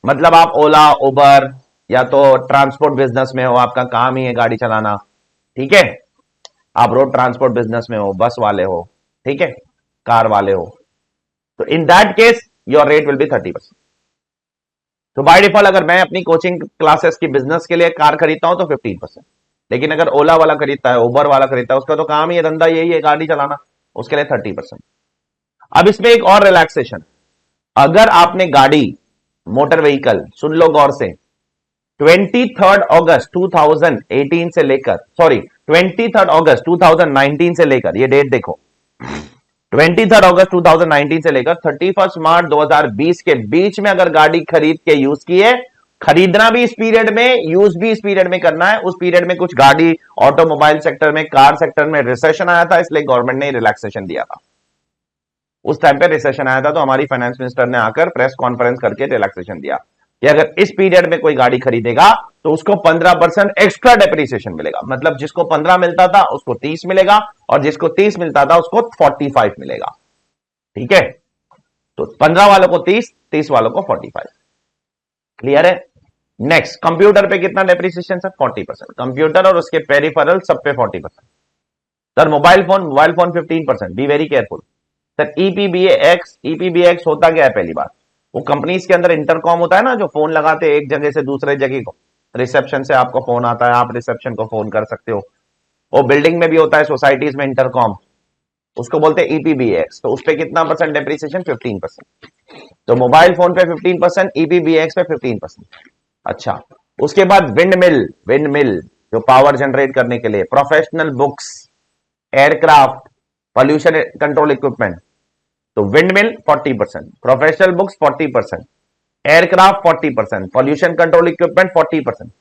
मतलब आप ओला, उबर या तो ट्रांसपोर्ट बिजनेस में हो, आपका काम ही है गाड़ी चलाना, ठीक है, आप रोड ट्रांसपोर्ट बिजनेस में हो, बस वाले हो, ठीक है, कार वाले हो, तो इन that case your rate will be 30%। तो बाय डिफॉल्ट अगर मैं अपनी कोचिंग क्लासेस की बिजनेस के लिए कार खरीदता हूं तो 15%। लेकिन अगर ओला वाला खरीदता है, उबर वाला खरीदता है, उसका तो काम ही है, धंधा यही है गाड़ी चलाना, उसके लिए 30%। अब इसमें एक और रिलैक्सेशन, अगर आपने गाड़ी, मोटर व्हीकल, सुन लो गौर से, 23 अगस्त 2018 से लेकर, सॉरी 23 अगस्त 2019 से लेकर, ये डेट देखो, 23 अगस्त 2019 से लेकर 31 मार्च 2020 के बीच में अगर गाड़ी खरीद के यूज की है, खरीदना भी इस पीरियड में, यूज भी इस पीरियड में करना है। उस पीरियड में कुछ गाड़ी, ऑटोमोबाइल सेक्टर में, कार सेक्टर में रिसेशन आया था, इसलिए गवर्नमेंट ने रिलैक्सेशन दिया था। उस टाइम पे रिसेशन आया था तो हमारी फाइनेंस मिनिस्टर ने आकर प्रेस कॉन्फ्रेंस करके रिलैक्सेशन दिया कि अगर इस पीरियड में कोई गाड़ी खरीदेगा तो उसको 15% एक्स्ट्रा डेप्रिसिएशन मिलेगा। मतलब जिसको 15 मिलता था उसको 30 मिलेगा, और जिसको 30 मिलता था उसको 45 मिलेगा। ठीक है, तो 15 वालों को 30, 30 वालों को 45। क्लियर है? नेक्स्ट, कंप्यूटर पे कितना डेप्रिसिएशन सर? 40%। कंप्यूटर और उसके पेरिफेरल सब पे 40%। Sir mobile phone 15%। Be very careful sir. EPBX होता क्या है? पहली बात, वो कंपनीज के अंदर इंटरकॉम होता है ना, जो फोन लगाते हैं एक जगह से दूसरे जगह को, रिसेप्शन से आपको फोन आता है, आप रिसेप्शन को फोन कर सकते हो। वो बिल्डिंग में भी होता है, सोसाइटीज में इंटरकॉम, उसको बोलते हैं ईपीबीएक्स। तो उस पर कितना परसेंट डेप्रिसिएशन? 15%। तो मोबाइल फोन पे 15%, ईपीबीएक्स पे 15%। अच्छा, उसके बाद विंड मिल जो पावर जनरेट करने के लिए, professional books, aircraft, pollution control equipment, तो windmill 40%, professional books 40%, aircraft 40%, pollution control equipment 40%,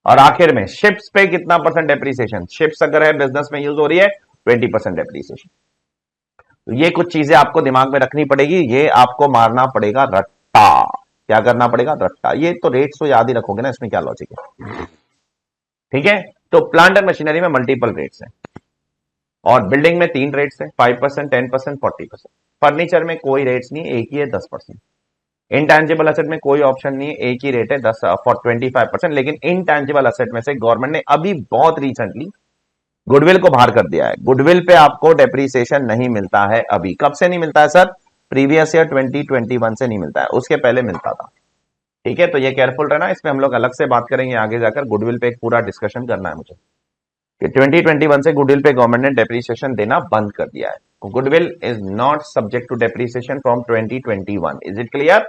और आखिर में शिप्स पे कितना परसेंट डेप्रीसिएशन, शिप्स अगर है बिजनेस में यूज हो रही है 20% डेप्रीसिएशन। तो ये कुछ चीजें आपको दिमाग में रखनी पड़ेगी, ये आपको मारना पड़ेगा रट्टा। क्या करना पड़ेगा? रट्टा। ये तो रेट्स तो याद ही रखोगे ना, इसमें क्या लॉजिक है? ठीक है, तो प्लांट एंड मशीनरी में मल्टीपल रेट्स हैं और बिल्डिंग में 3 रेट्स हैं, 5%, 10%, 40%। फर्नीचर में कोई रेट्स नहीं, एक ही है 10%। इनटैंजिबल असेट में कोई ऑप्शन नहीं है, एक ही रेट है 25%। लेकिन इनटैंजिबल असेट में से गवर्नमेंट ने अभी बहुत रिसेंटली गुडविल को बाहर कर दिया है। गुडविल पे आपको डेप्रीसिएशन नहीं मिलता है अभी। कब से नहीं मिलता है सर? प्रीवियस ईयर 2021 से नहीं मिलता है, उसके पहले मिलता था। ठीक है, तो ये केयरफुल रहना, इसमें हम लोग अलग से बात करेंगे आगे जाकर। गुडविल पे एक पूरा डिस्कशन करना है मुझे कि 2021 से गुडविल पे गवर्नमेंट ने डेप्रीसिएशन देना बंद कर दिया है। Goodwill is not subject to depreciation from 2021। Is it clear?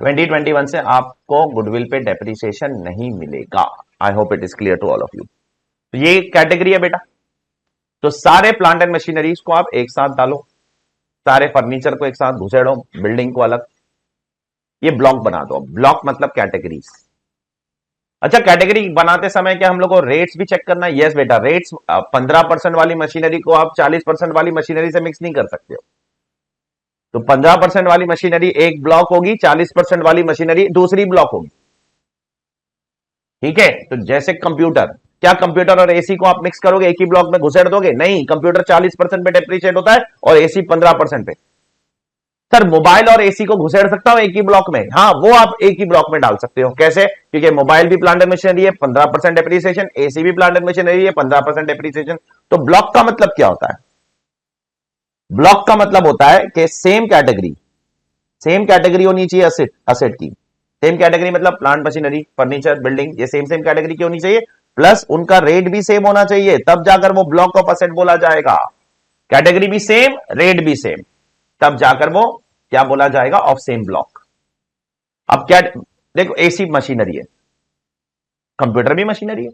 2021 से आपको गुडविल पे डेप्रीसिएशन नहीं मिलेगा। I hope it is clear to all of you. तो ये कैटेगरी है बेटा। तो सारे प्लांट एंड मशीनरीज को आप एक साथ डालो, सारे फर्नीचर को एक साथ घुसेड़ो, बिल्डिंग को अलग, ये ब्लॉक बना दो। ब्लॉक मतलब कैटेगरीज। अच्छा, कैटेगरी बनाते समय क्या हम लोग को रेट्स भी चेक करना है? यस बेटा, रेट्स 15% वाली मशीनरी को आप 40% वाली मशीनरी से मिक्स नहीं कर सकते हो। तो 15% वाली मशीनरी एक ब्लॉक होगी, 40% वाली मशीनरी दूसरी ब्लॉक होगी। ठीक है, तो जैसे कंप्यूटर, क्या कंप्यूटर और एसी को आप मिक्स करोगे, एक ही ब्लॉक में घुसेड़ दोगे? नहीं, कंप्यूटर 40% पे डेप्रीशिएट होता है और एसी 15% पे। सर मोबाइल और एसी को घुसेड़ सकता हूं एक ही ब्लॉक में? हाँ, वो आप एक ही ब्लॉक में डाल सकते हो। कैसे? क्योंकि मोबाइल भी प्लांट एंड मशीनरी है, 15% डेप्रीसिएशन, एसी भी प्लांट एंड मशीनरी है, 15% डेप्रीसिएशन। तो ब्लॉक का मतलब क्या होता है? ब्लॉक का मतलब होता है कि सेम कैटेगरी होनी चाहिए असेट की। सेम कैटेगरी मतलब प्लांट मशीनरी, फर्नीचर, बिल्डिंग, ये सेम कैटेगरी की होनी चाहिए, प्लस उनका रेट भी सेम होना चाहिए, तब जाकर वो ब्लॉक ऑफ असेट बोला जाएगा। कैटेगरी भी सेम, रेट भी सेम, तब जाकर वो क्या बोला जाएगा? Of same block. अब क्या देखो, एसी मशीनरी है, कंप्यूटर भी मशीनरी है,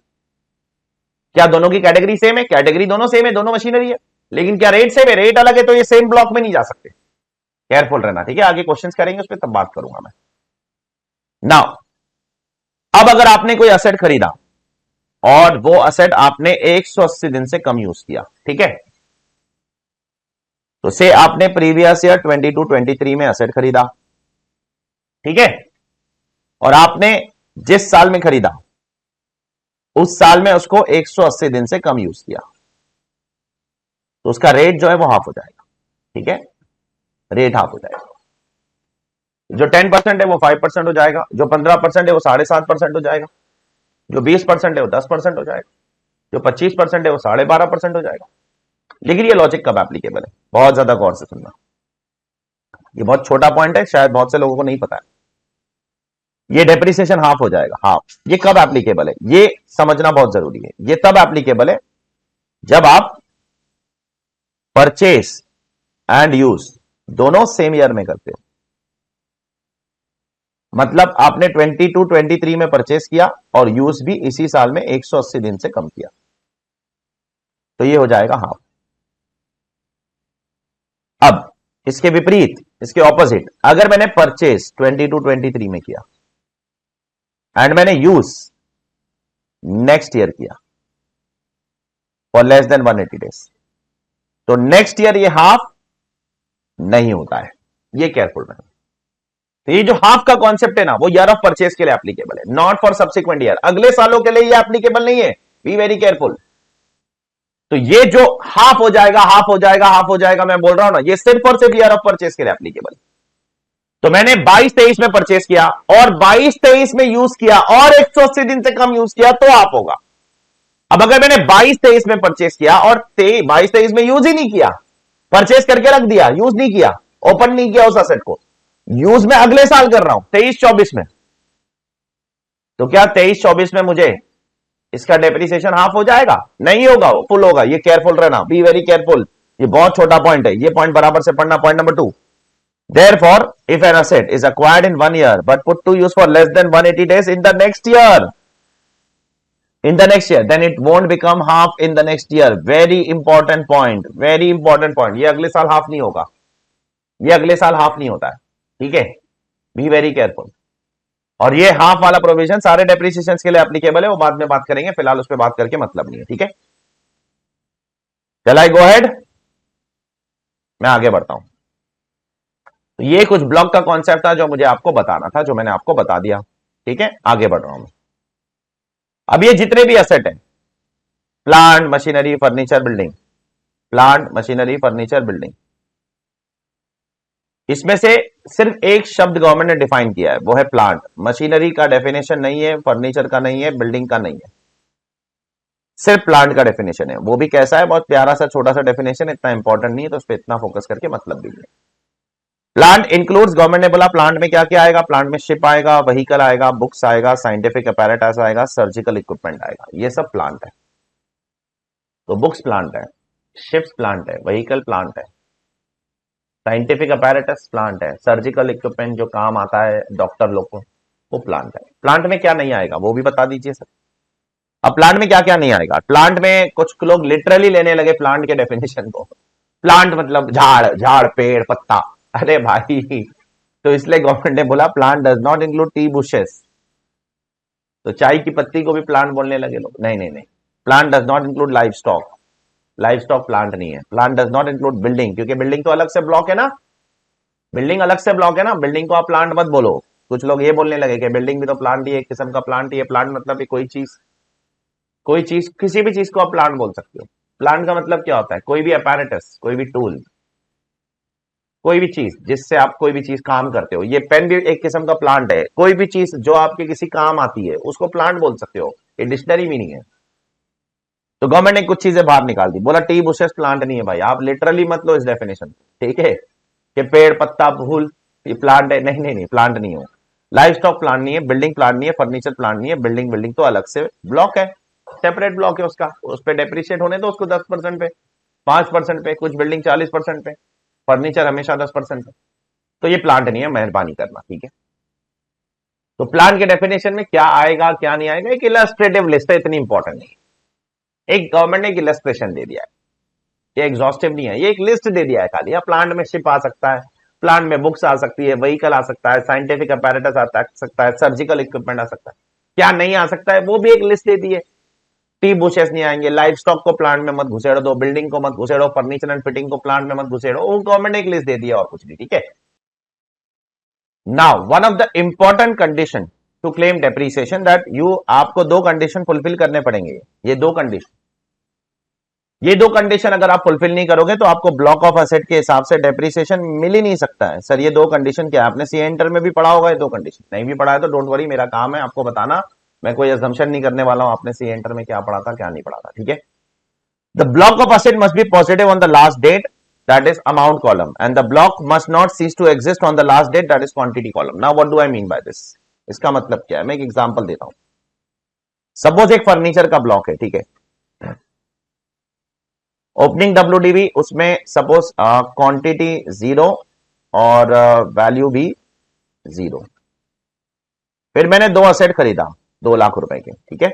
क्या दोनों की कैटेगरी सेम है? कैटेगरी दोनों सेम है, दोनों मशीनरी है, लेकिन क्या रेट सेम है? रेट अलग है, तो ये सेम ब्लॉक में नहीं जा सकते। केयरफुल रहना, ठीक है? आगे क्वेश्चंस करेंगे उस पर, तब बात करूंगा मैं। नाउ अब अगर आपने कोई असेट खरीदा और वो असेट आपने 180 दिन से कम यूज किया, ठीक है, तो से आपने प्रीवियस ईयर 22-23 में असेट खरीदा, ठीक है, और आपने जिस साल में खरीदा उस साल में उसको 180 दिन से कम यूज किया, तो उसका रेट जो है वो हाफ हो जाएगा। ठीक है, रेट हाफ हो जाएगा। जो 10% है वो 5% हो जाएगा, जो 15% है वो 7.5% हो जाएगा, जो 20% है वो 10% हो जाएगा, जो 25% है वो 12.5% हो जाएगा। लेकिन ये लॉजिक कब एप्लीकेबल है? बहुत ज्यादा गौर से सुनना, ये बहुत छोटा पॉइंट है, शायद बहुत से लोगों को नहीं पता है। ये डेप्रिसिएशन हाफ हो जाएगा, हाफ, ये कब एप्लीकेबल है ये समझना बहुत जरूरी है। ये तब एप्लीकेबल है जब आप परचेस एंड यूज दोनों सेम ईयर में करते हो। मतलब आपने 22-23 में परचेस किया और यूज भी इसी साल में 180 दिन से कम किया, तो ये हो जाएगा हाफ। अब इसके विपरीत, इसके ऑपोजिट, अगर मैंने परचेस 22-23 में किया एंड मैंने यूज नेक्स्ट ईयर किया फॉर लेस देन 180 डेज, तो नेक्स्ट ईयर ये हाफ नहीं होता है। ये केयरफुल रहना। तो ये जो हाफ का कॉन्सेप्ट है ना, वो ईयर ऑफ परचेस के लिए एप्लीकेबल है, नॉट फॉर सब्सिक्वेंट ईयर। अगले सालों के लिए ये एप्लीकेबल नहीं है, बी वेरी केयरफुल। तो ये जो हाफ हो जाएगा, हाफ हो जाएगा, हाफ हो जाएगा, मैं बोल रहा हूं ना, ये सिर्फ और सिर्फ ईयर ऑफ परचेस के लिए एप्लीकेबल। तो मैंने 22-23 में परचेस किया और 22-23 में यूज किया और 180 दिन से कम यूज किया, तो हाफ होगा। अब अगर मैंने 22-23 में परचेस किया और 22-23 में यूज ही नहीं किया, परचेस करके रख दिया, यूज नहीं किया, ओपन नहीं किया उस असेट को, यूज में अगले साल कर रहा हूं 23-24 में, तो क्या 23-24 में मुझे इसका डेप्रिसिएशन हाफ हो जाएगा? नहीं होगा, फुल होगा। ये केयरफुल रहना, बी वेरी केयरफुल। ये बहुत छोटा पॉइंट है, ये पॉइंट बराबर से पढ़ना। Point number 2, therefore if an asset is acquired in 1 year but put to use for less than 180 days in the next year, in the next year, then it won't become half in the next year. Very important point, very important point. ये अगले साल half नहीं होगा, ये अगले साल half नहीं होता है, ठीक है, बी वेरी केयरफुल। और ये हाफ वाला प्रोविजन सारे डेप्रिसिएशन के लिए एप्लीकेबल है, वो बाद में बात करेंगे, फिलहाल उस पर बात करके मतलब नहीं है, ठीक है। चल आई गो हेड, मैं आगे बढ़ता हूं। तो ये कुछ ब्लॉक का कॉन्सेप्ट था जो मुझे आपको बताना था, जो मैंने आपको बता दिया, ठीक है। आगे बढ़ रहा हूं। अब ये जितने भी एसेट है, plant machinery furniture building, plant machinery furniture building, इसमें से सिर्फ एक शब्द गवर्नमेंट ने डिफाइन किया है, वो है प्लांट। मशीनरी का डेफिनेशन नहीं है, फर्नीचर का नहीं है, बिल्डिंग का नहीं है, सिर्फ प्लांट का डेफिनेशन है। वो भी कैसा है, बहुत प्यारा सा छोटा सा डेफिनेशन, इतना इंपॉर्टेंट नहीं है, तो उस पर इतना फोकस करके मतलब भी नहीं। प्लांट इंक्लूड्स, गवर्नमेंट ने बोला प्लांट में क्या क्या आएगा, प्लांट में शिप आएगा, व्हीकल आएगा, बुक्स आएगा, साइंटिफिक अपैरेटस आएगा, सर्जिकल इक्विपमेंट आएगा, ये सब प्लांट है। तो बुक्स प्लांट है, शिप्स प्लांट है, व्हीकल प्लांट है, साइंटिफिक अपैरेटस प्लांट है, सर्जिकल इक्विपमेंट जो काम आता है डॉक्टर लोग को, वो प्लांट है। प्लांट में क्या नहीं आएगा वो भी बता दीजिए सर। अब प्लांट में क्या क्या नहीं आएगा, प्लांट में कुछ लोग लिटरली लेने लगे प्लांट के डेफिनेशन को, प्लांट मतलब झाड़, झाड़ पेड़ पत्ता, अरे भाई, तो इसलिए गवर्नमेंट ने बोला plant does not include T bushes. तो चाय की पत्ती को भी प्लांट बोलने लगे लोग, नहीं नहीं नहीं, plant does not include life stock, life stock plant नहीं है। Plant does not include building, क्योंकि बिल्डिंग तो अलग से ब्लॉक है ना, बिल्डिंग अलग से ब्लॉक है ना, बिल्डिंग को आप प्लांट मत बोलो। कुछ लोग ये बोलने लगे कि बिल्डिंग भी तो प्लांट ही है, एक किस्म का प्लांट ही है। प्लांट मतलब भी कोई चीज, कोई चीज, किसी भी चीज को आप प्लांट बोल सकते हो। प्लांट का मतलब क्या होता है, कोई भी अपैरेटस, कोई भी टूल, कोई भी चीज जिससे आप कोई भी चीज काम करते हो। ये पेन भी एक किस्म का प्लांट है, कोई भी चीज जो आपके किसी काम आती है उसको प्लांट बोल सकते हो, ये डिक्शनरी मीनिंग है। तो गवर्नमेंट ने कुछ चीजें बाहर निकाल दी, बोला टी बुशेस प्लांट नहीं है भाई, आप लिटरली मत लो इस डेफिनेशन, ठीक है, कि पेड़ पत्ता फूल ये प्लांट है, नहीं नहीं नहीं, प्लांट नहीं हो। लाइफ स्टॉक प्लांट नहीं है, बिल्डिंग प्लांट नहीं है, फर्नीचर प्लांट नहीं है। बिल्डिंग, बिल्डिंग तो अलग से ब्लॉक है, सेपरेट ब्लॉक है उसका, उस पर डेप्रिशिएट होने दो उसको 10% पे, 5% पे, कुछ बिल्डिंग 40% पे, फर्नीचर हमेशा 10% पे। तो ये प्लांट नहीं है, मेहरबानी करना, ठीक है। तो प्लांट के डेफिनेशन में क्या आएगा क्या नहीं आएगा, एक इलस्ट्रेटिव लिस्ट है, इतनी इंपॉर्टेंट नहीं। एक गवर्नमेंट ने एक इलस्ट्रेशन दे दिया है, ये एग्जॉस्टिव नहीं है, ये एक लिस्ट दे दिया है खाली। प्लांट में शिप आ सकता है, प्लांट में बुक्स आ सकती है, व्हीकल आ सकता है, साइंटिफिक अपैरेटस आ सकता है, सर्जिकल इक्विपमेंट आ सकता है। क्या नहीं आ सकता है वो भी एक लिस्ट दे दी है। टी बुशेस नहीं आएंगे, लाइफ स्टॉक को प्लांट में मत घुसेड़ो दो, बिल्डिंग को मत घुसेड़ो, फर्नीचर एंड फिटिंग को प्लांट में मत घुसेड़ो, वो गवर्नमेंट ने एक लिस्ट दे दी है, और कुछ नहीं, ठीक है। Now one of the important condition to claim depreciation that you, आपको दो कंडीशन फुलफिल करने पड़ेंगे। ये दो कंडीशन अगर आप फुलफिल नहीं करोगे तो आपको ब्लॉक ऑफ एसेट के हिसाब से डेप्रिसिएशन मिल ही नहीं सकता है। सर ये दो कंडीशन क्या है, आपने सी इंटर में भी पढ़ा होगा ये दो कंडीशन, नहीं भी पढ़ा है तो डोंट वरी, मेरा काम है आपको बताना, मैं कोई असम्पशन नहीं करने वाला हूं आपने सी इंटर में क्या पढ़ा था क्या नहीं पढ़ा था, ठीक है। The block of asset must be positive on the last date, that is amount column, and the block must not cease to exist on the last date, that is quantity column. Now what do I mean by this, इसका मतलब क्या है, मैं एक example देता हूं। Suppose एक furniture का ब्लॉक है, ठीक है, ओपनिंग WDB, उसमें सपोज क्वांटिटी 0 और वैल्यू भी 0। फिर मैंने दो असेट खरीदा 2 लाख रुपए के, ठीक है।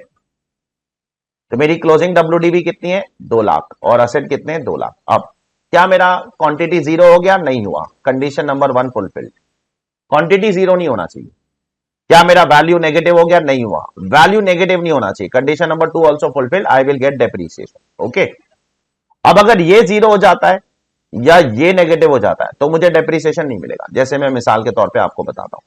तो मेरी क्लोजिंग WDB कितनी है, 2 लाख, और असेट कितने हैं, 2 लाख। अब क्या मेरा क्वांटिटी 0 हो गया, नहीं हुआ, कंडीशन नंबर 1 फुलफिल्ड। क्वांटिटी 0 नहीं होना चाहिए। क्या मेरा वैल्यू नेगेटिव हो गया, नहीं हुआ, वैल्यू नेगेटिव नहीं होना चाहिए, condition number 2 also fulfilled, I will get depreciation, okay. अब अगर ये 0 हो जाता है या ये नेगेटिव हो जाता है तो मुझे डेप्रिसिएशन नहीं मिलेगा। जैसे मैं मिसाल के तौर पे आपको बताता हूं,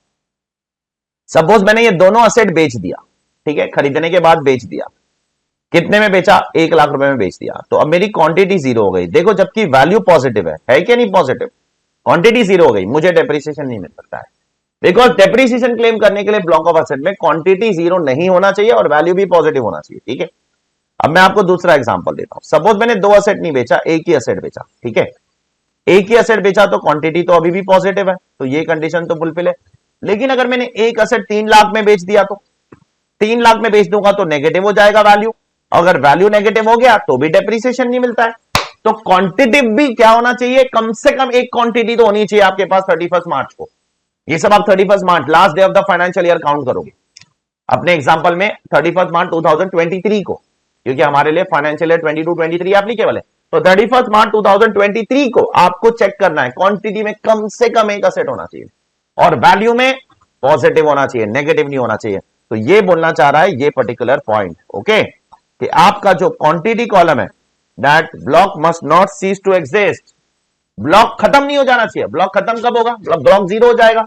सपोज मैंने ये दोनों असेट बेच दिया, ठीक है, खरीदने के बाद बेच दिया, कितने में बेचा, 1 लाख रुपए में बेच दिया, तो अब मेरी क्वांटिटी 0 हो गई। देखो जबकि वैल्यू पॉजिटिव है क्या नहीं पॉजिटिव, क्वांटिटी 0 हो गई, मुझे डेप्रिसिएशन नहीं मिल सकता है, बिकॉज डेप्रिसिएशन क्लेम करने के लिए ब्लॉक ऑफ एसेट में क्वांटिटी 0 नहीं होना चाहिए और वैल्यू भी पॉजिटिव होना चाहिए, ठीक है। अब मैं आपको दूसरा एग्जांपल देता हूं, सपोज मैंने 2 असेट नहीं बेचा, एक ही असेट बेचा, ठीक है, एक ही असेट बेचा तो क्वांटिटी तो अभी भी पॉजिटिव है, तो ये कंडीशन तो फुलफिल है। लेकिन अगर मैंने एक असेट 3 लाख में बेच दिया तो 3 लाख में बेच दूंगा तो नेगेटिव हो जाएगा वैल्यू, अगर वैल्यू नेगेटिव हो गया तो भी डेप्रिसिएशन नहीं मिलता है। तो क्वांटिटी भी क्या होना चाहिए, कम से कम एक क्वांटिटी तो होनी चाहिए आपके पास 31 मार्च को। ये सब आप 31 March last day of the financial year count करोगे। अपने एग्जांपल में 31 मार्च 2023 को, क्योंकि हमारे लिए फाइनेंशियल ईयर 22-23 एप्लीकेबल है, तो 31 मार्च 2023 को आपको चेक करना है क्वांटिटी में कम से कम एक असेट होना चाहिए और वैल्यू में पॉजिटिव होना चाहिए, नेगेटिव नहीं होना चाहिए। तो ये बोलना चाह रहा है ये पर्टिकुलर पॉइंट, ओके, कि आपका जो क्वांटिटी कॉलम है that block must not cease to exist, block खत्म नहीं हो जाना चाहिए। ब्लॉक खत्म कब होगा? ब्लॉक जीरो हो जाएगा,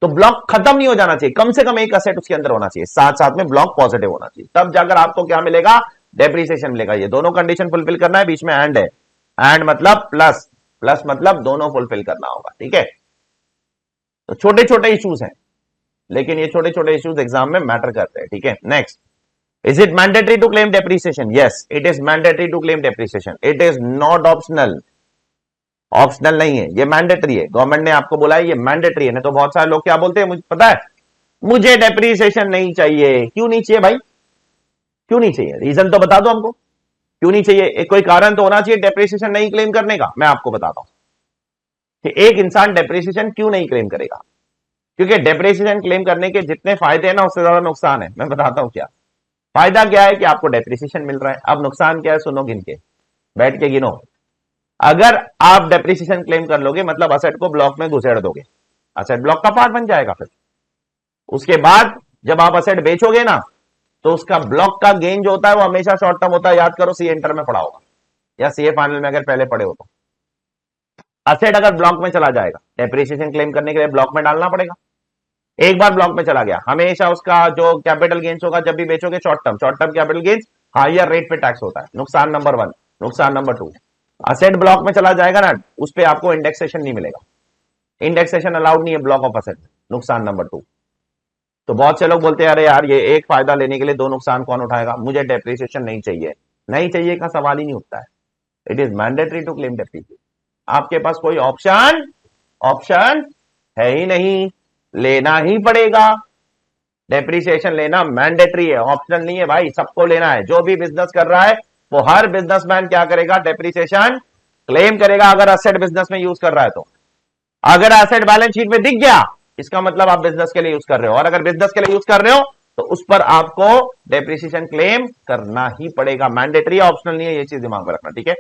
तो ब्लॉक खत्म नहीं हो जाना चाहिए, कम से कम एक असेट उसके अंदर होना चाहिए, साथ साथ में ब्लॉक पॉजिटिव होना चाहिए, तब जाकर आपको क्या मिलेगा? डेप्रिसिएशन मिलेगा। ये दोनों कंडीशन फुलफिल करना है, बीच में एंड है, एंड मतलब प्लस, प्लस मतलब दोनों फुलफिल करना होगा, ठीक है। तो छोटे छोटे इश्यूज हैं, लेकिन ये छोटे छोटे इश्यूज एग्जाम में मैटर करते हैं, ठीक है। Next, is it mandatory to claim depreciation? Yes, it is mandatory to claim depreciation, it is not optional, optional नहीं है, ये मैंडेटरी है। गवर्नमेंट ने आपको बोला है ये मैंडेटरी है, नहीं तो बहुत सारे लोग क्या बोलते हैं मुझे पता है, मुझे डेप्रिसिएशन नहीं चाहिए। क्यों नहीं चाहिए भाई? क्यों नहीं चाहिए? रीजन तो बता दो हमको, क्यों नहीं चाहिए? एक कोई कारण तो होना चाहिए डेप्रिसिएशन नहीं क्लेम करने का। मैं आपको बताता हूं कि एक इंसान डेप्रिसिएशन क्यों नहीं क्लेम करेगा, क्योंकि डेप्रिसिएशन क्लेम करने के जितने फायदे हैं ना, उससे ज्यादा नुकसान है। मैं बताता हूं क्या फायदा क्या है, कि आपको डेप्रिसिएशन मिल रहा है। अब नुकसान क्या है, सुनो गिन के, बैठ के गिनो। अगर आप डेप्रिसिएशन क्लेम कर लोगे मतलब असेट को ब्लॉक में घुसेड़ दोगे, असेट ब्लॉक का पार्ट बन जाएगा। फिर उसके बाद जब आप असेट बेचोगे ना, तो उसका ब्लॉक का गेन जो होता है वो हमेशा शॉर्ट टर्म होता है। याद करो, सीए इंटर में पढ़ा होगा या सीए फाइनल में अगर पहले पढ़े हो तो। असेट अगर ब्लॉक में चला जाएगा, डेप्रिसिएशन क्लेम करने के लिए ब्लॉक में डालना पड़ेगा। एक बार ब्लॉक में चला गया, हमेशा उसका जो कैपिटल गेन्स होगा जब भी बेचोगे, short term capital gains higher rate पे टैक्स होता है। नुकसान नंबर 1। नुकसान नंबर 2, असेट ब्लॉक में चला जाएगा ना, उस पर आपको इंडेक्सेशन नहीं मिलेगा, इंडेक्सेशन अलाउड नहीं है ब्लॉक ऑफ असेट। नुकसान नंबर 2। तो बहुत से लोग बोलते हैं अरे यार ये एक फायदा लेने के लिए दो नुकसान कौन उठाएगा, मुझे डेप्रिसिएशन नहीं चाहिए। नहीं चाहिए का सवाल ही नहीं उठता है, it is mandatory to claim depreciation. आपके पास कोई ऑप्शन है ही नहीं, लेना ही पड़ेगा। डेप्रिसिएशन लेना मैंडेटरी है, ऑप्शनल नहीं है भाई, सबको लेना है। जो भी बिजनेस कर रहा है वो हर बिजनेसमैन क्या करेगा, डेप्रिसिएशन क्लेम करेगा, अगर एसेट बिजनेस में यूज कर रहा है तो। अगर एसेट बैलेंस शीट में दिख गया, इसका मतलब आप बिजनेस के लिए यूज कर रहे हो, और अगर बिजनेस के लिए यूज कर रहे हो तो उस पर आपको डेप्रिसिएशन क्लेम करना ही पड़ेगा। मैंडेटरी, ऑप्शनल नहीं है, ये चीज दिमाग में रखना, ठीक है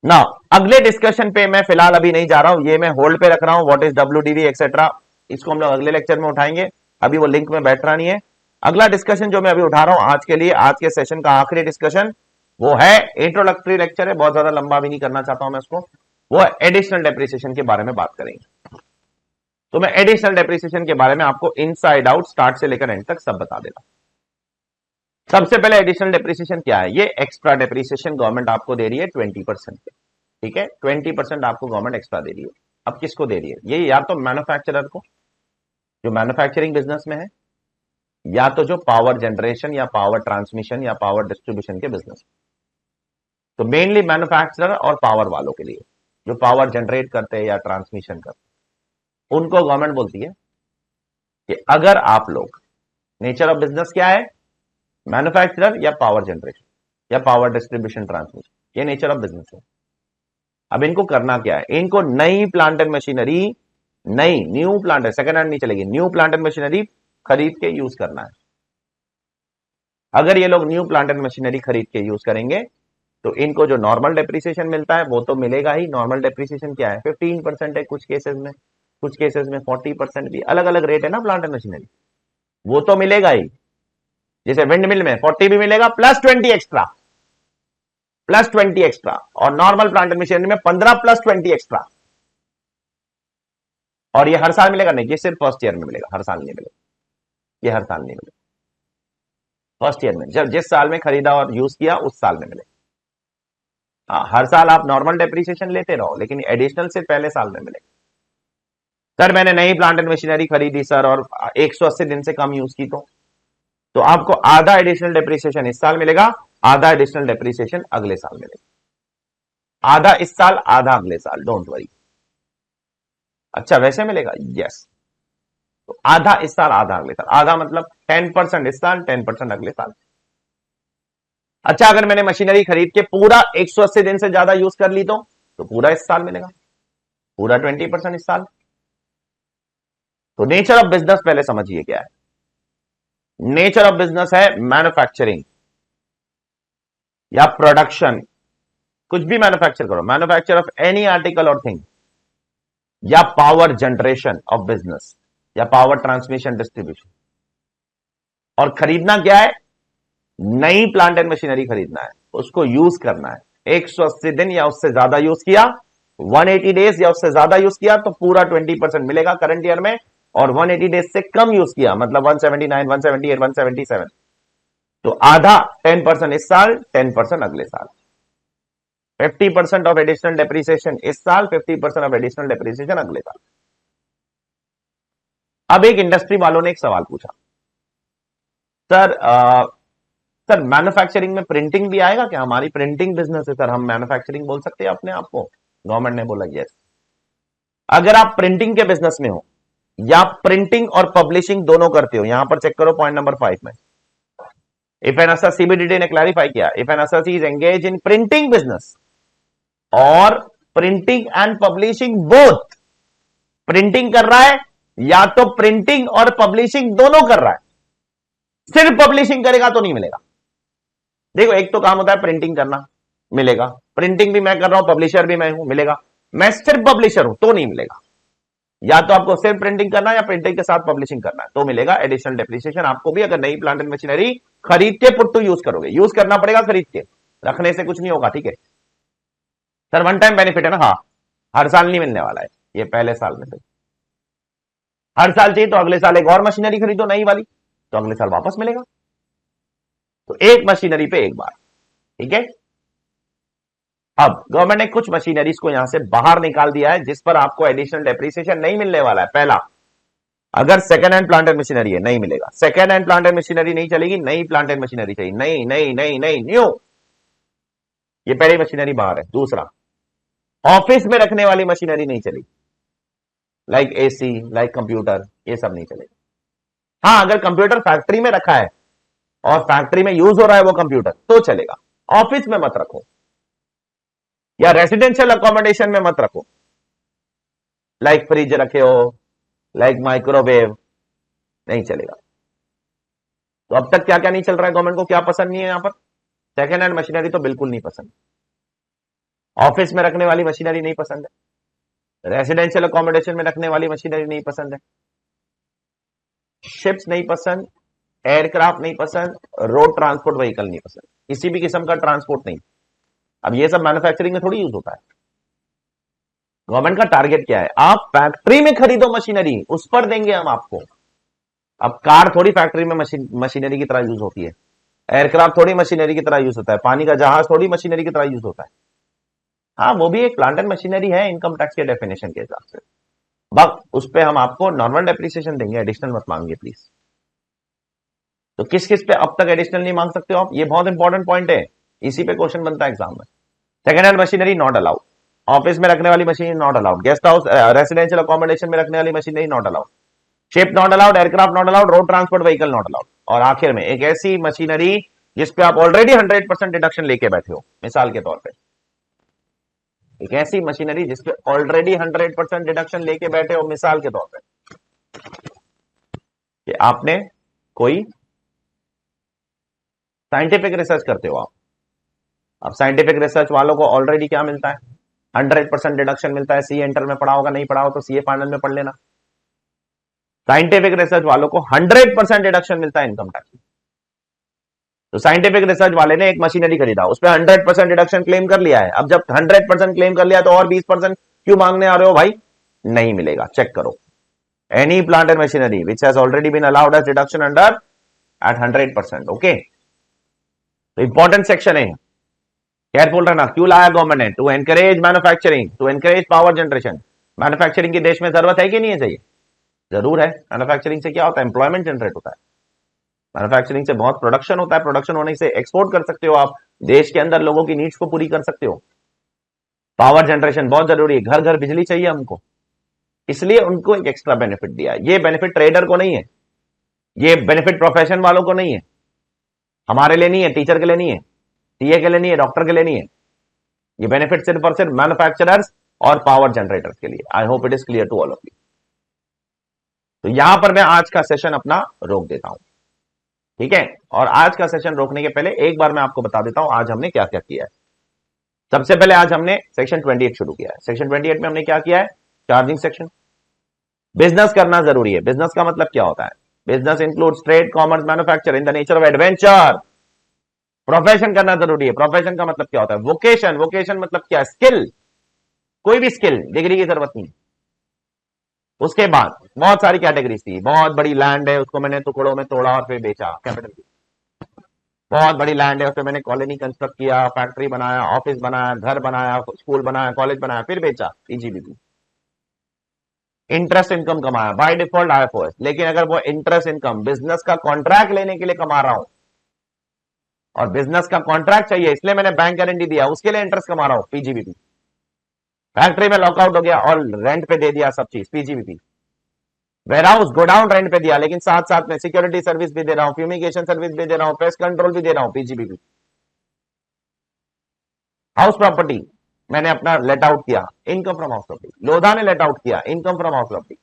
ना। अगले डिस्कशन पे मैं फिलहाल अभी नहीं जा रहा हूं, ये मैं होल्ड पे रख रहा हूं, व्हाट इज डब्ल्यूडीवी एक्सेट्रा, इसको हम लोग अगले लेक्चर में उठाएंगे, अभी वो लिंक में बैठ रहा नहीं है। अगला डिस्कशन जो मैं अभी उठा रहा हूं आज के लिए, आज के सेशन का आखिरी डिस्कशन, वो है इंट्रोडक्टरी लेक्चर है, बहुत ज्यादा लंबा भी नहीं करना चाहता हूं मैं इसको। वो एडिशनल डेप्रिसिएशन के बारे में बात करेंगे। तो मैं एडिशनल डेप्रिसिएशन के बारे में आपको इनसाइड आउट, स्टार्ट से लेकर एंड तक सब बता देगा। सबसे पहले एडिशनल डेप्रिसिएशन क्या है? ये एक्स्ट्रा डेप्रिसिएशन गवर्नमेंट आपको दे रही है 20%, ठीक है, 20% आपको गवर्नमेंट एक्स्ट्रा दे रही है। अब किसको दे रही है ये? या तो मैन्युफैक्चरर को, जो मैन्युफैक्चरिंग बिजनेस में है, या तो जो पावर जनरेशन या पावर ट्रांसमिशन या पावर डिस्ट्रीब्यूशन के बिजनेस। तो मेनली मैन्युफैक्चरर और पावर वालों के लिए, जो पावर जनरेट करते हैं या ट्रांसमिशन करते हैं, उनको गवर्नमेंट बोलती है कि अगर आप लोग, नेचर ऑफ बिजनेस क्या है, मैन्युफैक्चरर या पावर जनरेशन या पावर डिस्ट्रीब्यूशन ट्रांसमिशन, ये नेचर ऑफ बिजनेस है। अब इनको करना क्या है? इनको नई प्लांट एंड मशीनरी, नई न्यू प्लांट, सेकंड हैंड नहीं चलेगी, न्यू प्लांट एंड मशीनरी खरीद के यूज करना है। अगर ये लोग न्यू प्लांट एंड मशीनरी खरीद के यूज करेंगे तो इनको जो नॉर्मल डेप्रिसिएशन मिलता है वो तो मिलेगा ही। नॉर्मल डेप्रिसिएशन क्या है? 15% है कुछ केसेस में, कुछ केसेस में 40% भी, अलग अलग रेट है ना प्लांट एंड मशीनरी, वो तो मिलेगा ही। जैसे विंड मिल में 40 भी मिलेगा प्लस 20 एक्स्ट्रा, प्लस 20 एक्स्ट्रा, और नॉर्मल प्लांट एंड मशीनरी में 15 प्लस 20 एक्स्ट्रा। और ये हर साल मिलेगा नहीं, ये सिर्फ फर्स्ट ईयर में मिलेगा, हर साल नहीं मिलेगा, ये हर साल नहीं मिलेगा। फर्स्ट ईयर में जब जिस साल में खरीदा और यूज किया उस साल में मिलेगा। हाँ, हर साल आप नॉर्मल डेप्रिसिएशन लेते रहो, लेकिन एडिशनल से पहले साल में मिलेगा। सर मैंने नई प्लांट एंड मशीनरी खरीदी सर और 180 दिन से कम यूज की, तो आपको आधा एडिशनल डेप्रिसिएशन इस साल मिलेगा, आधा एडिशनल डेप्रिसिएशन अगले साल मिलेगा। आधा इस साल, आधा अगले साल, डोंट वरी। अच्छा वैसे मिलेगा? यस। तो आधा इस साल, आधा अगले साल, आधा मतलब 10% इस साल, 10% अगले साल। अच्छा अगर मैंने मशीनरी खरीद के पूरा 180 दिन से ज्यादा यूज कर ली तो पूरा इस साल मिलेगा, पूरा 20% इस साल। तो नेचर ऑफ बिजनेस पहले समझिए क्या है। नेचर ऑफ बिजनेस है मैन्युफैक्चरिंग या प्रोडक्शन, कुछ भी मैन्युफैक्चर करो, मैन्युफैक्चर ऑफ एनी आर्टिकल और थिंग, या पावर जनरेशन ऑफ बिजनेस, या पावर ट्रांसमिशन डिस्ट्रीब्यूशन। और खरीदना क्या है? नई प्लांट एंड मशीनरी खरीदना है, उसको यूज करना है। 180 दिन या उससे ज्यादा यूज किया, 180 डेज या उससे ज्यादा यूज किया तो पूरा 20% मिलेगा करंट ईयर में, और 180 डेज से कम यूज किया मतलब 179, 178, 177 तो आधा 10% इस साल, 10% अगले साल। 50% ऑफ एडिशनल डेप्रिसिएशन इस साल, 50% ऑफ एडिशनल डेप्रिसिएशन अगले साल। अब एक इंडस्ट्री वालों ने एक सवाल पूछा, सर मैन्युफैक्चरिंग में प्रिंटिंग भी आएगा क्या? हमारी प्रिंटिंग बिजनेस है सर, हम मैन्युफैक्चरिंग बोल सकते हैं अपने आप को? गवर्नमेंट ने बोला यस। अगर आप प्रिंटिंग के बिजनेस में हो या प्रिंटिंग और पब्लिशिंग दोनों करते हो, यहां पर चेक करो पॉइंट नंबर 5 में, इफ एन एसएस सीबीडीटी ने क्लैरिफाई किया, if an assessee is engage in printing business और printing and publishing both, printing कर रहा है या तो प्रिंटिंग और पब्लिशिंग दोनों कर रहा है, सिर्फ पब्लिशिंग करेगा तो नहीं मिलेगा। देखो एक तो काम होता है प्रिंटिंग करना, मिलेगा, प्रिंटिंग भी मैं कर रहा हूं, पब्लिशर भी मैं हूं, मिलेगा। मैं सिर्फ पब्लिशर हूं तो नहीं मिलेगा, या तो आपको सिर्फ प्रिंटिंग करना है या प्रिंटिंग के साथ पब्लिशिंग करना है तो मिलेगा एडिशनल डेप्रिसिएशन। आपको भी अगर नई प्लांट एंड मशीनरी खरीद के पुट टू यूज करोगे, यूज करना पड़ेगा, खरीद के रखने से कुछ नहीं होगा, ठीक है सर? वन टाइम बेनिफिट है ना? हाँ, हर साल नहीं मिलने वाला है, ये पहले साल में से। हर साल चाहिए तो अगले साल एक और मशीनरी खरीदो नई वाली, तो अगले साल वापस मिलेगा। तो एक मशीनरी पे एक बार, ठीक है। अब गवर्नमेंट ने कुछ मशीनरीज को यहां से बाहर निकाल दिया है जिस पर आपको एडिशनल डेप्रिसिएशन नहीं मिलने वाला है। पहला, अगर second hand plant and machinery है, नहीं मिलेगा। Second hand plant and machinery नहीं चलेगी, नई प्लांट एंड मशीनरी चाहिए, नई नई नई नई न्यू, ये पहली मशीनरी बाहर है। दूसरा, ऑफिस में रखने वाली मशीनरी नहीं चलेगी, लाइक एसी, लाइक कंप्यूटर, ये सब नहीं चलेगा। हाँ, अगर कंप्यूटर फैक्ट्री में रखा है और फैक्ट्री में यूज हो रहा है वो कंप्यूटर तो चलेगा, ऑफिस में मत रखो या रेसिडेंशियल अकोमोडेशन में मत रखो, लाइक फ्रिज रखे हो, लाइक माइक्रोवेव, नहीं चलेगा। तो अब तक क्या क्या नहीं चल रहा है, गवर्नमेंट को क्या पसंद नहीं है यहां पर? सेकेंड हैंड मशीनरी तो बिल्कुल नहीं पसंद, ऑफिस में रखने वाली मशीनरी नहीं पसंद है, रेसिडेंशियल अकोमोडेशन में रखने वाली मशीनरी नहीं पसंद है, शिप्स नहीं पसंद, एयरक्राफ्ट नहीं पसंद, रोड ट्रांसपोर्ट व्हीकल नहीं पसंद, किसी भी किस्म का ट्रांसपोर्ट नहीं। अब ये सब मैन्युफैक्चरिंग में थोड़ी यूज होता है। गवर्नमेंट का टारगेट क्या है? आप फैक्ट्री में खरीदो मशीनरी, उस पर देंगे हम आपको। अब कार थोड़ी फैक्ट्री में मशीनरी की तरह यूज होती है, एयरक्राफ्ट थोड़ी मशीनरी की तरह यूज होता है, पानी का जहाज थोड़ी मशीनरी की तरह यूज होता है। हाँ, वो भी एक प्लांट एंड मशीनरी है इनकम टैक्स के डेफिनेशन के हिसाब से, बट उस पर हम आपको नॉर्मल डेप्रिसिएशन देंगे, एडिशनल मत मांगिए प्लीज। तो किस किस पे अब तक एडिशनल नहीं मांग सकते हो आप? ये बहुत इंपॉर्टेंट पॉइंट है, इसी पे क्वेश्चन बनता है एग्जाम में। Second hand machinery not allowed, office में रखने वाली machinery not allowed, guest house residential accommodation में रखने वाली machinery not allowed, ship not allowed, aircraft not allowed, road transport vehicle not allowed. और आखिर में एक ऐसी मशीनरी जिसपे आप ऑलरेडी 100% डिडक्शन लेके बैठे हो, मिसाल के तौर पे एक ऐसी मशीनरी जिसपे ऑलरेडी 100% डिडक्शन लेके बैठे हो, मिसाल के तौर पे कि आपने कोई साइंटिफिक रिसर्च करते हो आप। अब साइंटिफिक रिसर्च वालों को ऑलरेडी क्या मिलता है? 100% डिडक्शन मिलता है। सीए इंटर में पढ़ा होगा, नहीं पढ़ा हो तो सीए फाइनल में पढ़ लेना। साइंटिफिक रिसर्च वालों को 100% डिडक्शन मिलता है इनकम टैक्स। तो साइंटिफिक रिसर्च वाले ने एक मशीनरी खरीदा, उस पर 100% डिडक्शन क्लेम कर लिया है। अब जब 100% क्लेम कर लिया तो और 20% क्यों मांगने आ रहे हो भाई? नहीं मिलेगा, चेक करो। Any plant and machinery which has already been allowed as deduction under at 100%, okay. तो इंपॉर्टेंट सेक्शन है, केयरफुल रहना। क्यों लाया गवर्नमेंट ने? To encourage manufacturing, to encourage power generation. Manufacturing की देश में जरूरत है कि नहीं है? चाहिए, जरूर है। मैन्युफैक्चरिंग से क्या होता है? एम्प्लॉयमेंट जनरेट होता है। मैन्युफैक्चरिंग से बहुत प्रोडक्शन होता है, प्रोडक्शन होने से एक्सपोर्ट कर सकते हो आप, देश के अंदर लोगों की नीड्स को पूरी कर सकते हो। पावर जनरेशन बहुत जरूरी है, घर घर बिजली चाहिए हमको, इसलिए उनको एक एक्स्ट्रा बेनिफिट दिया है। ये बेनिफिट ट्रेडर को नहीं है, ये बेनिफिट प्रोफेशन वालों को नहीं है, हमारे लिए नहीं है, टीचर के लिए नहीं है, सीए के लिए नहीं है, डॉक्टर के लिए नहीं है। ये बेनिफिट सिर्फ और सिर्फ मैन्युफैक्चरर्स और पावर जनरेटर्स के लिए। I hope it is clear to all of you. तो यहां पर मैं आज का सेशन अपना रोक देता हूं। ठीक है। और आज का सेशन रोकने के पहले एक बार मैं आपको बता देता हूं आज हमने क्या क्या किया है। सबसे पहले आज हमने सेक्शन 28 शुरू किया है। सेक्शन 28 में हमने क्या किया है? Charging section. बिजनेस करना जरूरी है। बिजनेस का मतलब क्या होता है? Business includes trade, commerce, manufacture in the nature of adventure. Profession करना जरूरी है। प्रोफेशन का मतलब क्या होता है? वोकेशन। वोकेशन मतलब क्या? स्किल। कोई भी स्किल, डिग्री की जरूरत नहीं। उसके बाद बहुत सारी कैटेगरीज थी। बहुत बड़ी लैंड है, उसको मैंने टुकड़ों में तोड़ा और फिर बेचा, कैपिटल। बहुत बड़ी लैंड है, उसमें मैंने कॉलोनी कंस्ट्रक्ट किया, फैक्ट्री बनाया, ऑफिस बनाया, घर बनाया, स्कूल बनाया, कॉलेज बनाया, फिर बेचा, पीजीबीपी। इंटरेस्ट इनकम कमाया, बाय डिफॉल्ट आईएफओएस। लेकिन अगर वो इंटरेस्ट इनकम बिजनेस का कॉन्ट्रैक्ट लेने के लिए कमा रहा हूं और बिजनेस का कॉन्ट्रैक्ट चाहिए इसलिए मैंने बैंक गारंटी दिया, उसके लिए इंटरेस्ट कमा रहा हूं, पीजीबीपी। फैक्ट्री में लॉकआउट हो गया और रेंट पे दे दिया सब चीज, पीजीबीपी। वेयरहाउस गोडाउन रेंट पे दिया, लेकिन साथ साथ में सिक्योरिटी सर्विस भी दे रहा हूं, फ्यूमिगेशन सर्विस भी दे रहा हूं, पेस्ट कंट्रोल भी दे रहा हूं, पीजीबीपी। हाउस प्रॉपर्टी मैंने अपना लेट आउट किया, income from house property. Lodha ने लेट आउट किया, इनकम फ्रॉम हाउस प्रॉपर्टी।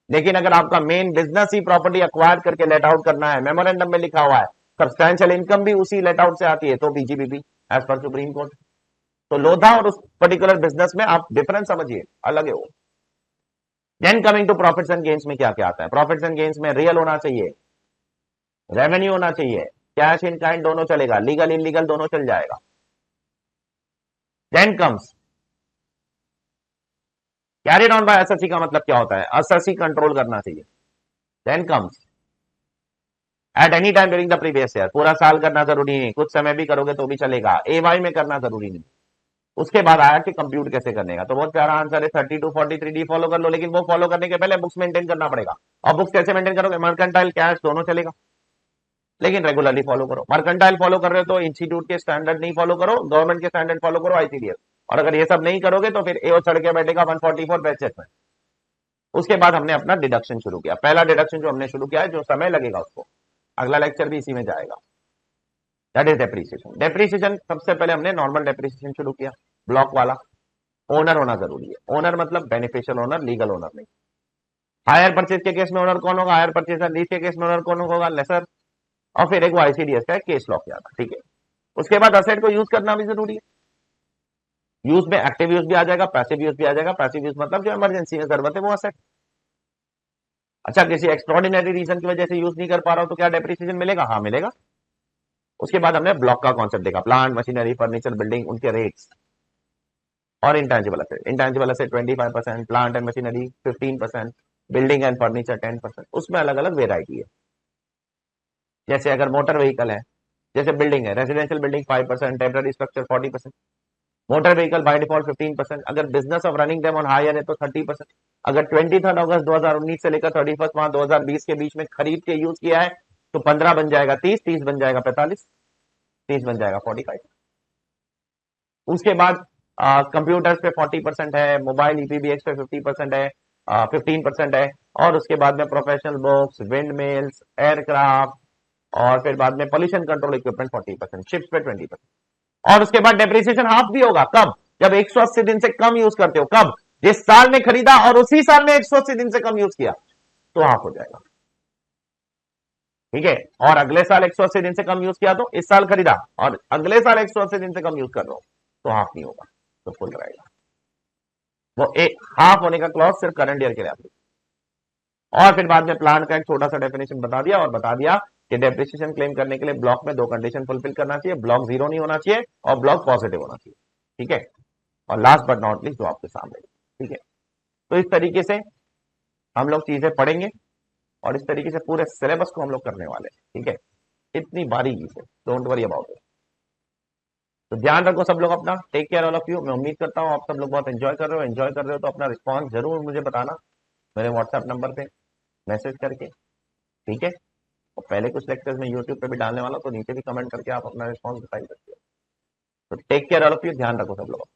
लेकिन अगर आपका मेन बिजनेस ही प्रॉपर्टी अक्वायर करके लेट आउट करना है, मेमोरेंडम में लिखा हुआ है, सब्सटैंशियल इनकम भी उसी लेट आउट से आती है, तो PGBP as per Supreme Court. तो लोधा और उस पर्टिकुलर बिजनेस में आप डिफरेंस समझिए, अलग है वो। Then coming to profits and gains में क्या क्या आता है? प्रॉफिट्स एंड गेन्स में रियल होना चाहिए, रेवेन्यू होना चाहिए, कैश इन काइंड दोनों चलेगा, लीगल इनलीगल दोनों चल जाएगा। Then comes carried on by SSC का मतलब क्या होता है? एसएससी कंट्रोल करना चाहिए। Then comes at any time during the previous year, पूरा साल करना जरूरी नहीं, कुछ समय भी करोगे तो भी चलेगा, एवाई में करना जरूरी नहीं। उसके बाद आया कि कंप्यूट कैसे करने का, तो बहुत प्यारा आंसर है 3243D फॉलो कर लो, लेकिन वो फॉलो करने के पहले बुक्स मेंटेन करना पड़ेगा। और बुक्स कैसे मेंटेन करोगे? मर्केंटाइल, कैश दोनों चलेगा, लेकिन रेगुलरली फॉलो करो। मर्केंटाइल फॉलो कर रहे हो तो इंस्टीट्यूट के स्टैंडर्ड नहीं फॉलो करो, गवर्नमेंट के स्टैंडर्ड फॉलो करो, आईसीडीएस। और अगर ये सब नहीं करोगे तो फिर एओ चढ़ के बैठेगा 144 बैचेस में। उसके बाद हमने अपना डिडक्शन शुरू किया। पहला डिडक्शन जो हमने शुरू किया है, जो समय लगेगा उसको, अगला लेक्चर भी इसी में जाएगा, दैट इज डेप्रीसिएशन। डेप्रीसिएशन सबसे पहले हमने नॉर्मल डेप्रीसिएशन शुरू किया, ब्लॉक वाला। ओनर होना जरूरी है। ओनर मतलब बेनिफिशियल ओनर, लीगल ओनर नहीं। हायर परचेज के केस में ओनर कौन होगा? हायर परचेज लीज के केस में ओनर कौन होगा? लेसर। और फिर एक वो आईसीडीएस का केस लॉ किया था, ठीक है। उसके बाद असेट को यूज करना भी जरूरी है। यूज में एक्टिव यूज भी आ जाएगा, पैसिव यूज भी आ जाएगा। पैसिव यूज मतलब जो इमरजेंसी में जरूरत है वो असेट। अच्छा, किसी एक्स्ट्रॉर्डिनरी रीजन की वजह से यूज नहीं कर पा रहा हूं तो क्या डेप्रिसिएशन मिलेगा? हाँ मिलेगा। उसके बाद हमने ब्लॉक का कॉन्सेप्ट देखा, प्लांट, मशीनरी, फर्नीचर, बिल्डिंग, उनके रेट्स। और intangible asset, intangible asset 25%, plant and machinery 15%, building and furniture 10%। उसमें अलग अलग वेरायटी है। जैसे अगर मोटर व्हीकल है, जैसे बिल्डिंग है, residential building 5%, temporary structure 40%, motor vehicle by default 15%, अगर business of running them on hire है तो 30%। अगर 23 अगस्त 2019 से लेकर 31 मार्च 2020 के बीच में खरीद के यूज किया है तो 15 बन जाएगा 30, 30 बन जाएगा 45, 30 बन जाएगा 45। उसके बाद कंप्यूटर्स पे 40% है, मोबाइल ईपीबीएक्स पे 50% है, 15% है। और उसके बाद में professional books, wind mills, aircraft, और फिर बाद में पॉल्यूशन कंट्रोल इक्विपमेंट 40%, शिप्स पे 20%। और उसके बाद डेप्रिसिएशन हाफ भी होगा, कब? जब 180 दिन से कम यूज करते हो। कब? जिस साल में खरीदा और उसी साल में 180 दिन से कम यूज किया तो हाफ हो जाएगा, ठीक है। और अगले साल 180 दिन से कम यूज किया तो इस साल खरीदा और अगले साल 180 दिन से कम यूज कर रहा हूं तो हाफ नहीं होगा, तो फुल रहेगा। वो एक हाफ होने का क्लॉज सिर्फ करंट ईयर के लिए आपको। और फिर बाद में प्लान का एक छोटा सा डेफिनेशन बता दिया और बता दिया कि डेप्रिसिएशन क्लेम करने के लिए ब्लॉक में दो कंडीशन फुलफिल करना चाहिए, ब्लॉक जीरो नहीं होना चाहिए और ब्लॉक पॉजिटिव होना चाहिए, ठीक है। और लास्ट बट नॉट लीस्ट जो आपके सामने, ठीक है। तो इस तरीके से हम लोग चीजें पढ़ेंगे और इस तरीके से पूरे सिलेबस को हम लोग करने वाले हैं, ठीक है, इतनी बारीकी से। Don't worry about it. तो ध्यान रखो सब लोग अपना, take care all of you. मैं उम्मीद करता हूँ आप सब लोग बहुत एंजॉय कर रहे हो। एंजॉय कर रहे हो तो अपना रिस्पॉन्स जरूर मुझे बताना मेरे व्हाट्सएप नंबर पे मैसेज करके, ठीक है। और पहले कुछ लेक्चर्स में यूट्यूब पे भी डालने वाला, तो नीचे भी कमेंट करके आप अपना रिस्पॉन्स बताइए। तो take care all of you, ध्यान रखो सब लोग।